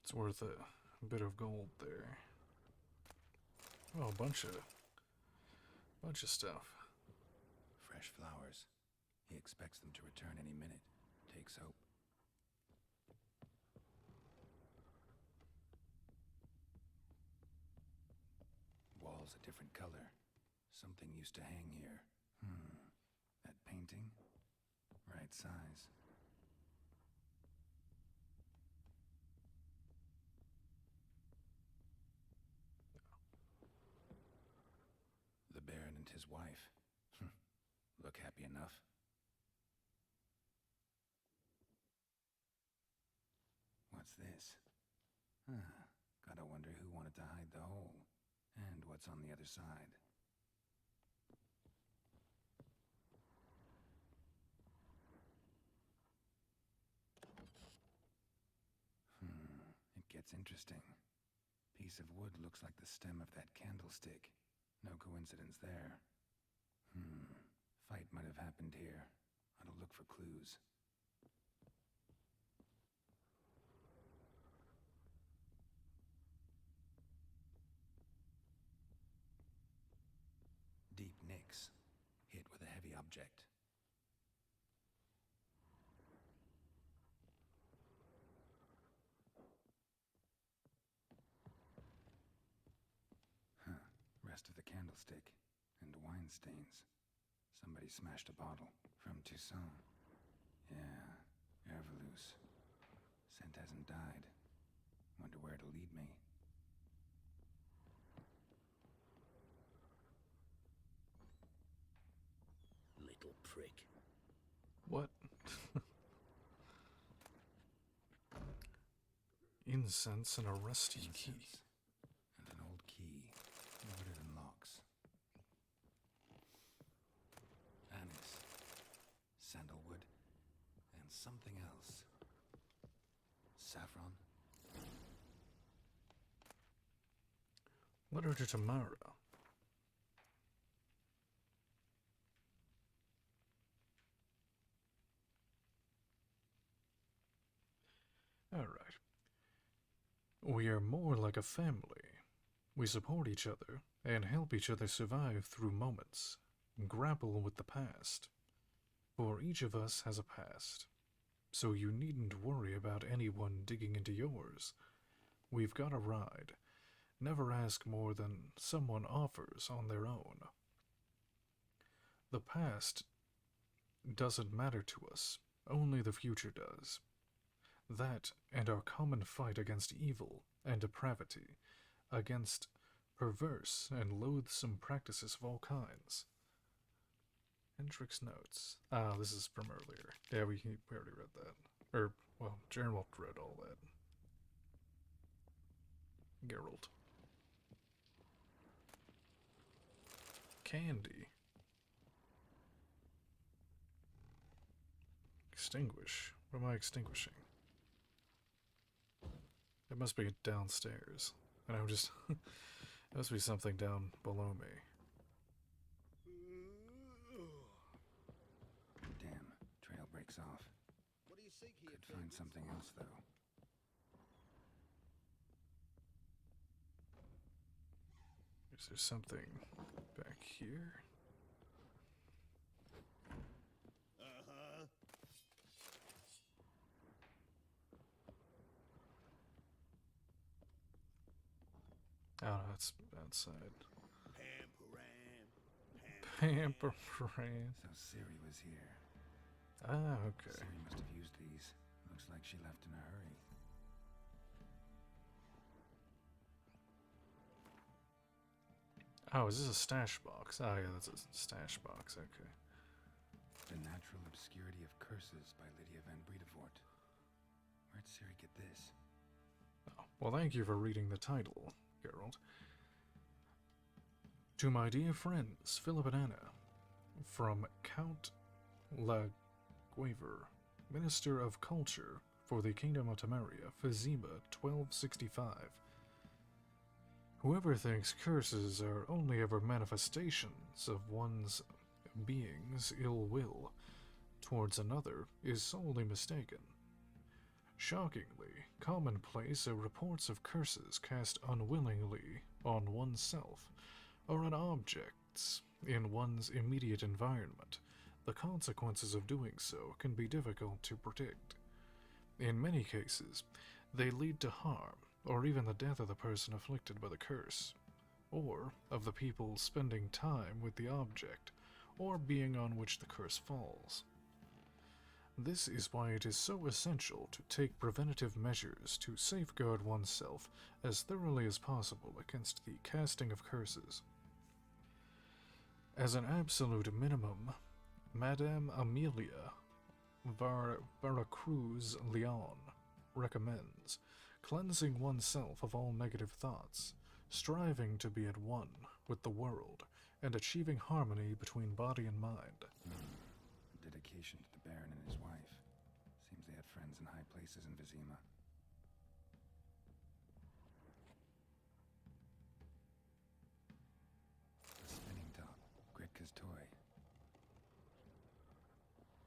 It's worth a bit of gold there. Oh, a bunch of stuff. Fresh flowers. He expects them to return any minute. Takes hope. Walls a different color. Something used to hang here. That painting? Right size. The Baron and his wife. Look happy enough. What's this? Gotta wonder who wanted to hide the hole. And what's on the other side. It gets interesting. Piece of wood looks like the stem of that candlestick. No coincidence there. Fight might have happened here. Ought to look for clues. Deep nicks. Hit with a heavy object. Rest of the candlestick. And wine stains. Somebody smashed a bottle. From Toussaint. Yeah, Herveloos. Scent hasn't died. Wonder where it'll lead me. Little prick. What? Incense and a rusty key. And an old key. Loaded in locks. Anise. Sandalwood. And something else. Saffron. Letter to Tamara. Alright. We are more like a family. We support each other and help each other survive through moments, grapple with the past. For each of us has a past, so you needn't worry about anyone digging into yours. We've got a ride. Never ask more than someone offers on their own. The past doesn't matter to us, only the future does. That and our common fight against evil and depravity, against perverse and loathsome practices of all kinds. Hendrick's notes. Ah, this is from earlier. Yeah, we already read that. Or, well, Gerald read all that. Geralt. Candy. Extinguish. What am I extinguishing? It must be downstairs. And I'm just... it must be something down below me. Damn, trail breaks off. What do you seek here, Could find something else, though. Is there something back here? Uh-huh. Oh, no, it's outside. Pam, param. Pamper friend. So Ciri was here. Ah, okay. Ciri must have used these. Looks like she left in a hurry. Oh, is this a stash box? Oh, yeah, that's a stash box. Okay. The Natural Obscurity of Curses by Lydia van Bredevoort. Where'd Ciri get this? Oh, well, thank you for reading the title, Geralt. To my dear friends, Philip and Anna, from Count Laguaver, Minister of Culture for the Kingdom of Temeria, Fizima 1265. Whoever thinks curses are only ever manifestations of one's being's ill will towards another is sorely mistaken. Shockingly commonplace are reports of curses cast unwillingly on oneself or on objects in one's immediate environment. The consequences of doing so can be difficult to predict. In many cases, they lead to harm or even the death of the person afflicted by the curse, or of the people spending time with the object or being on which the curse falls. This is why it is so essential to take preventative measures to safeguard oneself as thoroughly as possible against the casting of curses. As an absolute minimum, Madame Amelia Veracruz Leon recommends cleansing oneself of all negative thoughts, striving to be at one with the world, and achieving harmony between body and mind. Dedication to the Baron and his wife. Seems they had friends in high places in Vizima. The spinning top. Gretka's toy.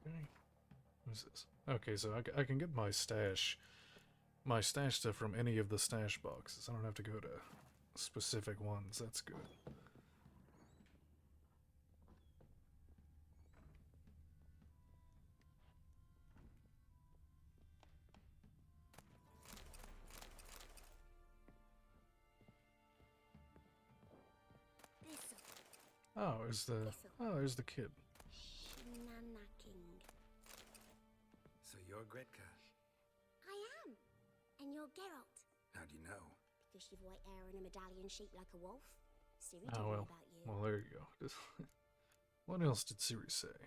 Okay. What is this? Okay, so I can get my stash stuff from any of the stash boxes. I don't have to go to specific ones. That's good. Oh, there's the kid. Shenanacking. So you're Gretka. I am. And you're Geralt. How do you know? Because you've white hair and a medallion shaped like a wolf. Ciri Oh, told well. me about you. Well, there you go. What else did Ciri say?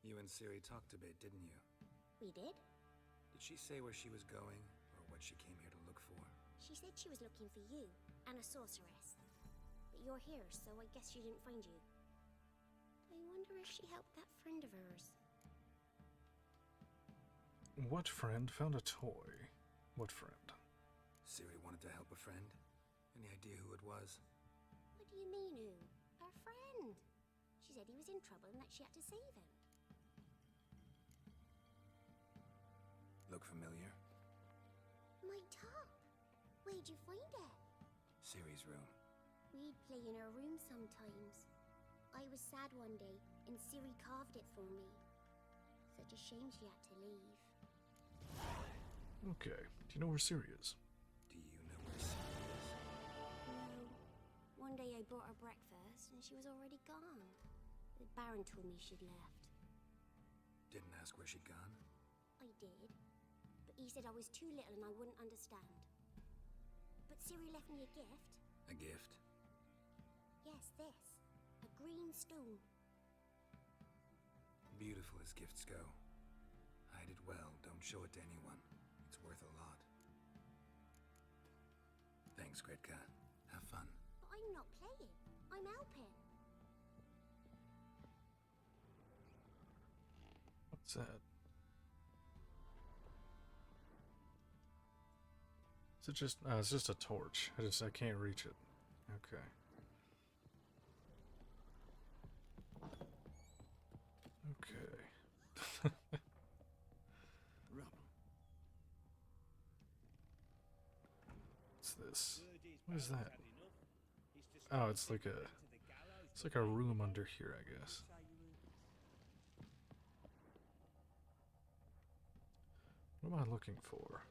You and Ciri talked a bit, didn't you? We did? Did she say where she was going, or what she came here to look for? She said she was looking for you and a sorceress. But you're here, so I guess she didn't find you. I wonder if she helped that friend of hers. What friend found a toy? What friend? Ciri wanted to help a friend. Any idea who it was? What do you mean, who? Her friend. She said he was in trouble and that she had to save him. Look familiar? My top. Where'd you find it? Ciri's room. We'd play in her room sometimes. I was sad one day, and Ciri carved it for me. Such a shame she had to leave. Okay. Do you know where Ciri is? Do you know where Ciri is? No. One day I brought her breakfast, and she was already gone. The Baron told me she'd left. Didn't ask where she'd gone? I did. But he said I was too little and I wouldn't understand. But Ciri left me a gift. A gift? Yes, this. A green stone. Beautiful as gifts go. Hide it well, don't show it to anyone. It's worth a lot. Thanks, Gretka. Have fun. But I'm not playing. I'm helping. What's that? Is it just... it's just a torch. I can't reach it. Okay. Okay. What's this? What is that? Oh, it's like a room under here, I guess. What am I looking for?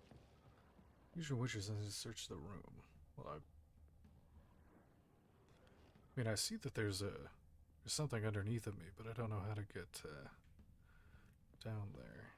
Use your witches and search the room. Well, I mean, I see that there's a There's something underneath of me, but I don't know how to get down there.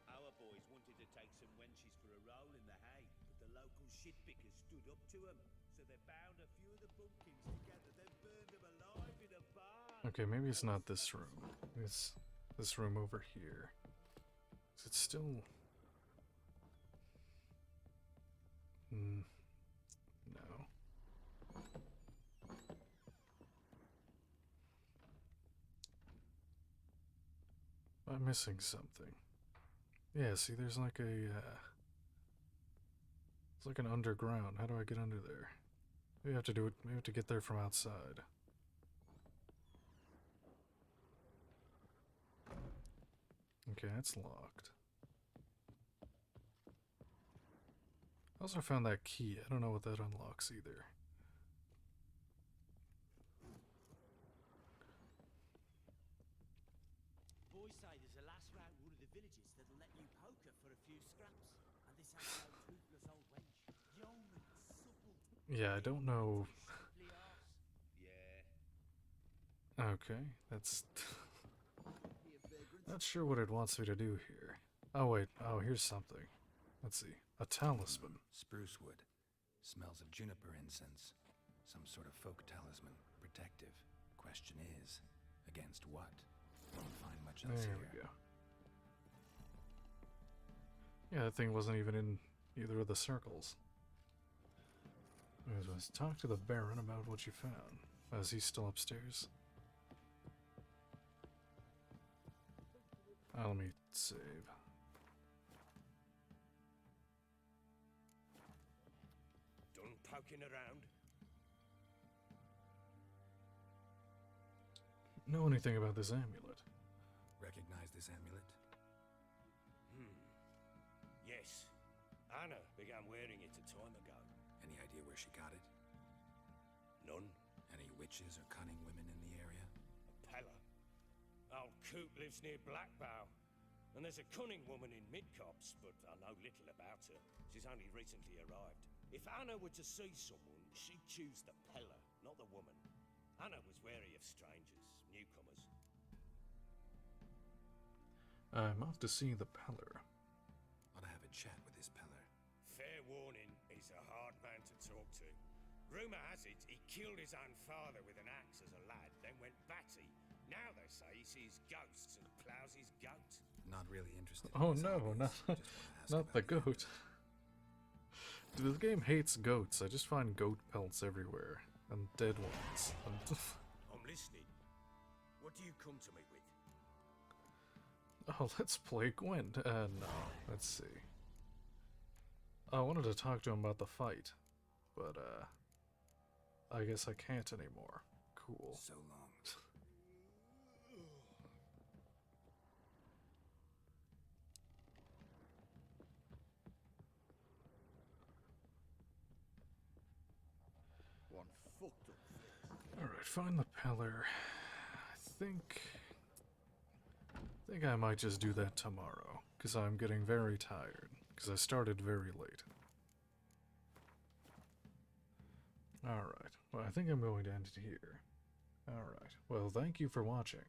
Our boys wanted to take some wenches for a roll in the hay, but the local shitpickers stood up to them, so they bound a few of the bumpkins together, then burned them alive in a barn. Okay, maybe it's not this room. It's this room over here. Is it still... no. I'm missing something. Yeah, see, there's like a, it's like an underground. How do I get under there? We have to do it, we have to get there from outside. Okay, that's locked. I also found that key. I don't know what that unlocks either. Boys say there's a lass round one of the villages that'll let you poker for a few scraps. And this ain't no toothless old wench. Young and supple. Yeah, I don't know. Yeah. Okay, that's... not sure what it wants me to do here. Oh wait, oh here's something. Let's see. A talisman. Spruce wood. Smells of juniper incense. Some sort of folk talisman. Protective. Question is, against what? Won't find much else There here. we go. Yeah, that thing wasn't even in either of the circles. Let's talk to the Baron about what you found. Is he still upstairs? Let me save. Done poking around? Know anything about this amulet? Recognize this amulet? Yes. Anna began wearing it a time ago. Any idea where she got it? None. Any witches or cunning women in the area? Pella. Old Coot lives near Blackbow. And there's a cunning woman in Midcopse, but I know little about her. She's only recently arrived. If Anna were to see someone, she'd choose the Pella, not the woman. Anna was wary of strangers, newcomers. I'm off to see the Peller. Ought to have a chat with this Peller. Fair warning, he's a hard man to talk to. Rumour has it he killed his own father with an axe as a lad, then went batty. Now they say he sees ghosts and ploughs his goat. Not really interested. Oh no, not the goat. The game hates goats. I just find goat pelts everywhere. And dead ones. I'm listening. What do you come to me with? Oh, let's play Gwent. No, let's see. I wanted to talk to him about the fight. But, I guess I can't anymore. Cool. So long. One fucked up. Alright, find the Peller. I think I might just do that tomorrow. Because I'm getting very tired. Because I started very late. Alright, well I think I'm going to end it here. Alright, well thank you for watching.